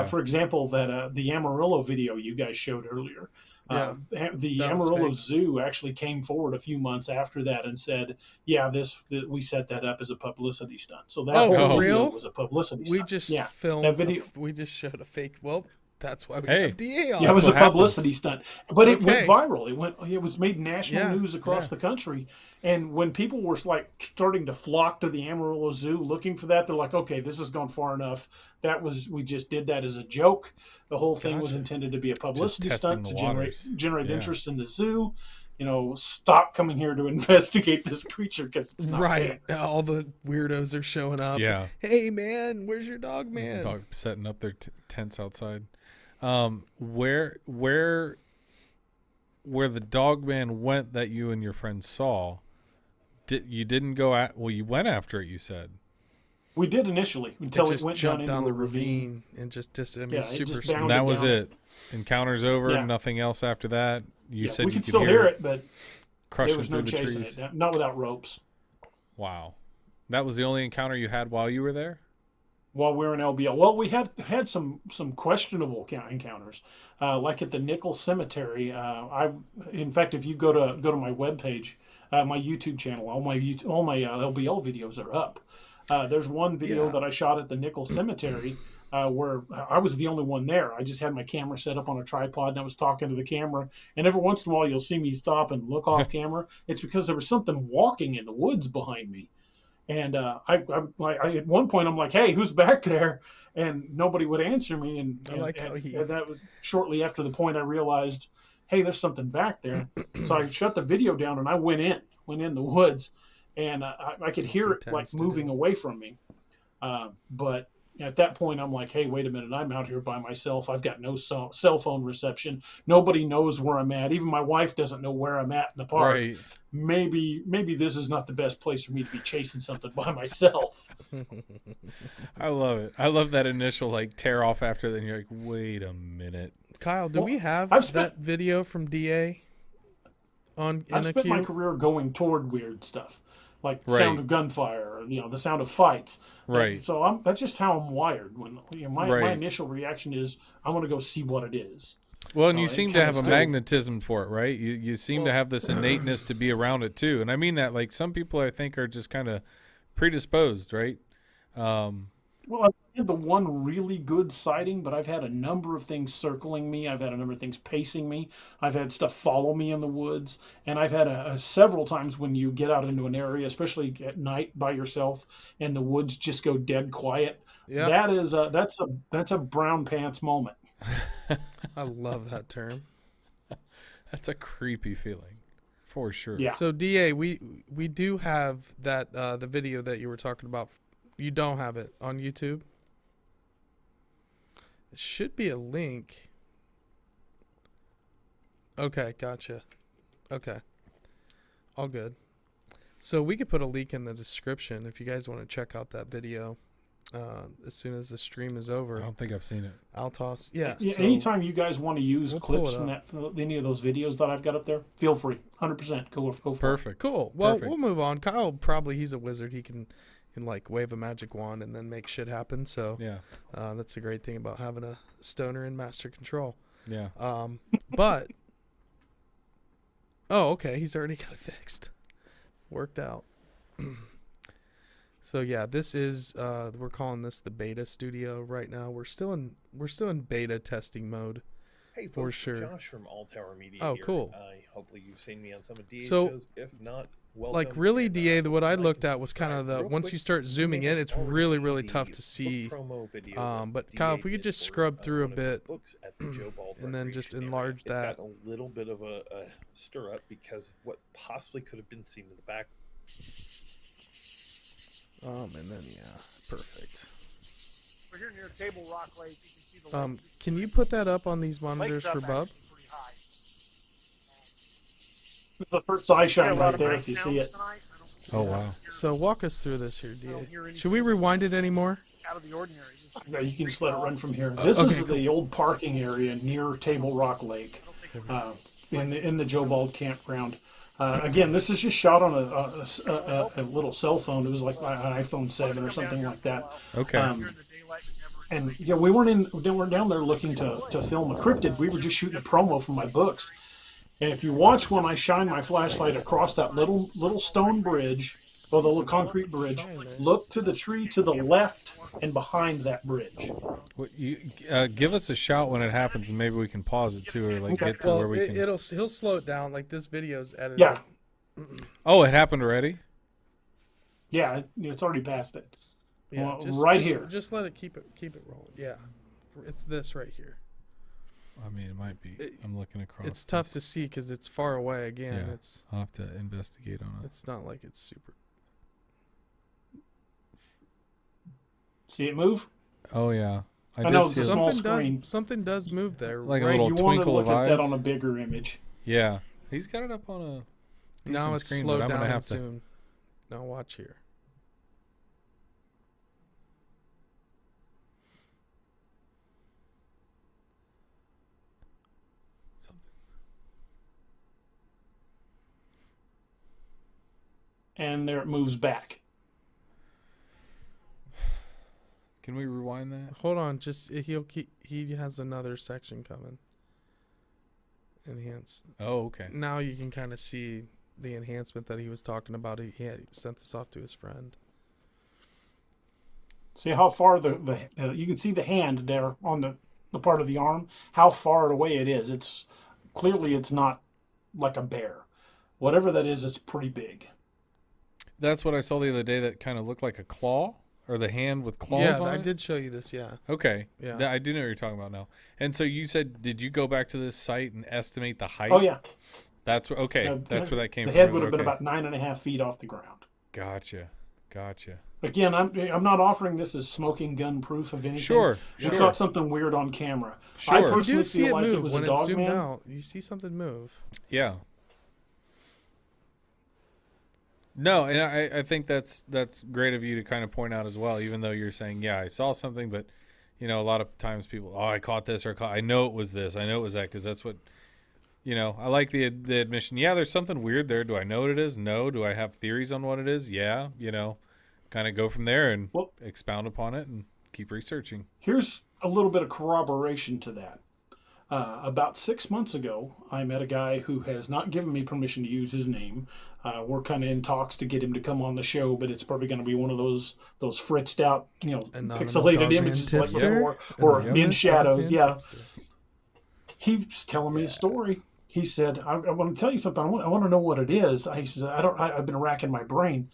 For example, the Amarillo video you guys showed earlier. The Amarillo Zoo actually came forward a few months after that and said, we set that up as a publicity stunt. So that whole video was a publicity stunt. We just filmed that video. We just showed a fake. Well, that's why we have DA on. Yeah, it was a publicity stunt, but it went viral. It was made national news across the country. And when people were like starting to flock to the Amarillo Zoo looking for that, they're like, okay, this has gone far enough. We just did that as a joke. The whole thing was intended to be a publicity stunt to generate interest in the zoo. Stop coming here to investigate this creature because it's not right. All the weirdos are showing up. Yeah. Hey man, where's your dog, man? Dog setting up their tents outside. Where the Dogman went that you and your friend saw, you didn't go at? Well, you went after it. You said we did initially until it went jumped down the into ravine and just super. And that was it. Encounters over. Yeah. Nothing else after that. You said we you could still hear it, but crushing there was no through the chasing trees. it. Not without ropes. Wow, that was the only encounter you had while you were there. While we were in LBL, well, we had some questionable encounters, like at the Nickel Cemetery. In fact, if you go to my webpage, my YouTube channel, all my LBL videos are up. There's one video that I shot at the Nickel Cemetery where I was the only one there. I just had my camera set up on a tripod and I was talking to the camera. And every once in a while, you'll see me stop and look off camera. It's because there was something walking in the woods behind me. And I at one point I'm like, hey, who's back there? And nobody would answer me. And that was shortly after the point I realized, hey, there's something back there. So I shut the video down and I went in the woods, and I could hear it like moving away from me. But at that point I'm like, hey, wait a minute, I'm out here by myself. I've got no cell phone reception. Nobody knows where I'm at. Even my wife doesn't know where I'm at in the park. Right. Maybe this is not the best place for me to be chasing something by myself. I love it. I love that initial like tear off after that. And you're like, wait a minute. Kyle, do we have that video from DA on NQ? I've spent my career going toward weird stuff, like the sound of gunfire, or, the sound of fights. Right. So that's just how I'm wired. When my initial reaction is, I want to go see what it is. Well, and you seem to have a magnetism for it, right? You seem to have this innateness to be around it too, and I mean that. Like some people, I think, are just kind of predisposed, right? Well, I've had the one really good sighting, but I've had a number of things circling me. I've had a number of things pacing me. I've had stuff follow me in the woods, and I've had several times when you get out into an area, especially at night by yourself, and the woods just go dead quiet. Yeah, that's a brown pants moment. I love that term. That's a creepy feeling, for sure. Yeah. So DA, we do have that the video that you were talking about. You don't have it on YouTube? It should be a link. Okay, gotcha. Okay. All good. So we could put a link in the description if you guys want to check out that video as soon as the stream is over. I don't think I've seen it. I'll toss. Yeah. Yeah, so anytime you guys want to use we'll pull clips it from up. any of those videos that I've got up there, feel free. 100%. Go for it. Perfect. Cool. Well, Perfect. we'll move on. Kyle probably he's a wizard. He can like wave a magic wand and then make shit happen. So Yeah. that's a great thing about having a stoner in master control. Yeah. But oh, okay, he's already got it fixed. Worked out. So yeah, this is we're calling this the beta studio right now. We're still in beta testing mode. Hey, for folks, sure. Josh from All Tower Media. Oh, here. cool. Hopefully you've seen me on some of DA's So, shows. If not, welcome. Like really, And, DA, what I like looked and at was kind of subscribe. the Real once quick, you start zooming may in, have it's already really seen really the tough to book see. promo video that But DA Kyle, if we could did just for, scrub through a one of his bit, books at the Joe Bald and then just Recreation enlarge Area. that. It's got a little bit of a stir up because what possibly could have been seen in the back. And then yeah, perfect. We're here near Table Rock Lake. You can see the lake. Can you put that up on these monitors Lake's for up Bub? actually pretty high. It's the first eye Got a shine lot right of there night if you see sounds it. tonight. I don't Oh, think wow. So walk us through this here, I don't hear DA. any Should we rewind it anymore? out of the ordinary. This is Yeah, you can just let it run from here. Oh, This okay, is cool. the old parking area near Table Rock Lake, in the Joe Bald campground. Again, this is just shot on a little cell phone. It was like an iPhone 7 or something like that. Okay. And yeah, we weren't down there looking to film a cryptid. We were just shooting a promo for my books. And if you watch when I shine my flashlight across that little stone bridge, or the little concrete bridge, look to the tree to the left and behind that bridge. What, you give us a shout when it happens, and maybe we can pause it too, or like get to Well, where we can. he'll slow it down. Like this video's edited. Yeah, Oh, it happened already. yeah, it's already past it. Yeah, Right here. Just let it keep it rolling. Yeah, it's this right here. I mean, it might be. I'm looking across. It's tough to this. see because it's far away. Again, Yeah. it's I'll have to investigate on it. it's not like it's super. See it move? Oh yeah, I know, did see it's it. small Something screen. does move there. Like a right? little You want to twinkle look of at that eyes. on a bigger image. Yeah, he's got it up on a. Now decent it's screen, slowed but I'm down gonna and have to. soon. Now watch here. Something. And there it moves back. Can we rewind that? Hold on, just he has another section coming. Enhanced. Oh, okay. Now you can kind of see the enhancement that he was talking about. He sent this off to his friend. See how far you can see the hand there on the part of the arm, how far away it is. It's clearly it's not like a bear. Whatever that is, it's pretty big. That's what I saw the other day. That kind of looked like a claw, or the hand with claws Yeah, on I it. did show you this. Yeah. Okay. Yeah. I do know what you're talking about now. And so you said, did you go back to this site and estimate the height? Oh yeah. That's okay. That's where that came the from. head would have been Okay. about 9.5 feet off the ground. Gotcha. Again, I'm not offering this as smoking gun proof of anything. Sure. We Sure. caught something weird on camera. Sure. I You You personally do see feel it like it move was when a it's dog zoomed man. out. You see something move. Yeah. No, and I think that's great of you to kind of point out as well, even though you're saying, yeah, I saw something, but you know, a lot of times people, I caught this, or I know it was this, I know it was that, because that's what, you know, I like the admission. Yeah, there's something weird there. Do I know what it is? No. Do I have theories on what it is? Yeah. You know, kind of go from there and expound upon it and keep researching. Here's a little bit of corroboration to that. About 6 months ago, I met a guy who has not given me permission to use his name. We're kind of in talks to get him to come on the show, but it's probably going to be one of those fritzed out, Anonymous pixelated dogman images like tipster? before, or in Anonymous shadows. dogman Yeah. tipster. He was telling me a story. He said, "I want to tell you something. I want to know what it is." He said, I've been racking my brain."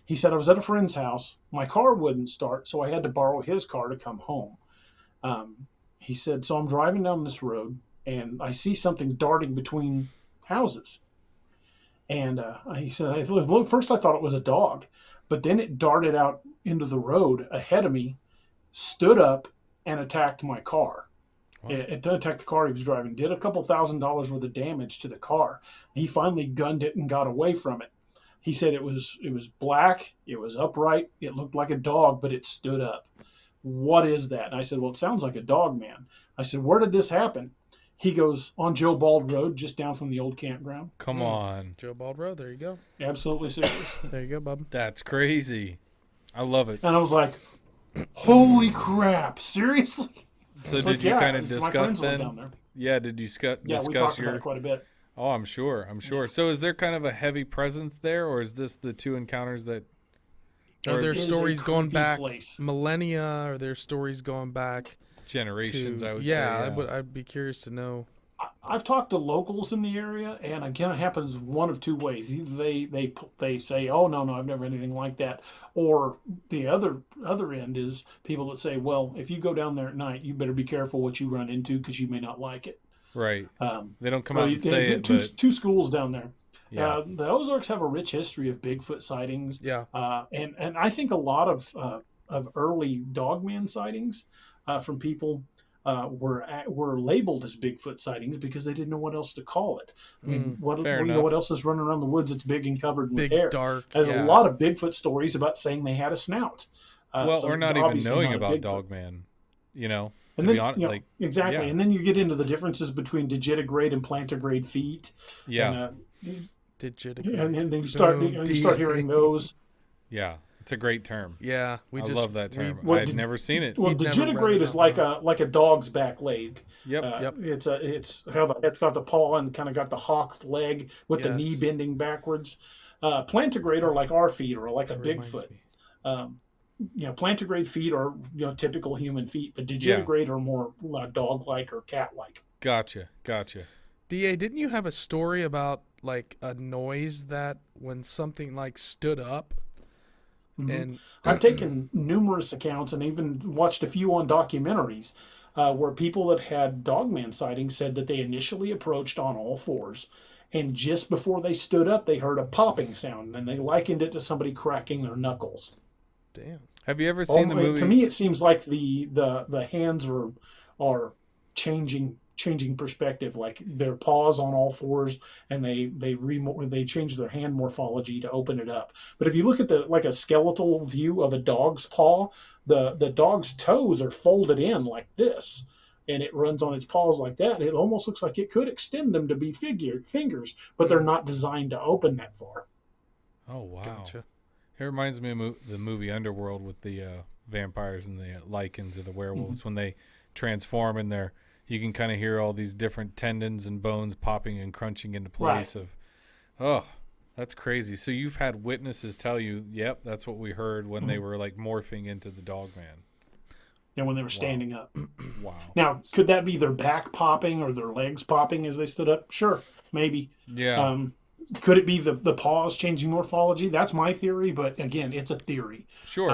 He said, "I was at a friend's house. My car wouldn't start, so I had to borrow his car to come home." He said, "So I'm driving down this road, and I see something darting between houses." And he said, first I thought it was a dog, but then it darted out into the road ahead of me, stood up, and attacked my car. It attacked the car he was driving, did a couple $1,000s worth of damage to the car. He finally gunned it and got away from it. He said it was black, it was upright, it looked like a dog, but it stood up. What is that? And I said, well, it sounds like a dog man. I said, where did this happen? He goes, on Joe Bald Road, just down from the old campground. Come on. Joe Bald Road, there you go. Absolutely serious. There you go, bub. That's crazy. I love it. And I was like, holy crap, seriously? So It's did like, you yeah, kind of my discuss friends live then? down there. Yeah, did you Yeah, we discuss talked about your... it quite a bit. Oh, I'm sure. So is there kind of a heavy presence there, or is this the two encounters that... Are there It is a stories going creepy back place. millennia? Are there stories going back generations, to, I would yeah, say. I'd be curious to know. I've talked to locals in the area, and again, it happens one of two ways. Either they say, "Oh no, I've never anything like that," or the other end is people that say, "Well, if you go down there at night, you better be careful what you run into because you may not like it." Right. They don't come so out and say it, but... two schools down there. Yeah. The Ozarks have a rich history of Bigfoot sightings. Yeah. And I think a lot of early dogman sightings from people were labeled as Bigfoot sightings because they didn't know what else to call it. I mean, what else is running around the woods that's big and covered with Big, hair? dark. There's yeah. a lot of Bigfoot stories about saying they had a snout. Well, so or not even obviously knowing not a about Bigfoot. Dogman, you know, to And then, be honest, you know, like... exactly. yeah. And then you get into the differences between digitigrade and plantigrade feet. Yeah. And, Digitigrade. and then you start hearing those. Yeah. It's a great term. Yeah, I love that term. well, I'd never seen it. Well, You'd never read digitigrade it is out like loud. a dog's back leg. Yep. Yep. It's got the paw and kind of got the hawked leg with the knee Yes. bending backwards. Plantigrade are like our feet or like That a reminds Bigfoot. me. Plantigrade feet are typical human feet, but digitigrade are more dog-like or cat-like. Gotcha. DA, didn't you have a story about like a noise that when something like stood up? Mhm. And I've taken numerous accounts and even watched a few on documentaries where people that had dogman sightings said that they initially approached on all fours, and just before they stood up, they heard a popping sound, and they likened it to somebody cracking their knuckles. damn. Have you ever seen the movie? To me, it seems like the hands are changing perspective, like their paws on all fours, and they change their hand morphology to open it up. But if you look at like a skeletal view of a dog's paw, the dog's toes are folded in like this, and it runs on its paws like that. It almost looks like it could extend them to be fingers, but they're not designed to open that far. Oh, wow. Gotcha. It reminds me of the movie Underworld with the vampires and the lichens or the werewolves when they transform and you can kind of hear all these different tendons and bones popping and crunching into place. Oh, that's crazy. So you've had witnesses tell you, yep, that's what we heard when they were like morphing into the Dogman. And when they were standing up. Wow. Now, could that be their back popping or their legs popping as they stood up? Sure, maybe. Yeah. Could it be the paws changing morphology? That's my theory, but again, it's a theory. Sure.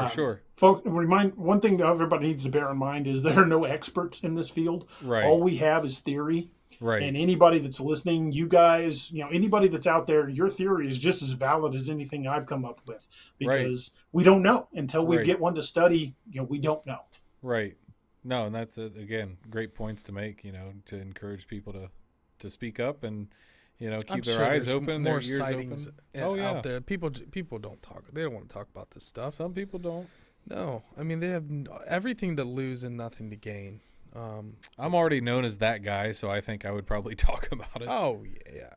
One thing that everybody needs to bear in mind is there are no experts in this field. Right. All we have is theory. Right. And anybody that's listening, you guys, anybody that's out there, your theory is just as valid as anything I've come up with, because we don't know until we get one to study. We don't know. Right. No, and that's again great points to make. To encourage people to speak up and keep their eyes open, more their ears sightings open. out there. People don't talk. They don't want to talk about this stuff. Some people don't. No, I mean they have everything to lose and nothing to gain. I'm already known as that guy, so I think I would probably talk about it. Oh yeah,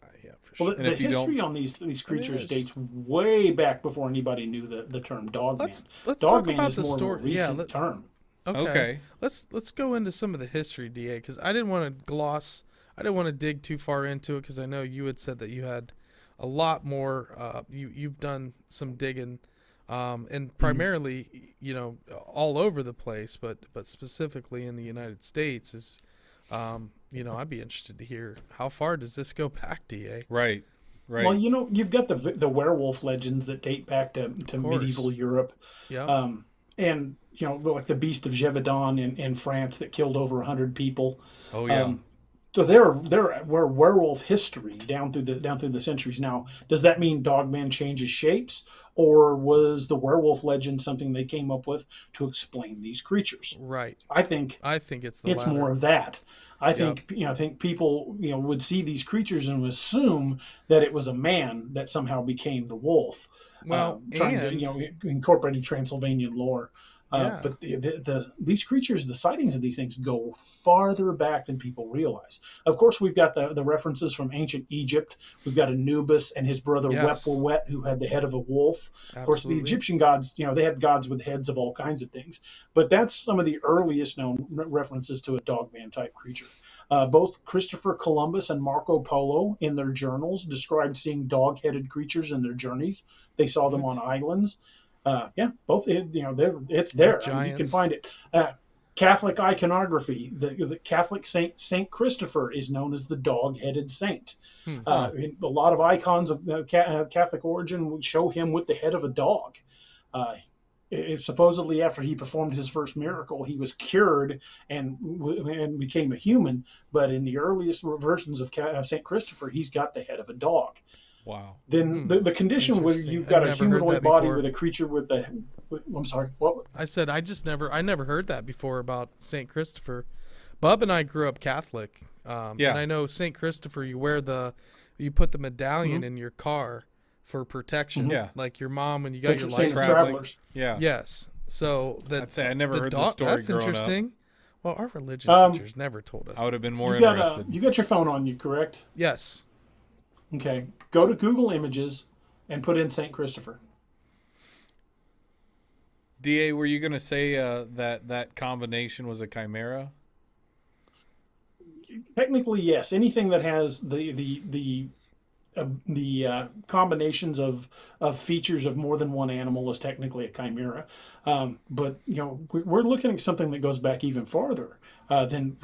for sure. Well, the history on these creatures dates way back before anybody knew the term dogman. Let's Dogman talk about is the more story. of a recent term. Okay. Let's go into some of the history, DA, because I didn't want to gloss. I didn't want to dig too far into it because I know you had said that you had a lot more. You've done some digging, and primarily, all over the place, but specifically in the United States is, I'd be interested to hear how far does this go back, DA? Right. Well, you've got the werewolf legends that date back to medieval Europe. Yeah. And like the Beast of Gévaudan in France that killed over 100 people. Oh yeah. So there were werewolf history down through the centuries. Now, does that mean Dogman changes shapes, or was the werewolf legend something they came up with to explain these creatures? Right. I think it's the it's latter. more of that. I Yep. think people would see these creatures and assume that it was a man that somehow became the wolf. Well, trying to incorporating Transylvanian lore. Yeah. But these creatures, the sightings of these things go farther back than people realize. Of course, we've got the references from ancient Egypt. We've got Anubis and his brother Yes. Wepwawet, who had the head of a wolf. Of course, the Egyptian gods, they had gods with heads of all kinds of things. But that's some of the earliest known references to a Dogman type creature. Both Christopher Columbus and Marco Polo, in their journals, described seeing dog-headed creatures in their journeys. They saw them on islands. Both. It's there. I mean, you can find it. Catholic iconography. The Catholic Saint Christopher is known as the dog-headed saint. A lot of icons of Catholic origin would show him with the head of a dog. Supposedly, after he performed his first miracle, he was cured and became a human. But in the earliest versions of Saint Christopher, he's got the head of a dog. Wow. Then the condition where you've got a humanoid body with a creature I'm sorry, what? I said I never heard that before about St. Christopher. Bub and I grew up Catholic. And I know St. Christopher, you put the medallion in your car for protection. Yeah. Like your mom when you got your license. Travelers. Yeah. Yes. So I'd say I never heard the story That's growing interesting. up. Well, our religion teachers never told us. I would have been more interested. You got your phone on you, correct? Yes. Okay. Go to Google Images and put in St. Christopher. DA, were you going to say that combination was a chimera? Technically, yes. Anything that has the combinations of features of more than one animal is technically a chimera. But we're looking at something that goes back even farther than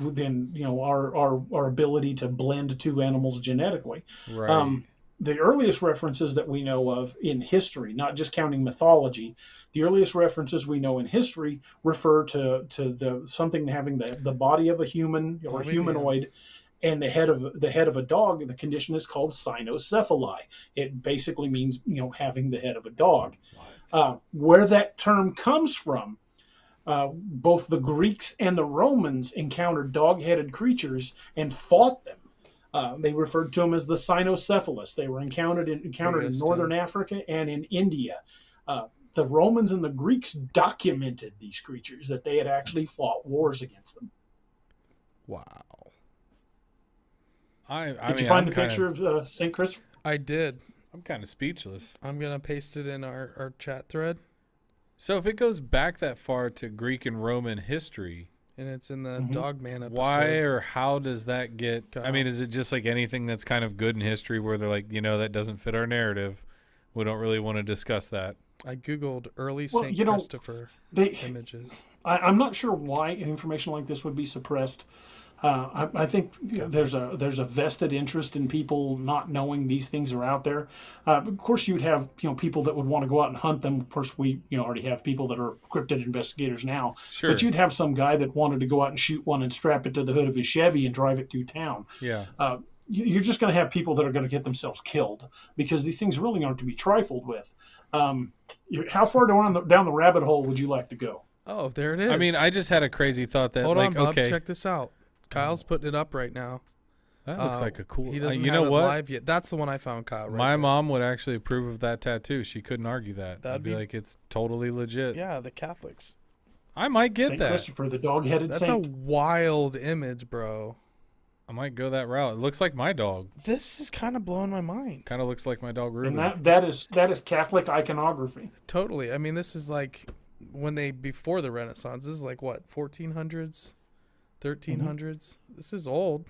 our ability to blend two animals genetically. Right. The earliest references that we know of in history, not just counting mythology, the earliest references we know in history refer to something having the body of a human or humanoid and the head of a dog. The condition is called cynocephaly. It basically means having the head of a dog. Where that term comes from, both the Greeks and the Romans encountered dog-headed creatures and fought them. They referred to them as the cynocephalus. They were encountered in northern Africa and in India. The Romans and the Greeks documented these creatures, that they had actually fought wars against them. Wow. Did you find the picture of St. Christopher? I did. I'm kind of speechless. I'm going to paste it in our chat thread. So if it goes back that far to Greek and Roman history... And it's in the Dogman episode. Why or how does that get... I mean, is it just like anything that's kind of good in history where they're like, that doesn't fit our narrative? We don't really want to discuss that. I Googled early St. Christopher images. I'm not sure why information like this would be suppressed. I think there's a vested interest in people not knowing these things are out there. Of course, you'd have people that would want to go out and hunt them. Of course, we already have people that are cryptid investigators now. Sure. But you'd have some guy that wanted to go out and shoot one and strap it to the hood of his Chevy and drive it through town. Yeah. You're just going to have people that are going to get themselves killed because these things really aren't to be trifled with. How far down the rabbit hole would you like to go? Oh, there it is. I mean, I just had a crazy thought that Hold on, Bob, check this out. Kyle's putting it up right now. That looks like a cool... He doesn't have it live yet. That's the one I found, Kyle. My mom would actually approve of that tattoo. She couldn't argue that. That'd be like, it's totally legit. Yeah, the Catholics. I might get Saint that. Christopher, the dog-headed saint. That's a wild image, bro. I might go that route. It looks like my dog. This is kind of blowing my mind. Kind of looks like my dog Ruby. And that is Catholic iconography. Totally. I mean, this is like before the Renaissance. This is like what, 1400s? 1300s. This is old.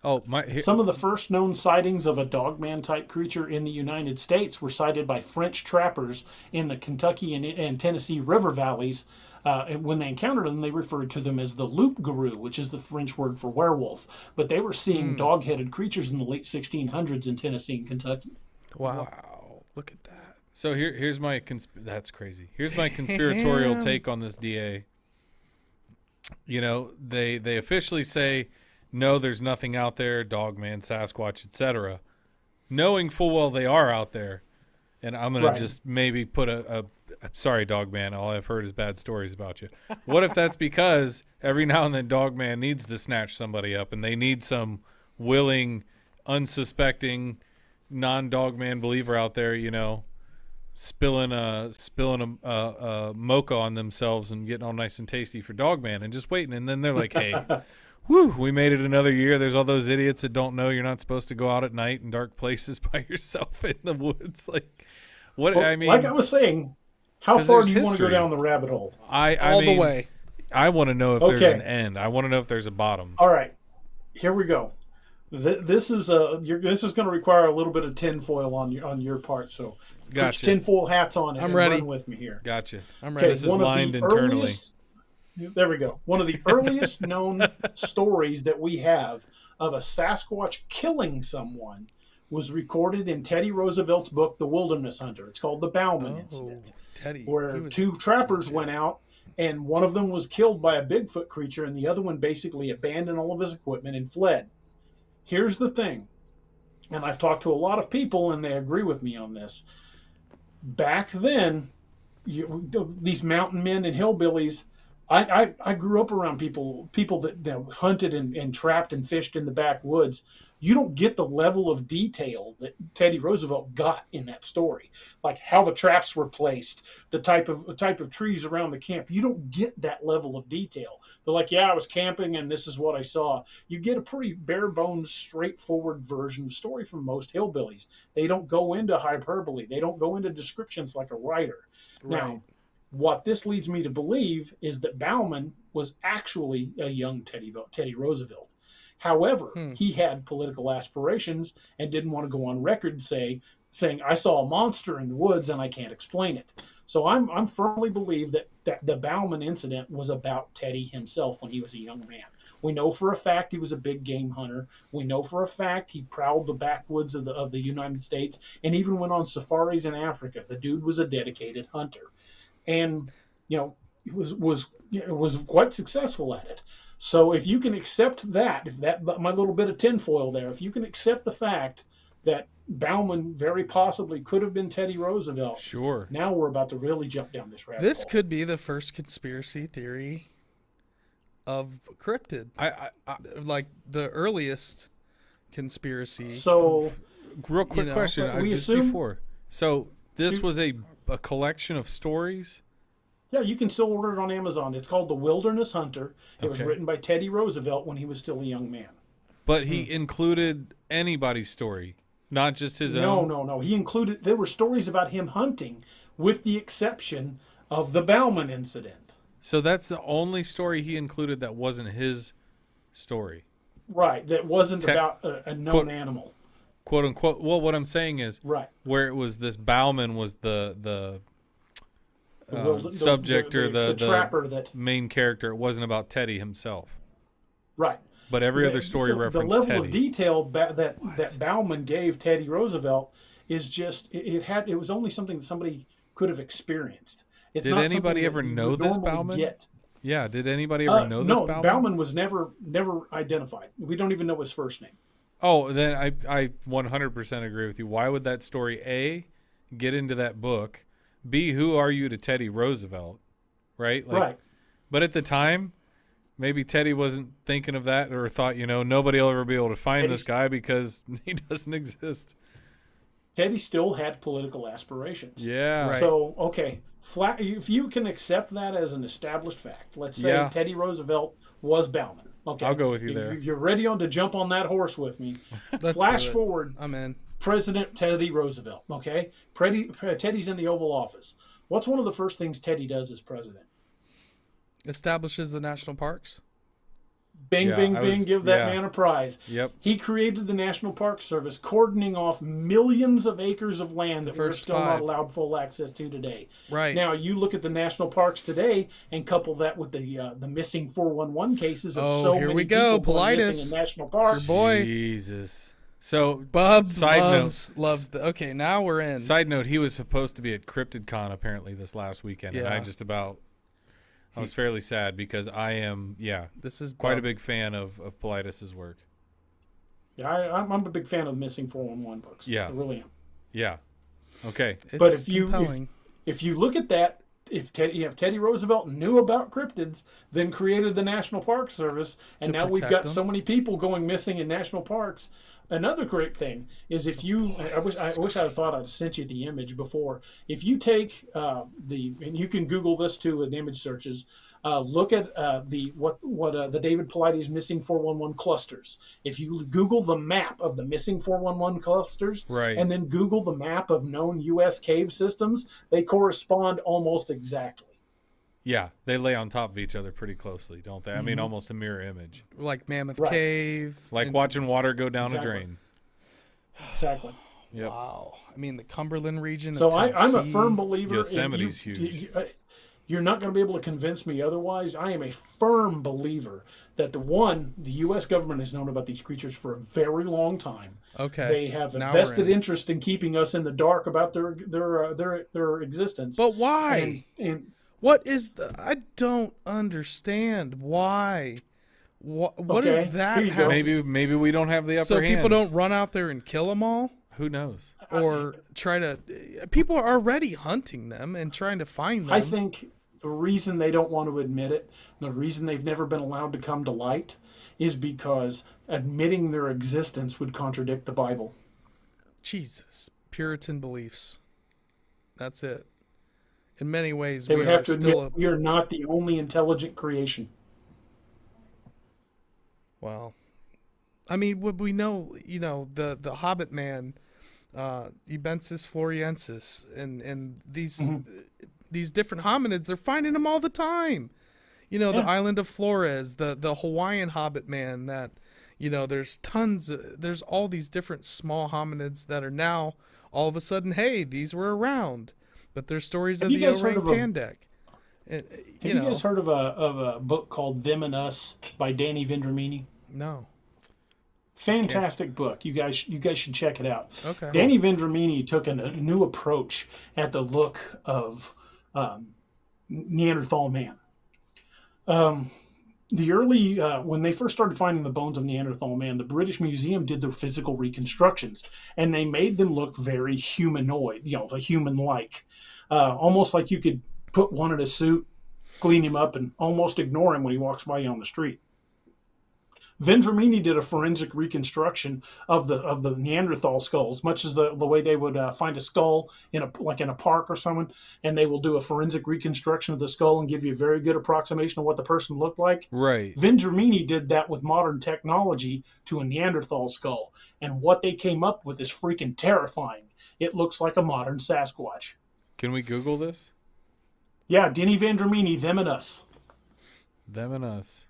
Oh, some of the first known sightings of a Dogman type creature in the United States were cited by French trappers in the Kentucky and Tennessee river valleys. When they encountered them, they referred to them as the loup-garou, which is the French word for werewolf. But they were seeing dog-headed creatures in the late 1600s in Tennessee and Kentucky. Wow. Look at that. So here's my that's crazy. Here's my conspiratorial take on this, DA. you know, they officially say, no, there's nothing out there, Dogman, Sasquatch, etc., knowing full well they are out there. And I'm going to just maybe put sorry, Dogman, all I've heard is bad stories about you. What if that's because every now and then Dogman needs to snatch somebody up and they need some willing, unsuspecting, non-Dogman believer out there, you know, spilling a mocha on themselves and getting all nice and tasty for Dogman and just waiting. And then they're like, hey, whew, we made it another year. There's all those idiots that don't know you're not supposed to go out at night in dark places by yourself in the woods. Like, what? Well, I mean, like I was saying, how far do you want to go down the rabbit hole? All the way. I want to know if there's an end. I want to know if there's a bottom. All right, here we go. This is going to require a little bit of tinfoil on your part. So, gotcha. Put your tinfoil hats on and ready. Run with me here. Gotcha. I'm ready. This is lined internally. There we go. One of the earliest known stories that we have of a Sasquatch killing someone was recorded in Teddy Roosevelt's book, The Wilderness Hunter. It's called the Bauman Incident, Teddy, where two trappers went out, and one of them was killed by a Bigfoot creature, and the other one basically abandoned all of his equipment and fled. Here's the thing, and I've talked to a lot of people, and they agree with me on this. Back then, these mountain men and hillbillies, I grew up around people that hunted and trapped and fished in the backwoods. You don't get the level of detail that Teddy Roosevelt got in that story, like how the traps were placed, the type of trees around the camp. You don't get that level of detail. They're like, yeah, I was camping and this is what I saw. You get a pretty bare bones, straightforward version of the story from most hillbillies. They don't go into hyperbole. They don't go into descriptions like a writer. Right. Now, what this leads me to believe is that Bauman was actually a young Teddy Roosevelt. However, he had political aspirations and didn't want to go on record saying I saw a monster in the woods and I can't explain it. So I'm firmly believe that the Bauman incident was about Teddy himself when he was a young man. We know for a fact he was a big game hunter. We know for a fact he prowled the backwoods of the United States and even went on safaris in Africa. The dude was a dedicated hunter. And, you know, was quite successful at it. So if you can accept that, my little bit of tinfoil there, if you can accept the fact that Bauman very possibly could have been Teddy Roosevelt, sure. Now we're about to really jump down this rabbit hole. This could be the first conspiracy theory of cryptid. I like the earliest conspiracy. So, real quick question, before. So this was a collection of stories. Yeah, you can still order it on Amazon. It's called The Wilderness Hunter. It was written by Teddy Roosevelt when he was still a young man. But he included anybody's story, not just his own? No. There were stories about him hunting, with the exception of the Bauman incident. So that's the only story he included that wasn't his story. Right, that wasn't about a known animal. Quote unquote. Well, what I'm saying is, where it was this Bauman was the subject or the trapper, that main character. It wasn't about Teddy himself. Right. But every other story referenced Teddy. The level of detail that Bauman gave Teddy Roosevelt is just it was only something that somebody could have experienced. It's did anybody ever know this Bauman? Yeah, did anybody ever know this Bauman? No, Bauman was never identified. We don't even know his first name. Oh, then I 100% agree with you. Why would that story, A, get into that book? B, who are you to Teddy Roosevelt? Right? Right. But at the time, maybe Teddy wasn't thinking of that or thought, nobody will ever be able to find this guy because he doesn't exist. Teddy still had political aspirations. Yeah. Right. So, okay, if you can accept that as an established fact, let's say Teddy Roosevelt was Bauman. Okay. I'll go with you there. If you're ready to jump on that horse with me, flash forward. I'm in. President Teddy Roosevelt. Okay, Teddy's in the Oval Office. What's one of the first things Teddy does as president? Establishes the national parks. Bing, bing, give that man a prize. Yep. He created the National Park Service, cordoning off millions of acres of land that we're still not allowed full access to today. Right. Now, you look at the national parks today and couple that with the missing 411 cases of here many we go. people Politis. missing in national parks. Your boy. Jesus. So, Bubs loves okay, now we're in. Side note, he was supposed to be at CryptidCon apparently this last weekend, and I I was fairly sad because I am, This is quite a big fan of Politis's work. Yeah, I'm a big fan of Missing 411 books. Yeah. I really am. Yeah. Okay. But It's compelling. if you look at that, if Teddy Roosevelt knew about cryptids, then created the National Park Service, and To now we've protect got them. so many people going missing in national parks. Another great thing is if you, I wish I had thought I'd sent you the image before. If you take and you can Google this too in image searches, look at the David Paulides missing 411 clusters. If you Google the map of the missing 411 clusters, Right. and then Google the map of known U.S. cave systems, they correspond almost exactly. Yeah, they lay on top of each other pretty closely, don't they? I mean, almost a mirror image. Like Mammoth Right. Cave. Like and- watching water go down Exactly. a drain. Exactly. Yep. Wow. I mean, the Cumberland region So of I'm a Tennessee. firm believer. Yosemite's and huge. You're not going to be able to convince me otherwise. I am a firm believer that the U.S. government has known about these creatures for a very long time. Okay. They have a now we're vested in. interest in keeping us in the dark about their existence. But why? And What is the? I don't understand why. What Okay, is that? here you go. Maybe we don't have the upper so hand. people don't run out there and kill them all, Who knows? or try to. People are already hunting them and trying to find them. I think the reason they don't want to admit it, the reason they've never been allowed to come to light, is because admitting their existence would contradict the Bible. Jesus, Puritan beliefs. That's it. In many ways, They we would are have to still. admit we are not the only intelligent creation. Well, I mean, what we know, the Hobbit man, Ebensis floriensis, and these different hominids, they're finding them all the time. The island of Flores, the Hawaiian Hobbit man. That, there's there's all these different small hominids that are now all of a sudden, hey, these were around, but there's stories of you the guys heard orang of pandek. Have you guys heard of a book called Them and Us by Danny Vendramini? No. Fantastic book. You guys should check it out. Okay. Danny Vendramini took a new approach at the look of Neanderthal man. The early when they first started finding the bones of Neanderthal man, the British Museum did their physical reconstructions, and they made them look very humanoid, like human-like, almost like you could put one in a suit, clean him up, and almost ignore him when he walks by you on the street. Vendramini did a forensic reconstruction of the Neanderthal skulls, much as the way they would find a skull in a park or something, and they will do a forensic reconstruction of the skull and give you a very good approximation of what the person looked like. Right. Vendramini did that with modern technology to a Neanderthal skull, and what they came up with is freaking terrifying. It looks like a modern Sasquatch. Can we Google this? Yeah, Denny Vendramini, Them and Us. Them and Us.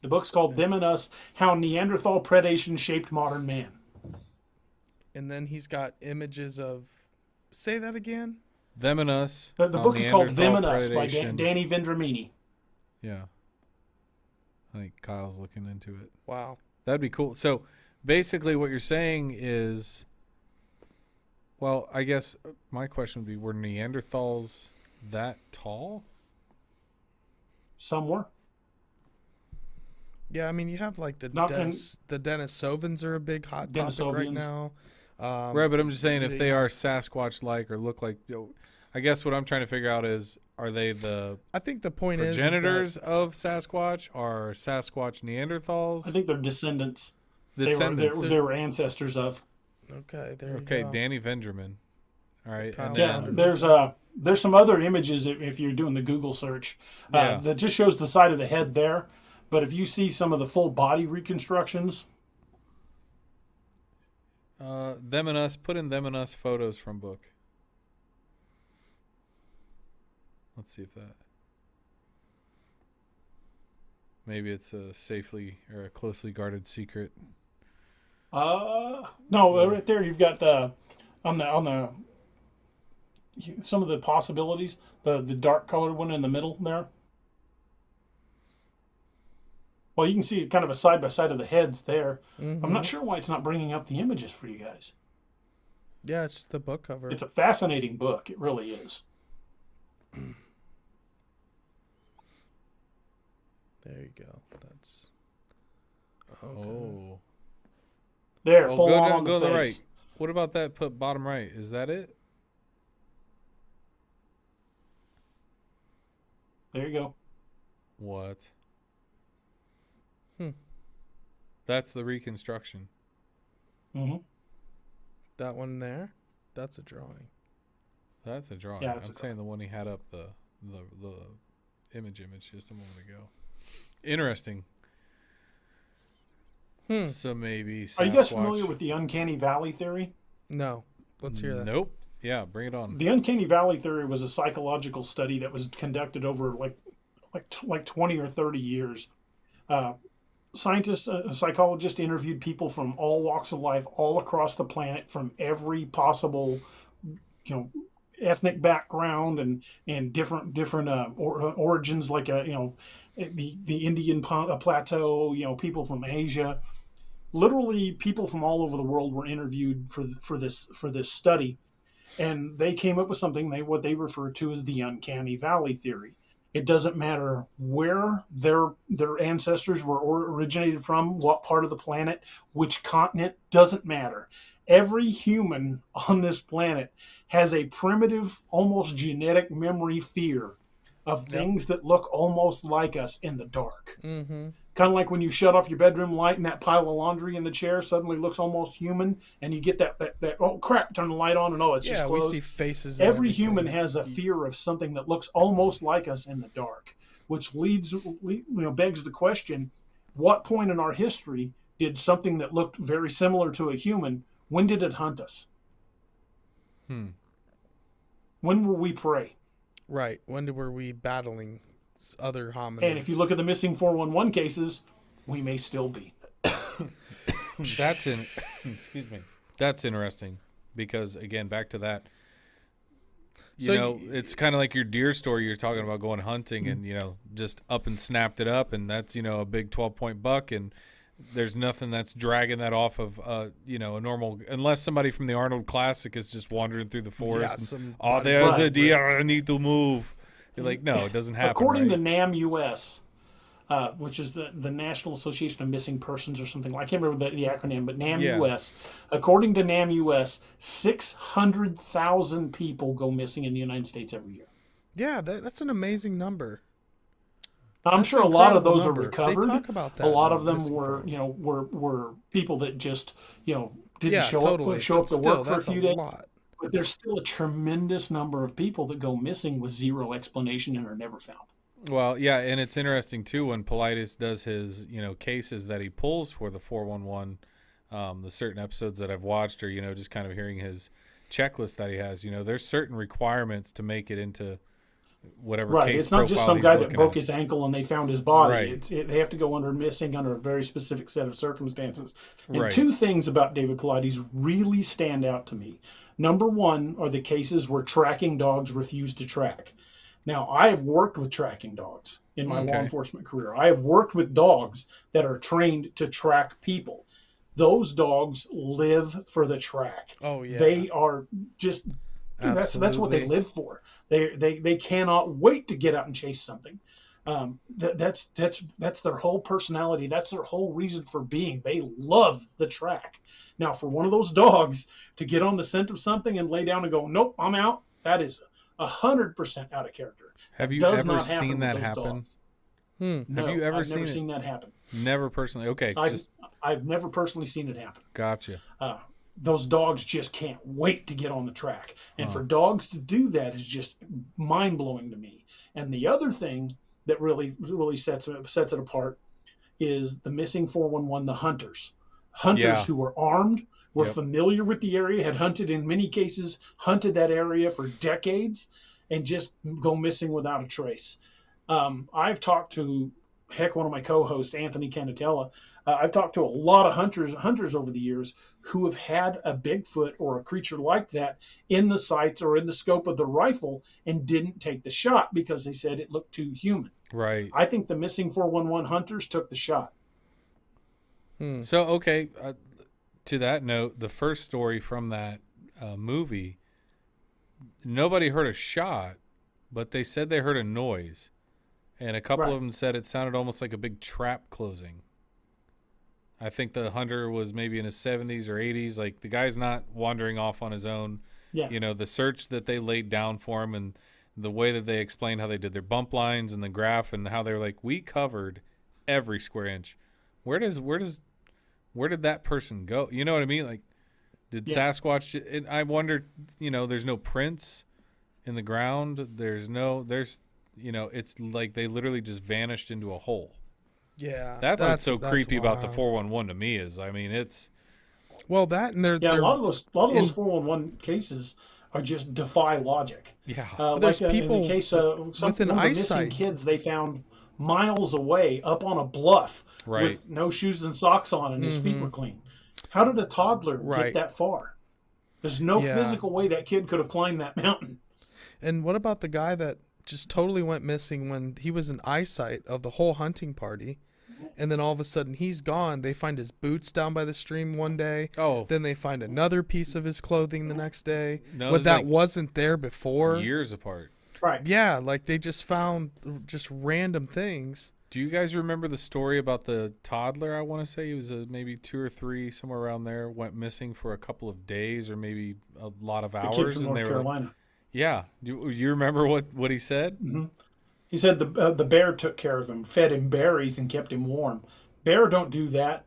The book's called Them and Us, How Neanderthal Predation Shaped Modern Man. And then he's got images of. Say that again. Them and Us. The book is called Them and Neanderthal Us by Predation. Danny Vendramini. Yeah. I think Kyle's looking into it. Wow. That'd be cool. So basically what you're saying is, well, I guess my question would be, were Neanderthals that tall? Some were. Yeah, I mean, you have like the Not- Denisovans are a big hot topic right Denisovians. now. Right, but I'm just saying if they- they are Sasquatch-like or look like, I guess what I'm trying to figure out is, are they the I think the point is progenitors that, of Sasquatch? Are Sasquatch Neanderthals? I think they're descendants. Descendants. They were ancestors of. okay, there Okay, you go. Danny Vendramin. All right, and Yeah, then There's some other images if you're doing the Google search Yeah. that just shows the side of the head there. But if you see some of the full body reconstructions, Them and Us. Put in Them and Us photos from book. Let's see if that. Maybe it's a safely or a closely guarded secret. no, right there you've got on the some of the possibilities. The dark colored one in the middle there. Well, you can see kind of a side by side of the heads there. Mhm. I'm not sure why it's not bringing up the images for you guys. Yeah, it's just the book cover. It's a fascinating book. It really is. There you go. That's. Oh. There, Oh, full go on down, go to the the face. right. What about that? Put bottom right. Is that it? There you go. What? That's the reconstruction. Mm-hmm. That one there. That's a drawing. That's a drawing. Yeah, I'm saying the one he had up the image just a moment ago. Interesting. So maybe Sasquatch. Are you guys familiar with the Uncanny Valley theory? No. Let's hear that. Nope. Yeah, bring it on. The Uncanny Valley theory was a psychological study that was conducted over like 20 or 30 years. Scientists, psychologists interviewed people from all walks of life, all across the planet, from every possible, ethnic background and different origins, like the Indian plateau, people from Asia. Literally, people from all over the world were interviewed for this study, and they came up with something what they refer to as the Uncanny Valley theory. It doesn't matter where their ancestors were originated from, what part of the planet, which continent, doesn't matter. Every human on this planet has a primitive, almost genetic memory fear of things that look almost like us in the dark. Mm-hmm. Kind of like when you shut off your bedroom light and that pile of laundry in the chair suddenly looks almost human, and you get that oh crap, turn the light on and it's just closed. Yeah, we see faces. Every human has a fear of something that looks almost like us in the dark, which begs the question: what point in our history did something that looked very similar to a human? When did it hunt us? When were we prey? Right. When were we battling other hominids? And if you look at the missing 411 cases, we may still be. Excuse me. That's interesting because, again, back to that. It's kind of like your deer story. You're talking about going hunting and, just up and snapped it up. And that's, a big 12-point buck. And there's nothing that's dragging that off of, a normal, unless somebody from the Arnold Classic is just wandering through the forest. There's a deer. I need to move. You're like, no, it doesn't happen. According to NAM US, which is the National Association of Missing Persons or something. I can't remember the acronym, but NAM US. According to NAM US, 600,000 people go missing in the United States every year. Yeah, that's an amazing number. I'm sure a lot of those are recovered. They talk about that. A lot of them were people that just didn't show up to work for a few days. But there's still a tremendous number of people that go missing with zero explanation and are never found. Well, yeah, and it's interesting too when Paulides does his cases that he pulls for the 411, the certain episodes that I've watched, or just kind of hearing his checklist that he has. There's certain requirements to make it into whatever case. It's not just some guy that broke his ankle and they found his body. Right. They have to go missing under a very specific set of circumstances. And Right. Two things about David Paulides really stand out to me. Number one are the cases where tracking dogs refuse to track. Now, I have worked with tracking dogs in my law enforcement career. I have worked with dogs that are trained to track people. Those dogs live for the track. Oh yeah. They are just that's what they live for. They cannot wait to get out and chase something. That's their whole personality. That's their whole reason for being. They love the track. Now, for one of those dogs to get on the scent of something and lay down and go, nope, I'm out, that is 100% out of character. Have you ever seen that happen? No, Have you ever I've never seen that happen. Never personally. Okay. I've never personally seen it happen. Gotcha. Those dogs just can't wait to get on the track. And for dogs to do that is just mind-blowing to me. And the other thing that really sets it apart is the missing 411, the hunters. Hunters who were armed, were familiar with the area, had hunted in many cases, hunted that area for decades, and just go missing without a trace. I've talked to, one of my co-hosts, Anthony Canatella, I've talked to a lot of hunters over the years who have had a Bigfoot or a creature like that in the sights or in the scope of the rifle and didn't take the shot because they said it looked too human. Right. I think the missing 411 hunters took the shot. So, okay, to that note, the first story from that movie, nobody heard a shot, but they said they heard a noise. and a couple of them said it sounded almost like a big trap closing. I think the hunter was maybe in his 70s or 80s. Like, the guy's not wandering off on his own. Yeah. You know, the search that they laid down for him and the way that they explained how they did their bump lines and the graph and how they were like, we covered every square inch. Where did that person go? You know what I mean? Like, did Sasquatch? And I wondered, you know, there's no prints in the ground. There's, you know, it's like they literally just vanished into a hole. Yeah, that's what's so creepy wild. about the 411 to me is, I mean, it's well that and they're a lot of those 411 cases are just defy logic. Yeah, there's people in the case of with an one of the eyesight. missing kids they found miles away up on a bluff with no shoes and socks on, and his feet were clean. How did a toddler get that far? There's no physical way that kid could have climbed that mountain. And what about the guy that just totally went missing when he was in eyesight of the whole hunting party, and then all of a sudden he's gone? They find his boots down by the stream one day. Oh. Then they find another piece of his clothing the next day. No, but that like wasn't there before. Years apart. Right. Yeah, like they just found just random things. Do you guys remember the story about the toddler? I want to say he was maybe 2 or 3, somewhere around there, went missing for a couple of days or maybe a lot of hours. The kid from and North they were Carolina. Like, yeah. Do you remember what he said? Mm-hmm. He said the bear took care of him, fed him berries, and kept him warm. Bear don't do that,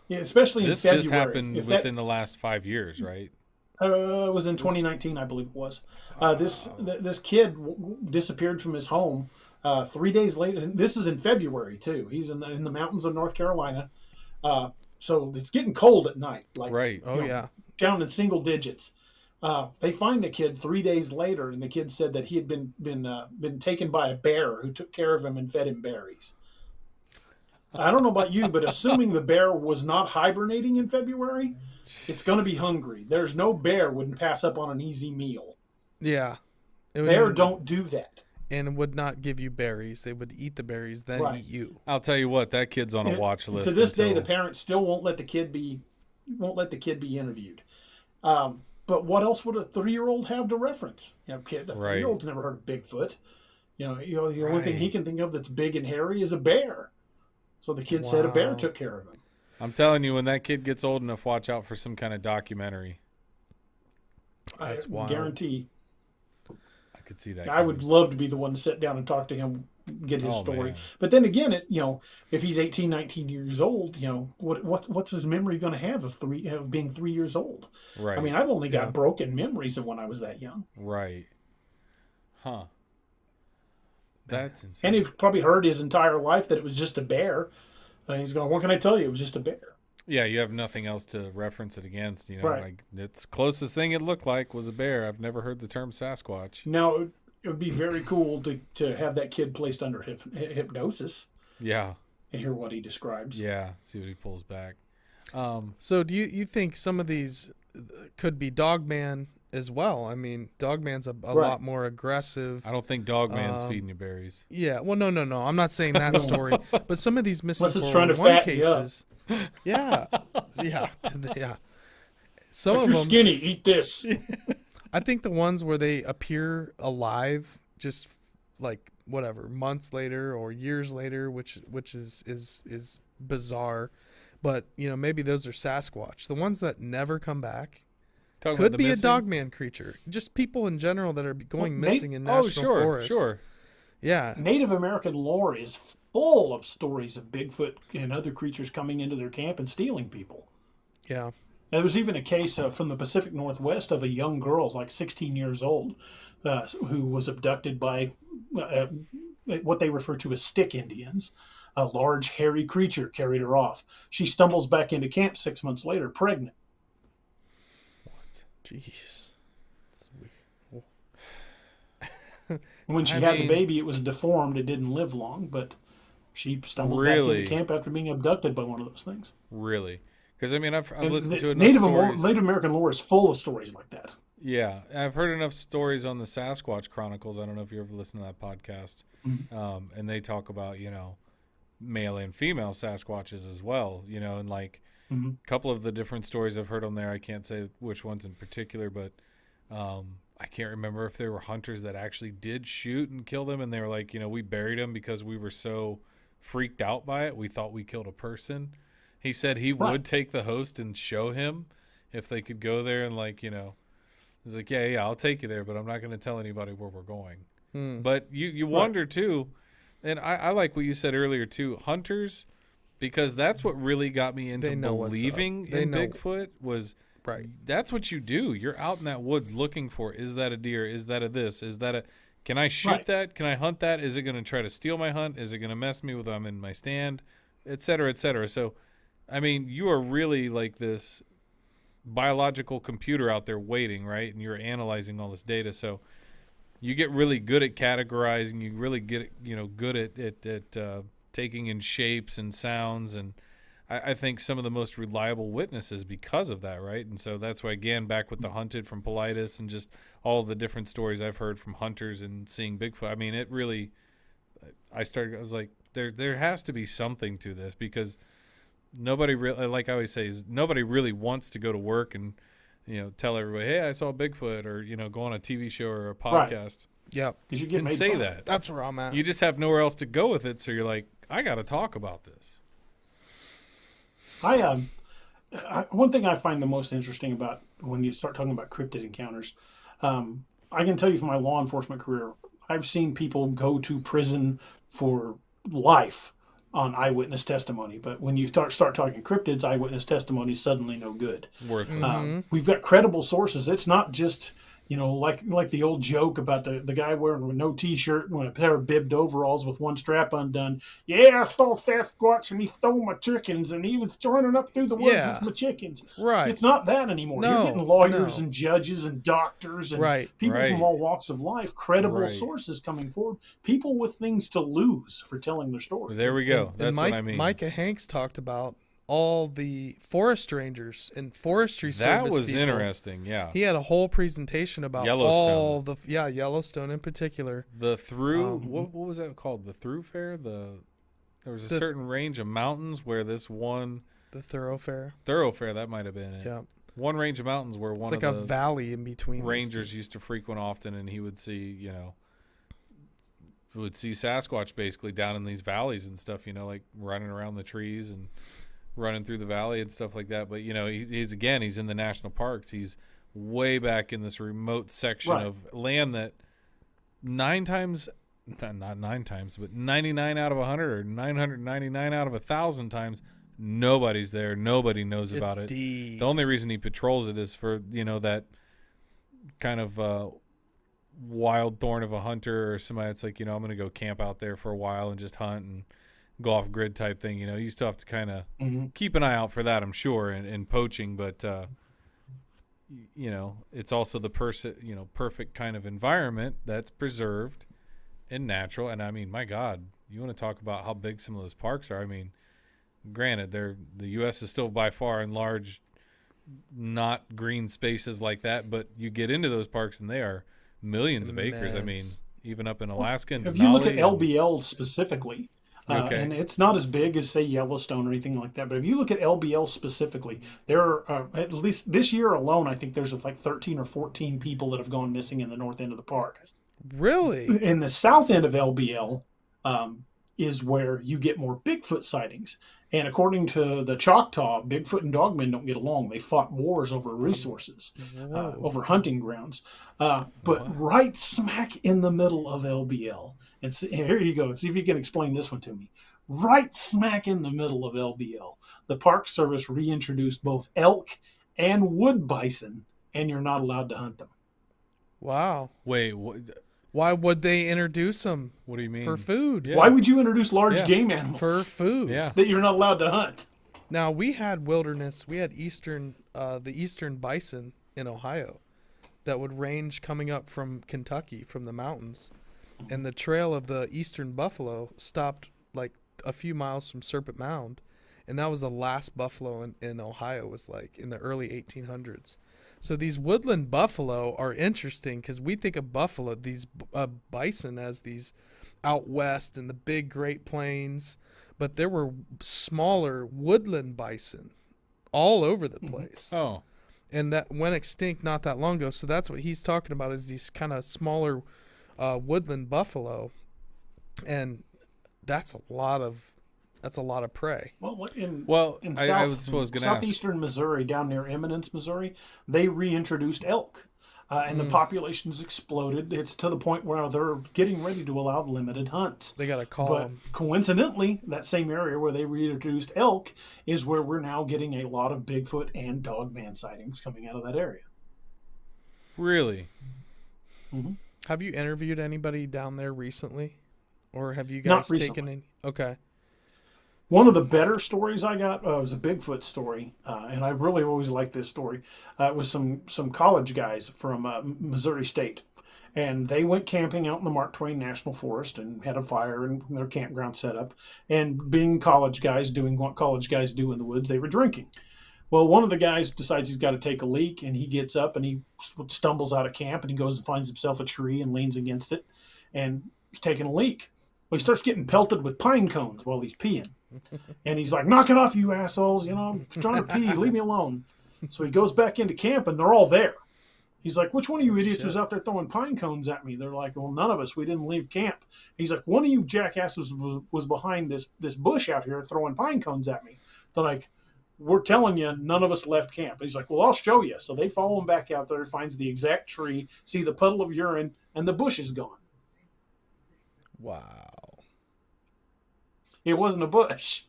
especially in February. This just happened within the last 5 years, right? It was in 2019, I believe it was. This kid disappeared from his home 3 days later. This is in February too. He's in the mountains of North Carolina, so it's getting cold at night. Like down in single digits. They find the kid 3 days later, and the kid said that he had been taken by a bear who took care of him and fed him berries. I don't know about you, but assuming the bear was not hibernating in February, it's going to be hungry. There's no bear wouldn't pass up on an easy meal. Yeah. Bear don't do that. And would not give you berries. They would eat the berries, then eat you. I'll tell you what, that kid's on a watch list. To this day, the parents still won't let the kid be interviewed. But what else would a 3-year-old have to reference? You know, kid, a 3-year-old's never heard of Bigfoot. The only thing he can think of that's big and hairy is a bear. So the kid said a bear took care of him. I'm telling you, when that kid gets old enough, watch out for some kind of documentary. That's wild. Guarantee. I could see that. I would love to be the one to sit down and talk to him, get his story. Man. But then again, if he's 18, 19 years old, what's his memory going to have of being 3 years old? Right. I mean, I've only got broken memories of when I was that young. Right. Huh. That's insane. And he's probably heard his entire life that it was just a bear. And he's going, what can I tell you? It was just a bear. Yeah, you have nothing else to reference it against. Right. Like it's closest thing it looked like was a bear. I've never heard the term Sasquatch. Now, it would be very cool to have that kid placed under hypnosis. Yeah. And hear what he describes. Yeah, see what he pulls back. So do you think some of these could be Dogman as well? I mean, Dogman's a lot more aggressive. I don't think Dogman's feeding you berries. Yeah, well, no. I'm not saying that story. But some of these missing 411 cases. Yeah. Some of you're them skinny, eat this. I think the ones where they appear alive just like whatever, months later or years later, which is bizarre. But, maybe those are Sasquatch. The ones that never come back could be a Dogman creature. Just people in general that are going missing in national forests. Sure. Yeah. Native American lore is full of stories of Bigfoot and other creatures coming into their camp and stealing people. Yeah. There was even a case from the Pacific Northwest of a young girl, like 16 years old, who was abducted by what they refer to as stick Indians. A large, hairy creature carried her off. She stumbles back into camp 6 months later, pregnant. What? Jeez. When she had the baby, it was deformed. It didn't live long, but she stumbled back into camp after being abducted by one of those things. Really? Because, I've listened to enough stories. Native American lore is full of stories like that. Yeah. I've heard enough stories on the Sasquatch Chronicles. I don't know if you ever listened to that podcast. Mm-hmm. And they talk about, male and female Sasquatches as well, and like a couple of the different stories I've heard on there. I can't say which ones in particular, but I I can't remember if there were hunters that actually did shoot and kill them, and they were like, we buried them because we were so freaked out by it. We thought we killed a person. He said he would take the host and show him if they could go there and he's like, yeah, I'll take you there, but I'm not going to tell anybody where we're going. But you wonder too, and I like what you said earlier too, hunters, because that's what really got me into believing in Bigfoot was that's what you do. You're out in that woods looking for, is that a deer? Is that a this? Is that a, can I shoot that? Can I hunt that? Is it going to try to steal my hunt? Is it going to mess me with I'm in my stand? Et cetera, et cetera. So, I mean, you are really like this biological computer out there waiting, right? And you're analyzing all this data. So you get really good at categorizing. You really get, good at taking in shapes and sounds. And I think some of the most reliable witnesses because of that, right? And so that's why, again, back with the hunted from Politis and just all the different stories I've heard from hunters and seeing Bigfoot. I mean, it really, I was like, there has to be something to this, because nobody really, like I always say, is nobody really wants to go to work and, tell everybody, hey, I saw Bigfoot, or, go on a TV show or a podcast. Yeah. You get and made say fun. that. That's where I'm at. You just have nowhere else to go with it. So you're like, I got to talk about this. One thing I find the most interesting about when you start talking about cryptid encounters, I can tell you from my law enforcement career, I've seen people go to prison for life on eyewitness testimony. But when you start talking cryptids, eyewitness testimony is suddenly no good. Worthless. We've got credible sources. It's not just, like the old joke about the guy wearing no T-shirt and a pair of bibbed overalls with one strap undone. Yeah, I stole Sasquatch and he stole my chickens and he was running up through the woods with my chickens. Right. It's not that anymore. No, You're getting lawyers and judges and doctors and people from all walks of life, credible sources coming forward, people with things to lose for telling their story. There we go. That's what I mean. Micah Hanks talked about all the forest rangers and forestry service that was people. Interesting. Yeah, he had a whole presentation about Yellowstone. all the Yellowstone in particular. The through what was that called? The through fair. There was a certain range of mountains where this one the thoroughfare that might have been it. Yeah, one range of mountains where it's one like of a the valley in between. Rangers used to frequent often, and he would see Sasquatch basically down in these valleys and stuff. Like running around the trees and running through the valley and stuff like that. But he's in the national parks. He's way back in this remote section of land that 99 out of 100 or 999 out of 1,000 times nobody's there. Nobody knows about it. Deep. The only reason he patrols it is for that kind of wild thorn of a hunter or somebody that's like, I'm going to go camp out there for a while and just hunt and go off grid type thing. You still have to kind of keep an eye out for that, I'm sure, and poaching, but it's also the perfect kind of environment that's preserved and natural. And I mean, my God, you want to talk about how big some of those parks are. I mean, granted, the U.S. is still by far and large not green spaces like that, but you get into those parks and they are millions of acres. I mean, even up in Alaska and if you look at LBL specifically, and it's not as big as, say, Yellowstone or anything like that, but if you look at LBL specifically, there are, at least this year alone, I think there's like 13 or 14 people that have gone missing in the north end of the park. Really? In the south end of LBL is where you get more Bigfoot sightings. And according to the Choctaw, Bigfoot and Dogmen don't get along. They fought wars over resources, over hunting grounds. But right smack in the middle of LBL, and here you go. See if you can explain this one to me. Right smack in the middle of LBL, the Park Service reintroduced both elk and wood bison, and you're not allowed to hunt them. Wow. Wait, what? Why would they introduce them? What do you mean? For food. Yeah. Why would you introduce large game animals? For food. Yeah. That you're not allowed to hunt. Now, we had wilderness. We had the eastern bison in Ohio that would range coming up from Kentucky, from the mountains. And the trail of the eastern buffalo stopped like a few miles from Serpent Mound. And that was the last buffalo in Ohio, was like in the early 1800s. So these woodland buffalo are interesting because we think of buffalo, these bison, as these out west in the big Great Plains. But there were smaller woodland bison all over the place. Oh. and that went extinct not that long ago. So that's what he's talking about, is these kind of smaller woodland buffalo, and that's a lot of prey. Well, in I was gonna ask. southeastern Missouri, down near Eminence, Missouri, they reintroduced elk, and the population's exploded. It's to the point where they're getting ready to allow limited hunts. They got to call But them. coincidentally, that same area where they reintroduced elk is where we're now getting a lot of Bigfoot and Dogman sightings coming out of that area. Really? Mm-hmm. Have you interviewed anybody down there recently, or have you Not guys taken any? Okay. One of the better stories I got was a Bigfoot story, and I really always liked this story. It was some college guys from Missouri State, and they went camping out in the Mark Twain National Forest and had a fire and their campground set up. And being college guys, doing what college guys do in the woods, they were drinking. Well, one of the guys decides he's got to take a leak, and he gets up and he stumbles out of camp, and he goes and finds himself a tree and leans against it, and he's taking a leak. Well, he starts getting pelted with pine cones while he's peeing. And he's like, knock it off, you assholes. You know, I'm trying to pee. Leave me alone. So he goes back into camp, and they're all there. He's like, which one of you idiots was out there throwing pine cones at me? They're like, well, none of us. We didn't leave camp. He's like, one of you jackasses was behind this bush out here throwing pine cones at me. They're like, we're telling you, none of us left camp. He's like, well, I'll show you. So they follow him back out there, finds the exact tree, see the puddle of urine, and the bush is gone. Wow. It wasn't a bush.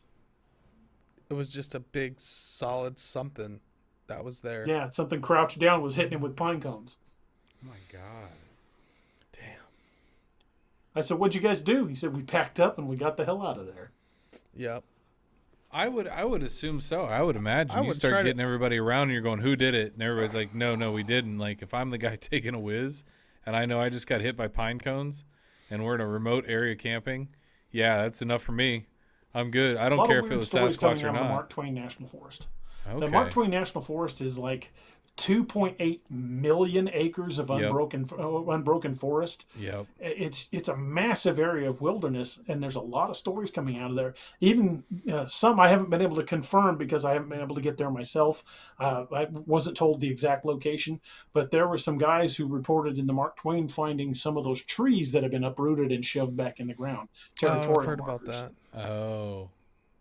It was just a big, solid something that was there. Yeah, something crouched down was hitting him with pine cones. Oh my God. Damn. I said, what'd you guys do? He said, we packed up and we got the hell out of there. Yep. I would assume so. I would imagine you would start try to- getting everybody around and you're going, who did it? And everybody's like, no, we didn't. Like, if I'm the guy taking a whiz and I know I just got hit by pine cones and we're in a remote area camping, yeah, that's enough for me. I'm good. I don't care if it was Sasquatch or The not. Mark Twain National Forest. Okay. The Mark Twain National Forest is like 2.8 million acres of unbroken forest. Yep. It's a massive area of wilderness, and there's a lot of stories coming out of there. Even some I haven't been able to confirm because I haven't been able to get there myself. I wasn't told the exact location, but there were some guys who reported in the Mark Twain finding some of those trees that have been uprooted and shoved back in the ground. Territorial I've heard markers. about that. Oh.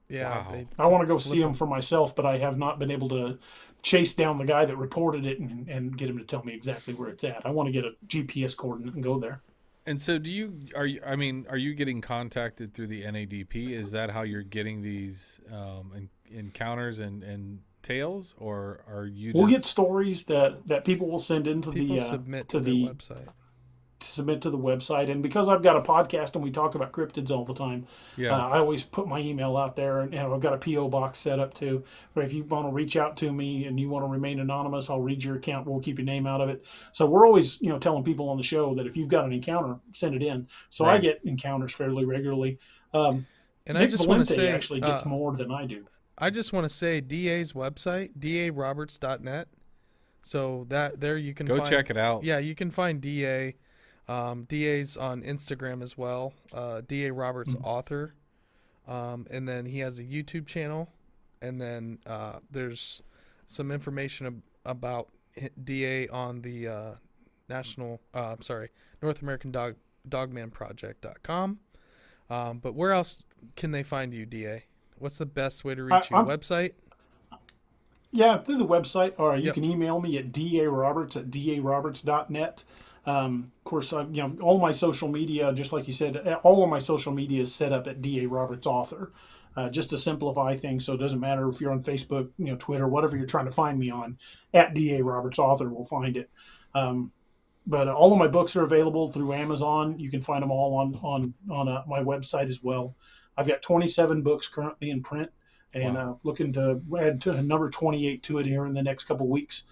Yeah. Wow. I want to go see them for myself, but I have not been able to chase down the guy that reported it and get him to tell me exactly where it's at. I want to get a GPS coordinate and go there. And so are you getting contacted through the NADP? Is that how you're getting these encounters and tales, or are you We'll get stories that people will send into People the submit to the website. Submit to the website, and because I've got a podcast and we talk about cryptids all the time, I always put my email out there, and I've got a PO box set up too. But if you want to reach out to me and you want to remain anonymous, I'll read your account. We'll keep your name out of it. So we're always telling people on the show that if you've got an encounter, send it in. So I get encounters fairly regularly. And Nick I just want to say, actually gets more than I do. I just want to say DA's website, daroberts.net. So that there you can go check it out. Yeah, you can find DA. DA's on Instagram as well. DA Roberts author. And then he has a YouTube channel. And then there's some information about DA on the North American Dogman Project.com. But where else can they find you, DA? What's the best way to reach you? Website? Yeah, through the website, or you can email me at daroberts@daroberts.net. Of course, all my social media, just like you said, all of my social media is set up at DA Roberts Author, just to simplify things. So it doesn't matter if you're on Facebook, Twitter, whatever you're trying to find me on, at DA Roberts Author, we'll find it. But all of my books are available through Amazon. You can find them all on my website as well. I've got 27 books currently in print, and looking to add to number 28 to it here in the next couple weeks.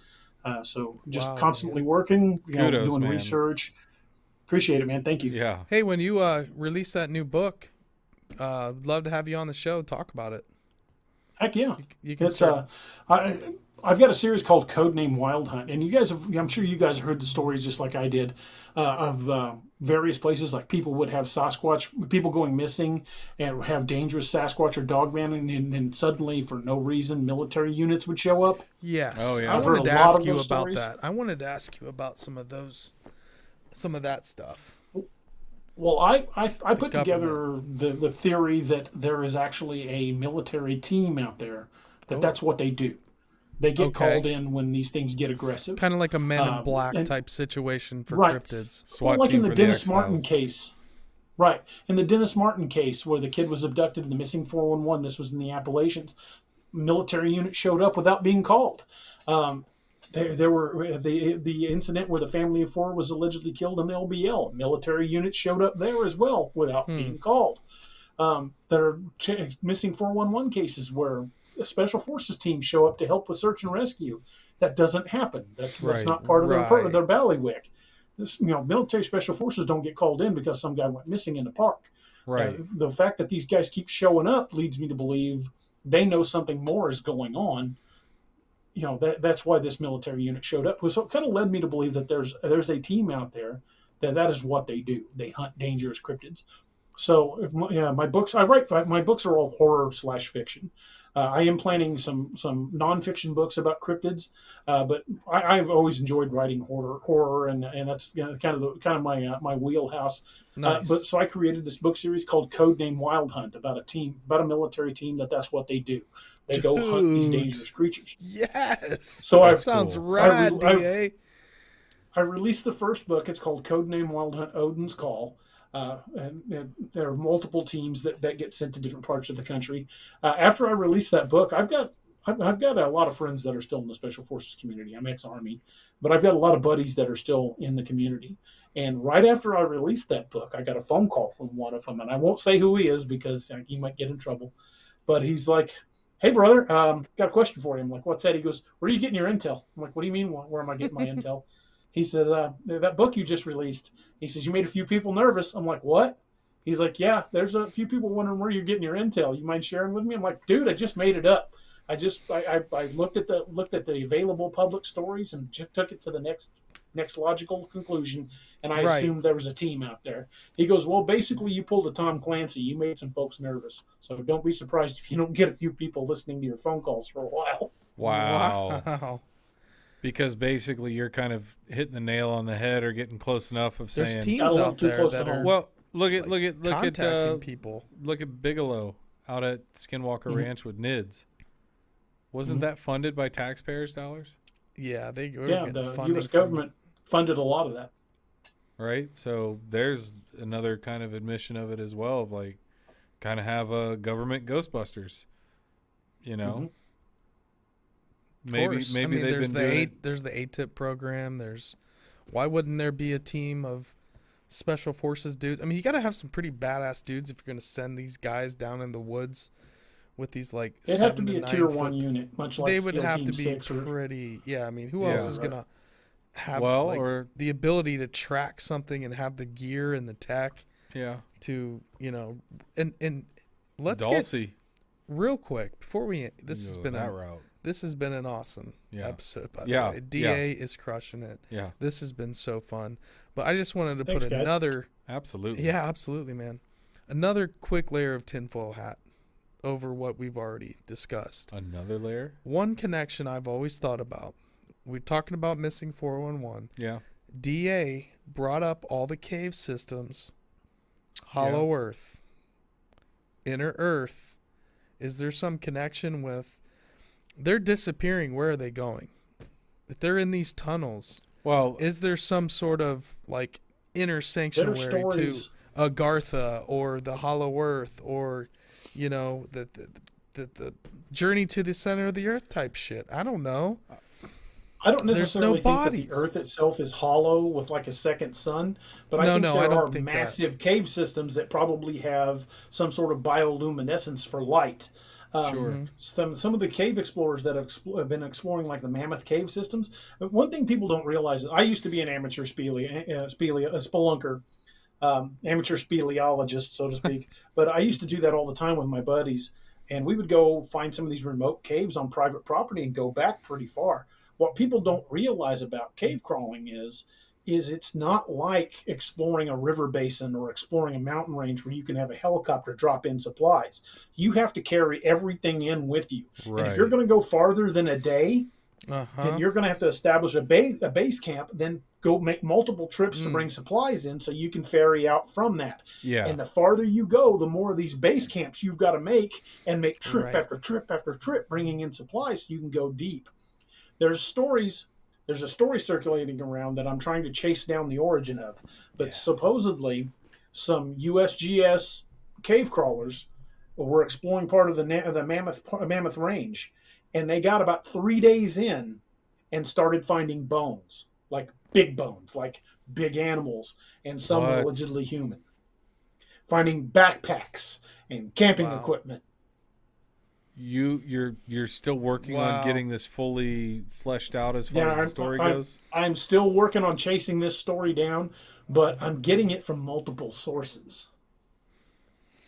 So just constantly working, Kudos, doing man. research. Appreciate it, man. Thank you. Yeah. Hey, when you release that new book, love to have you on the show. Talk about it. Heck yeah. You can I've got a series called Codename Wild Hunt, and I'm sure you guys have heard the stories just like I did. various places. Like people would have Sasquatch, people going missing, and have dangerous Sasquatch or Dogman, and suddenly, for no reason, military units would show up. Yes. Oh, yeah. I I've heard wanted a to lot ask of you those about stories. that. I wanted to ask you about some of that stuff. Well, I put government. together the theory that there is actually a military team out there, that's what they do. They get called in when these things get aggressive. Kind of like a Men in Black and- type situation for Right. cryptids. SWAT like team in the for Dennis the Martin X-Files. case. Right. In the Dennis Martin case, where the kid was abducted in the missing 411, this was in the Appalachians, military unit showed up without being called. There were the incident where the family of four was allegedly killed in the LBL. Military units showed up there as well without being called. There are missing 411 cases where a special forces team show up to help with search and rescue. That doesn't happen. That's not part of their bailiwick. Military special forces don't get called in because some guy went missing in the park. Right. The fact that these guys keep showing up leads me to believe they know something more is going on. That's why this military unit showed up. So it kind of led me to believe that there's a team out there that is what they do. They hunt dangerous cryptids. So my books are all horror/fiction. I am planning some nonfiction books about cryptids, but I've always enjoyed writing horror, and that's kind of my wheelhouse. Nice. But so I created this book series called Codename Wild Hunt, about a military team that's what they do. They go hunt these dangerous creatures. Yes. So that sounds rad, DA. I released the first book. It's called Codename Wild Hunt: Odin's Call. And there are multiple teams that get sent to different parts of the country. After I released that book, I've got a lot of friends that are still in the Special Forces community. I'm ex-Army, but I've got a lot of buddies that are still in the community. And right after I released that book, I got a phone call from one of them, and I won't say who he is because he might get in trouble. But he's like, "Hey, brother, got a question for you." I'm like, "What's that?" He goes, "Where are you getting your intel?" I'm like, "What do you mean? Where am I getting my intel?" He said, "That book you just released." He says, "You made a few people nervous." I'm like, "What?" He's like, "Yeah, there's a few people wondering where you're getting your intel. You mind sharing with me?" I'm like, "Dude, I just made it up. I looked at the available public stories and took it to the next logical conclusion, and I assumed there was a team out there." He goes, "Well, basically, you pulled a Tom Clancy. You made some folks nervous. So don't be surprised if you don't get a few people listening to your phone calls for a while." Wow. Because basically you're kind of hitting the nail on the head or getting close enough of saying there's teams out there that are look at contacting people. Look at Bigelow out at Skinwalker Ranch with NIDS. Wasn't that funded by taxpayers' dollars? Yeah, they were the U.S. government funded a lot of that. Right, so there's another kind of admission of it as well, of like kind of have a government Ghostbusters, Maybe there's the ATIP program. Why wouldn't there be a team of special forces dudes? I mean, you got to have some pretty badass dudes if you're going to send these guys down in the woods with these like it'd have to be a tier 1 unit, much like they would SEAL have Team to be 6 pretty. Yeah, I mean, who else is gonna have or the ability to track something and have the gear and the tech? Yeah. To and let's Dulcie. get real quick before we. This has been an awesome episode, by the way. DA is crushing it. Yeah. This has been so fun. But I just wanted to Thanks, put guys. another... Absolutely. Yeah, absolutely, man. Another quick layer of tinfoil hat over what we've already discussed. Another layer? One connection I've always thought about. We're talking about missing 411. Yeah. DA brought up all the cave systems. Hollow Earth. Inner Earth. Is there some connection with... They're disappearing. Where are they going? If they're in these tunnels, is there some sort of like inner sanctuary to Agartha or the Hollow Earth or, the journey to the center of the earth type shit? I don't know. I don't necessarily think that bodies. the Earth itself is hollow with like a second sun, but I think there are massive cave systems that probably have some sort of bioluminescence for light. Sure. Some of the cave explorers that have been exploring like the Mammoth Cave systems. One thing people don't realize is I used to be an amateur spelunker, amateur speleologist, so to speak. But I used to do that all the time with my buddies, and we would go find some of these remote caves on private property and go back pretty far. What people don't realize about cave crawling is is it's not like exploring a river basin or exploring a mountain range where you can have a helicopter drop in supplies. You have to carry everything in with you. Right. And if you're going to go farther than a day, then you're going to have to establish a base camp, then go make multiple trips to bring supplies in so you can ferry out from that. Yeah. And the farther you go, the more of these base camps you've got to make, and make trip after trip after trip, bringing in supplies so you can go deep. There's a story circulating around that I'm trying to chase down the origin of, but supposedly some USGS cave crawlers were exploring part of the Mammoth Range, and they got about 3 days in and started finding bones, like big bones, like big animals, and some allegedly human. Finding backpacks and camping equipment. You're still working on getting this fully fleshed out as far as the story goes? I'm still working on chasing this story down, but I'm getting it from multiple sources.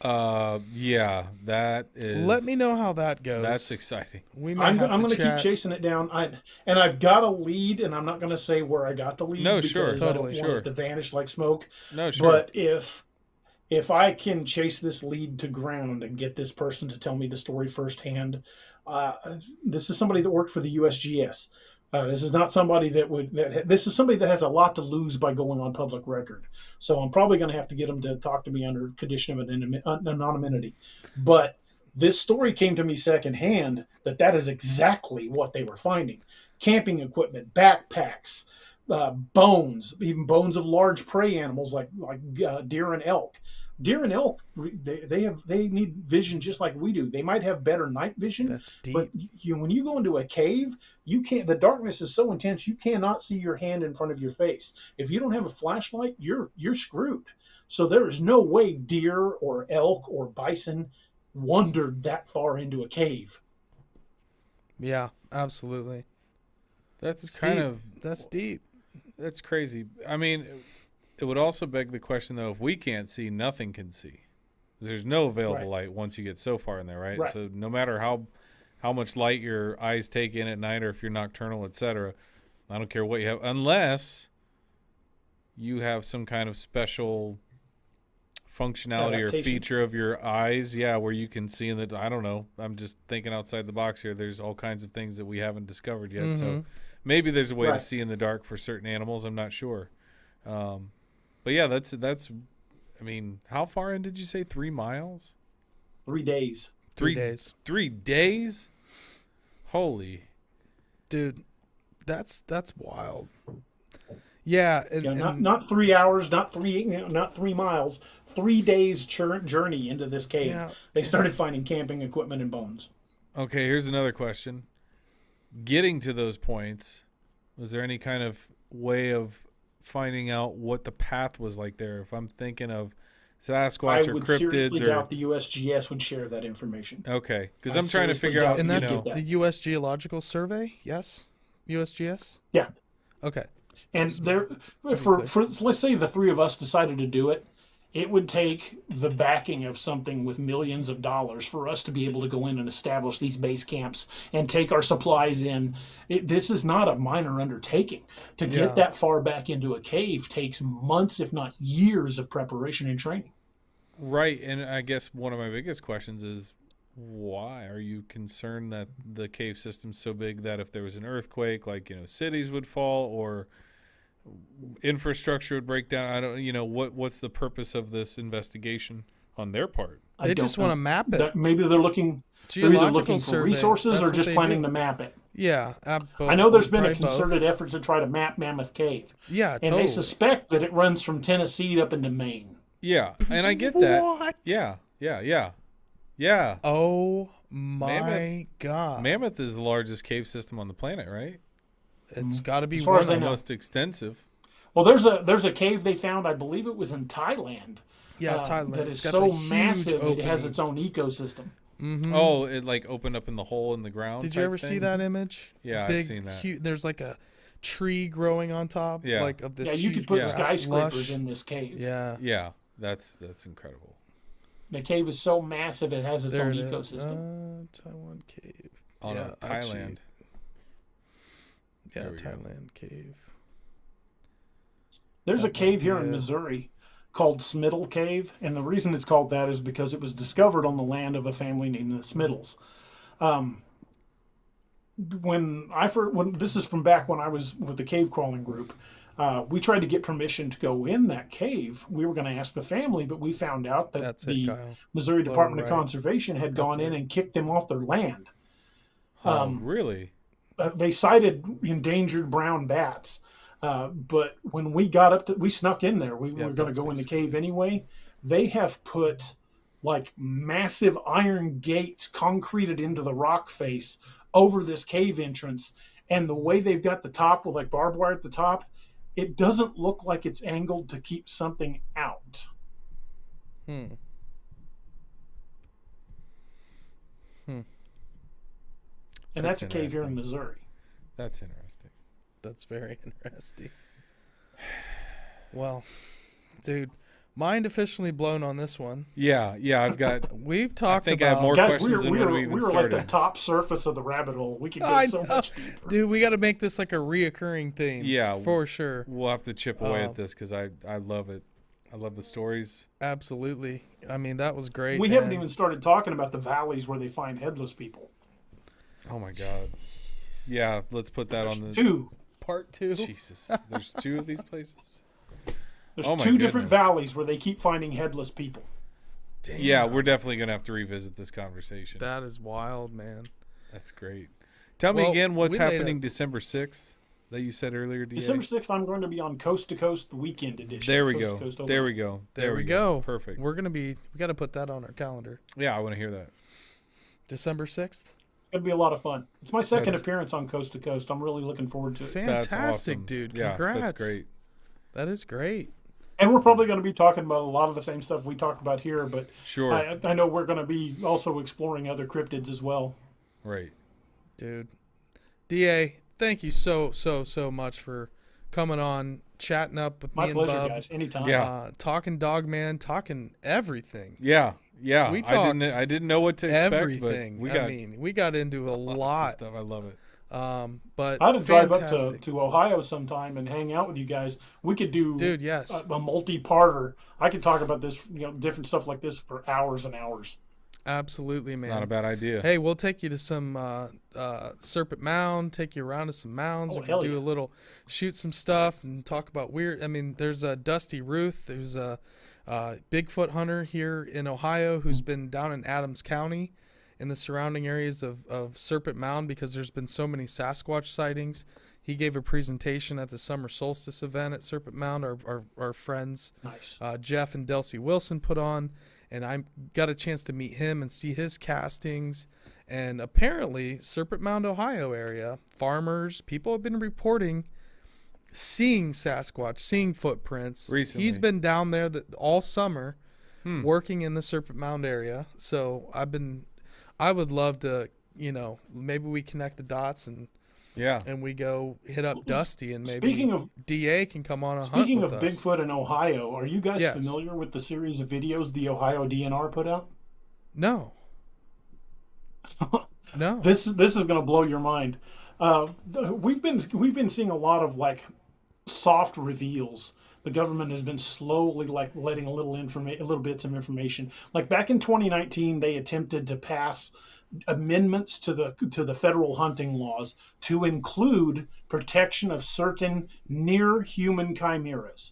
Yeah, that is. Let me know how that goes. That's exciting. I'm going to keep chasing it down. I've got a lead, and I'm not going to say where I got the lead. No, because sure, totally, I don't want it to vanish like smoke. No, sure. But if I can chase this lead to ground and get this person to tell me the story firsthand, this is somebody that worked for the USGS. This is not somebody this is somebody that has a lot to lose by going on public record. So I'm probably going to have to get them to talk to me under condition of anonymity. But this story came to me secondhand that is exactly what they were finding. Camping equipment, backpacks, bones, even bones of large prey animals like deer and elk. Deer and elk, they need vision just like we do. They might have better night vision. That's deep. But when you go into a cave, you can't. The darkness is so intense you cannot see your hand in front of your face. If you don't have a flashlight, you're screwed. So there is no way deer or elk or bison wandered that far into a cave. Yeah, absolutely. That's deep. That's crazy. I mean, it would also beg the question, though, if we can't see, nothing can see. There's no available light once you get so far in there, right? So no matter how much light your eyes take in at night, or if you're nocturnal, etc., I don't care what you have, unless you have some kind of special functionality or feature of your eyes, where you can see in the, I don't know, I'm just thinking outside the box here. There's all kinds of things that we haven't discovered yet. So maybe there's a way to see in the dark for certain animals. I'm not sure. But yeah, that's. I mean, how far in did you say? 3 miles? 3 days. 3 days. 3 days? Holy, dude, that's wild. Yeah, not 3 hours, not 3 miles. 3 days journey into this cave. Yeah. They started finding camping equipment and bones. Okay, here's another question. Getting to those points, was there any kind of way of finding out what the path was like there? If I'm thinking of Sasquatch or cryptids, I would seriously doubt the USGS would share that information. Okay, because I'm trying to figure out. And that's the U.S. Geological Survey. Yes, USGS. Yeah. Okay. And there, for let's say the three of us decided to do it, it would take the backing of something with millions of dollars for us to be able to go in and establish these base camps and take our supplies in. This is not a minor undertaking. To get that far back into a cave takes months, if not years, of preparation and training. Right, and I guess one of my biggest questions is, why are you concerned that the cave system's so big that if there was an earthquake, cities would fall or infrastructure would break down? I don't, what's the purpose of this investigation on their part? They just want to map it. Maybe they're looking Geological for resources or just planning to map it. Yeah. I know there's been a concerted effort to try to map Mammoth Cave. Yeah, and they suspect that it runs from Tennessee up into Maine. Yeah, and I get that. What? Yeah. Oh my God. Mammoth is the largest cave system on the planet, right? It's got to be one of the most extensive. Well, there's a cave they found, I believe it was in Thailand. Yeah, Thailand. That is so massive it has its own ecosystem. Mm-hmm. Oh, it opened up in the hole in the ground. Did you ever see that image? Yeah, I've seen that. There's like a tree growing on top. Yeah. Of this. Yeah, you could put skyscrapers in this cave. Yeah. Yeah, that's incredible. The cave is so massive it has its own ecosystem. Taiwan cave. Oh no, Thailand. Yeah, Thailand cave. There's a cave here in Missouri called Smiddle Cave, and the reason it's called that is because it was discovered on the land of a family named the Smiddles. When this is from back when I was with the cave crawling group, we tried to get permission to go in that cave. We were going to ask the family, but we found out that the Missouri Department of Conservation had gone in and kicked them off their land. Really? They cited endangered brown bats. But when we got up, we snuck in there. We were going to go in the cave anyway. They have put like massive iron gates concreted into the rock face over this cave entrance. And the way they've got the top with like barbed wire at the top, it doesn't look like it's angled to keep something out. And that's a cave here in Missouri. That's interesting. That's very interesting. Well, dude, mind officially blown on this one. Yeah, I've got. We've talked I think about. I have more questions than when we even we were started. like the top surface of the rabbit hole. We could go so much deeper. Dude, we got to make this like a reoccurring theme. Yeah, for sure. We'll have to chip away at this because I love it. I love the stories. Absolutely. I mean, that was great. We haven't even started talking about the valleys where they find headless people. Oh my God. Yeah, let's put that on the part 2. Jesus, there's 2 of these places. There's 2 different valleys where they keep finding headless people. Damn. Yeah, we're definitely gonna have to revisit this conversation. That is wild, man. That's great. Tell me again what's happening December 6th that you said earlier, DA? December 6th, I'm going to be on Coast to Coast, the weekend edition. There we go. There we go. There we go. Perfect. We're gonna be. We got to put that on our calendar. Yeah, I want to hear that. December 6th. It's going to be a lot of fun. It's my second appearance on Coast to Coast. I'm really looking forward to it. Fantastic, that's awesome. Dude. Congrats. Yeah, that's great. That is great. And we're probably going to be talking about a lot of the same stuff we talked about here, but sure. I know we're going to be also exploring other cryptids as well. Right. Dude. DA, thank you so much for coming on, chatting up with me and Bub. My pleasure, guys. Anytime. Yeah. Talking Dogman, talking everything. Yeah. We talked I didn't know what to expect, everything. but we got into a lot of stuff. I love it. But I had to drive up to Ohio sometime and hang out with you guys. We could do a multi-parter. I could talk about this, different stuff like this for hours and hours. Absolutely, man. Not a bad idea. Hey, we'll take you to some Serpent Mound, take you around to some mounds. We can do a little, shoot some stuff and talk about weird. I mean, there's a Dusty Ruth. There's a Bigfoot hunter here in Ohio who's been down in Adams County in the surrounding areas of Serpent Mound because there's been so many Sasquatch sightings. He gave a presentation at the summer solstice event at Serpent Mound. Our friends, Jeff and Delcy Wilson, put on, and I got a chance to meet him and see his castings. And apparently, Serpent Mound, Ohio area, farmers, people have been reporting seeing Sasquatch, seeing footprints. Recently. He's been down there all summer working in the Serpent Mound area. So I would love to, maybe we connect the dots and we go hit up Dusty and maybe DA can come on a hunt with us. Speaking of Bigfoot in Ohio, are you guys familiar with the series of videos the Ohio DNR put out? No. No. This is going to blow your mind. We've been seeing a lot of soft reveals. The government has been slowly letting little bits of information. Like back in 2019, they attempted to pass amendments to the federal hunting laws to include protection of certain near human chimeras.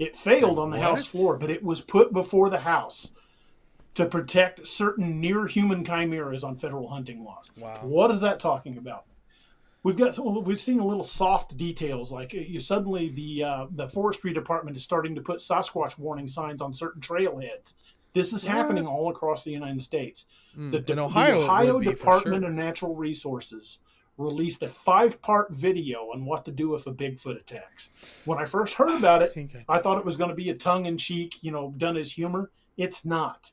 It failed on the House floor, but it was put before the House to protect certain near human chimeras on federal hunting laws. Wow. What is that talking about? We've seen a little soft details, like suddenly the forestry department is starting to put Sasquatch warning signs on certain trailheads. This is happening all across the United States. In Ohio, the Ohio Department of Natural Resources released a 5-part video on what to do if a Bigfoot attacks. When I first heard about it, I thought it was going to be a tongue-in-cheek, done as humor. It's not.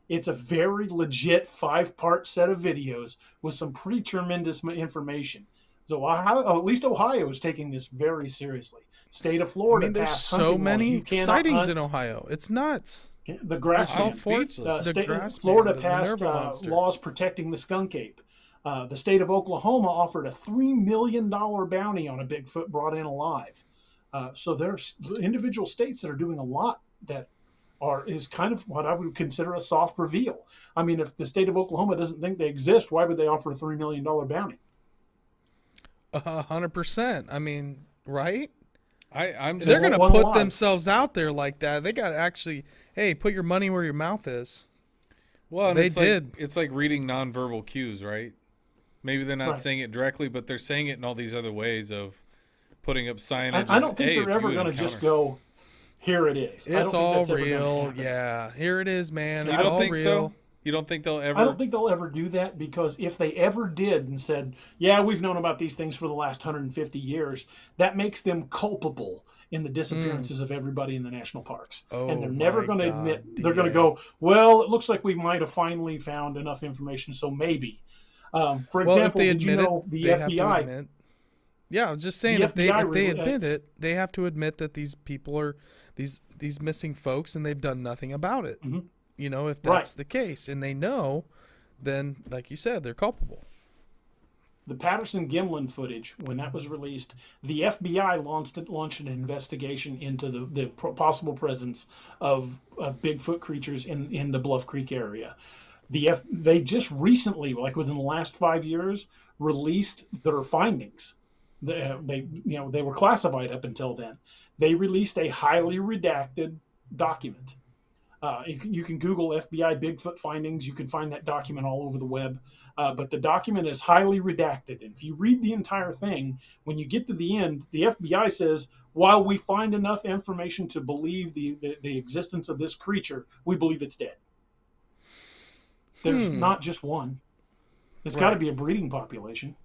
It's a very legit 5-part set of videos with some pretty tremendous information. So at least Ohio is taking this very seriously. State of Florida there's passed so many sightings in Ohio. It's nuts. The grassland. Florida passed laws protecting the skunk ape. The state of Oklahoma offered a $3 million bounty on a Bigfoot brought in alive. So there's individual states that are doing a lot that is kind of what I would consider a soft reveal. I mean, if the state of Oklahoma doesn't think they exist, why would they offer a $3 million bounty? 100%. I mean, right? I'm just, they're going to put themselves out there like that. They got to actually, hey, put your money where your mouth is. Well, they it's did. It's like reading nonverbal cues, right? Maybe they're not saying it directly, but they're saying it in all these other ways of putting up signage. I don't think they're ever going to just go, here it is. It's all real. Yeah, here it is, man. You it's don't all think real. so? You don't think they'll ever? I don't think they'll ever do that, because if they ever did and said, yeah, we've known about these things for the last 150 years, that makes them culpable in the disappearances of everybody in the national parks. And they're never going to admit, they're going to go, well, it looks like we might have finally found enough information, so maybe. For example, did you know the FBI... Yeah, I was just saying, if they admit it, they have to admit that these people are these missing folks, and they've done nothing about it. Mm-hmm. You know, if that's the case, and they know, then, like you said, they're culpable. The Patterson-Gimlin footage, when that was released, the FBI launched an investigation into the possible presence of Bigfoot creatures in the Bluff Creek area. They just recently, like within the last 5 years, released their findings. They were classified up until then. They released a highly redacted document. You can Google FBI Bigfoot findings. You can find that document all over the web. But the document is highly redacted. And if you read the entire thing, when you get to the end, the FBI says, while we find enough information to believe the existence of this creature, we believe it's dead. There's not just one. It's got to be a breeding population.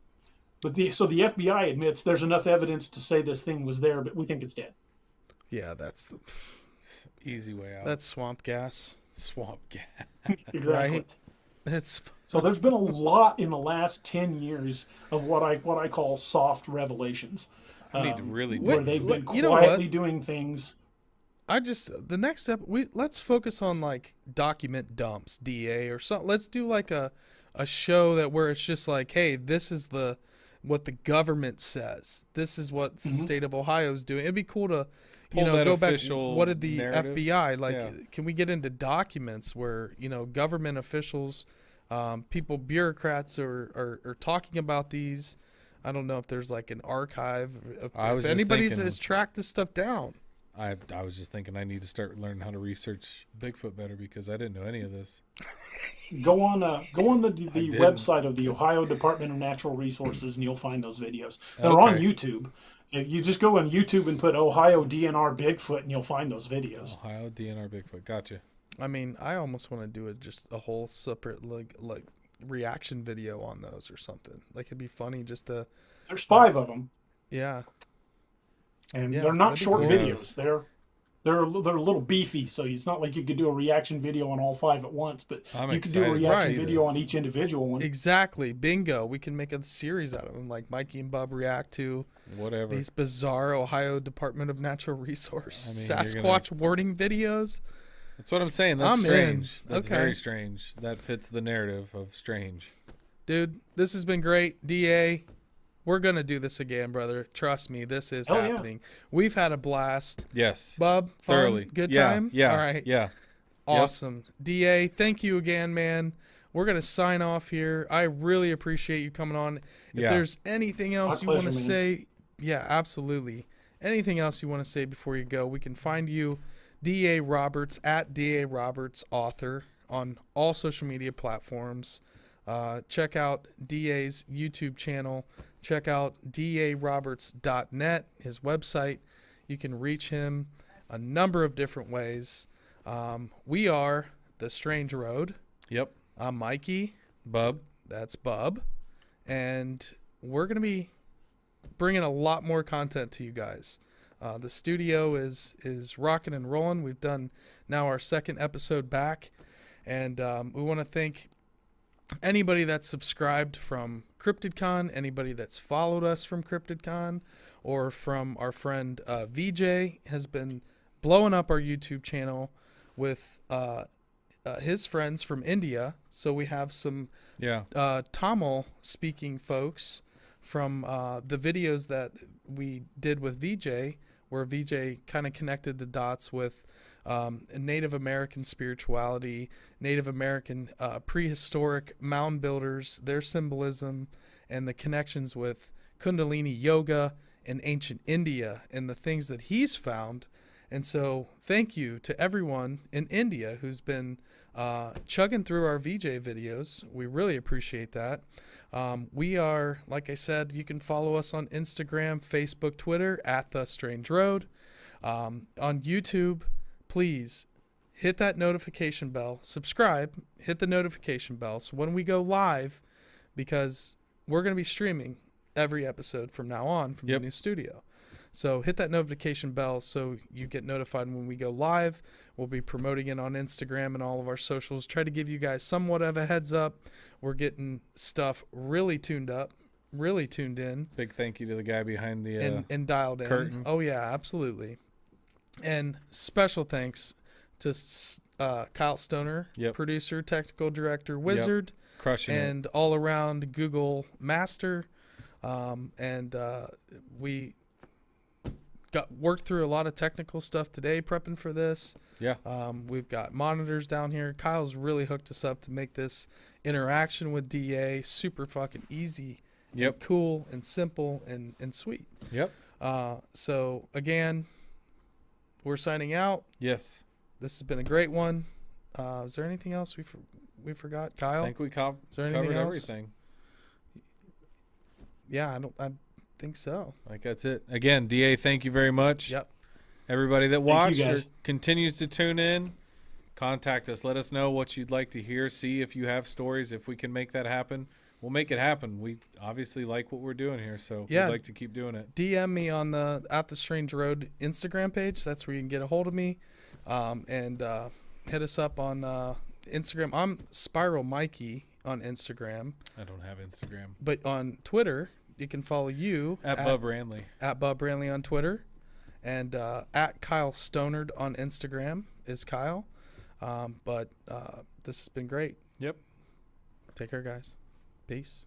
But so the FBI admits there's enough evidence to say this thing was there, but we think it's dead. Yeah, that's the easy way out. That's swamp gas. Swamp gas. Exactly. Right? So there's been a lot in the last 10 years of what I call soft revelations. I need to really where they've been quietly doing things. The next step, let's focus on like document dumps, DA or something. Let's do like a show where it's just like, hey, this is what the government says. This is what the state of Ohio is doing. It'd be cool to, go back. What did the narrative? FBI like? Yeah. Can we get into documents where government officials, people, bureaucrats are talking about these? I don't know if there's like an archive. If anybody has tracked this stuff down. I was just thinking I need to start learning how to research Bigfoot better, because I didn't know any of this. Go on the website of the Ohio Department of Natural Resources, and you'll find those videos. They're on YouTube. You just go on YouTube and put Ohio DNR Bigfoot, and you'll find those videos. Ohio DNR Bigfoot. Gotcha. I mean, I almost want to do just a whole separate like reaction video on those or something. Like, it'd be funny just to. There's 5 of them. Yeah. And they're not short videos. They're a little beefy, so it's not like you could do a reaction video on all 5 at once, but you could do a reaction video on each individual one. Exactly. Bingo. We can make a series out of them, like Mikey and Bub react to whatever these bizarre Ohio Department of Natural Resource Sasquatch warning videos. That's what I'm saying. That's strange. That's very strange. That fits the narrative of strange. Dude, this has been great. DA, we're going to do this again, brother. Trust me, this is happening. Yeah. We've had a blast. Yes. Bub, fun, thoroughly. Good time? Yeah. All right. Yeah. Awesome. Yep. DA, thank you again, man. We're going to sign off here. I really appreciate you coming on. If there's anything else you want to say, absolutely. Anything else you want to say before you go, we can find you, DA Roberts, at DA Roberts Author, on all social media platforms. Check out DA's YouTube channel. Check out daroberts.net, his website. You can reach him a number of different ways. We are The Strange Road. Yep. I'm Mikey. Bub. That's Bub. And we're going to be bringing a lot more content to you guys. The studio is rocking and rolling. We've done now our 2nd episode back. And we want to thank anybody that's subscribed from CryptidCon, anybody that's followed us from CryptidCon, or from our friend VJ, has been blowing up our YouTube channel with his friends from India. So we have some Tamil speaking folks from the videos that we did with VJ. where VJ kind of connected the dots with Native American spirituality, Native American prehistoric mound builders, their symbolism, and the connections with Kundalini yoga and ancient India and the things that he's found. And so thank you to everyone in India who's been chugging through our VJ videos. We really appreciate that. We are, like I said, you can follow us on Instagram, Facebook, Twitter, at The Strange Road. On YouTube, please hit that notification bell, subscribe, hit the notification bell. So when we go live, because we're going to be streaming every episode from now on from the new studio. So hit that notification bell so you get notified when we go live. We'll be promoting it on Instagram and all of our socials. Try to give you guys somewhat of a heads up. We're getting stuff really tuned up, really tuned in. Big thank you to the guy behind the and dialed curtain. in. Oh, yeah, absolutely. And special thanks to Kyle Stoner, producer, technical director, wizard, crushing and all-around Google master. We worked through a lot of technical stuff today prepping for this. We've got monitors down here. Kyle's really hooked us up to make this interaction with DA super fucking easy, and cool and simple and sweet. So again, we're signing out. This has been a great one. Is there anything else we forgot, Kyle? I think we covered everything. Yeah, I think so. Like that's it. Again, DA, thank you very much. Everybody that watched or continues to tune in, contact us. Let us know what you'd like to hear. See if you have stories. If we can make that happen, we'll make it happen. We obviously like what we're doing here, so we'd like to keep doing it. DM me on the At The Strange Road Instagram page. That's where you can get a hold of me. And hit us up on Instagram. I'm Spiral Mikey on Instagram. I don't have Instagram. But on Twitter, you can follow you at Bub Ranley. At Bub Ranley on Twitter. And at Kyle Stonard on Instagram is Kyle. But this has been great. Take care, guys. Peace.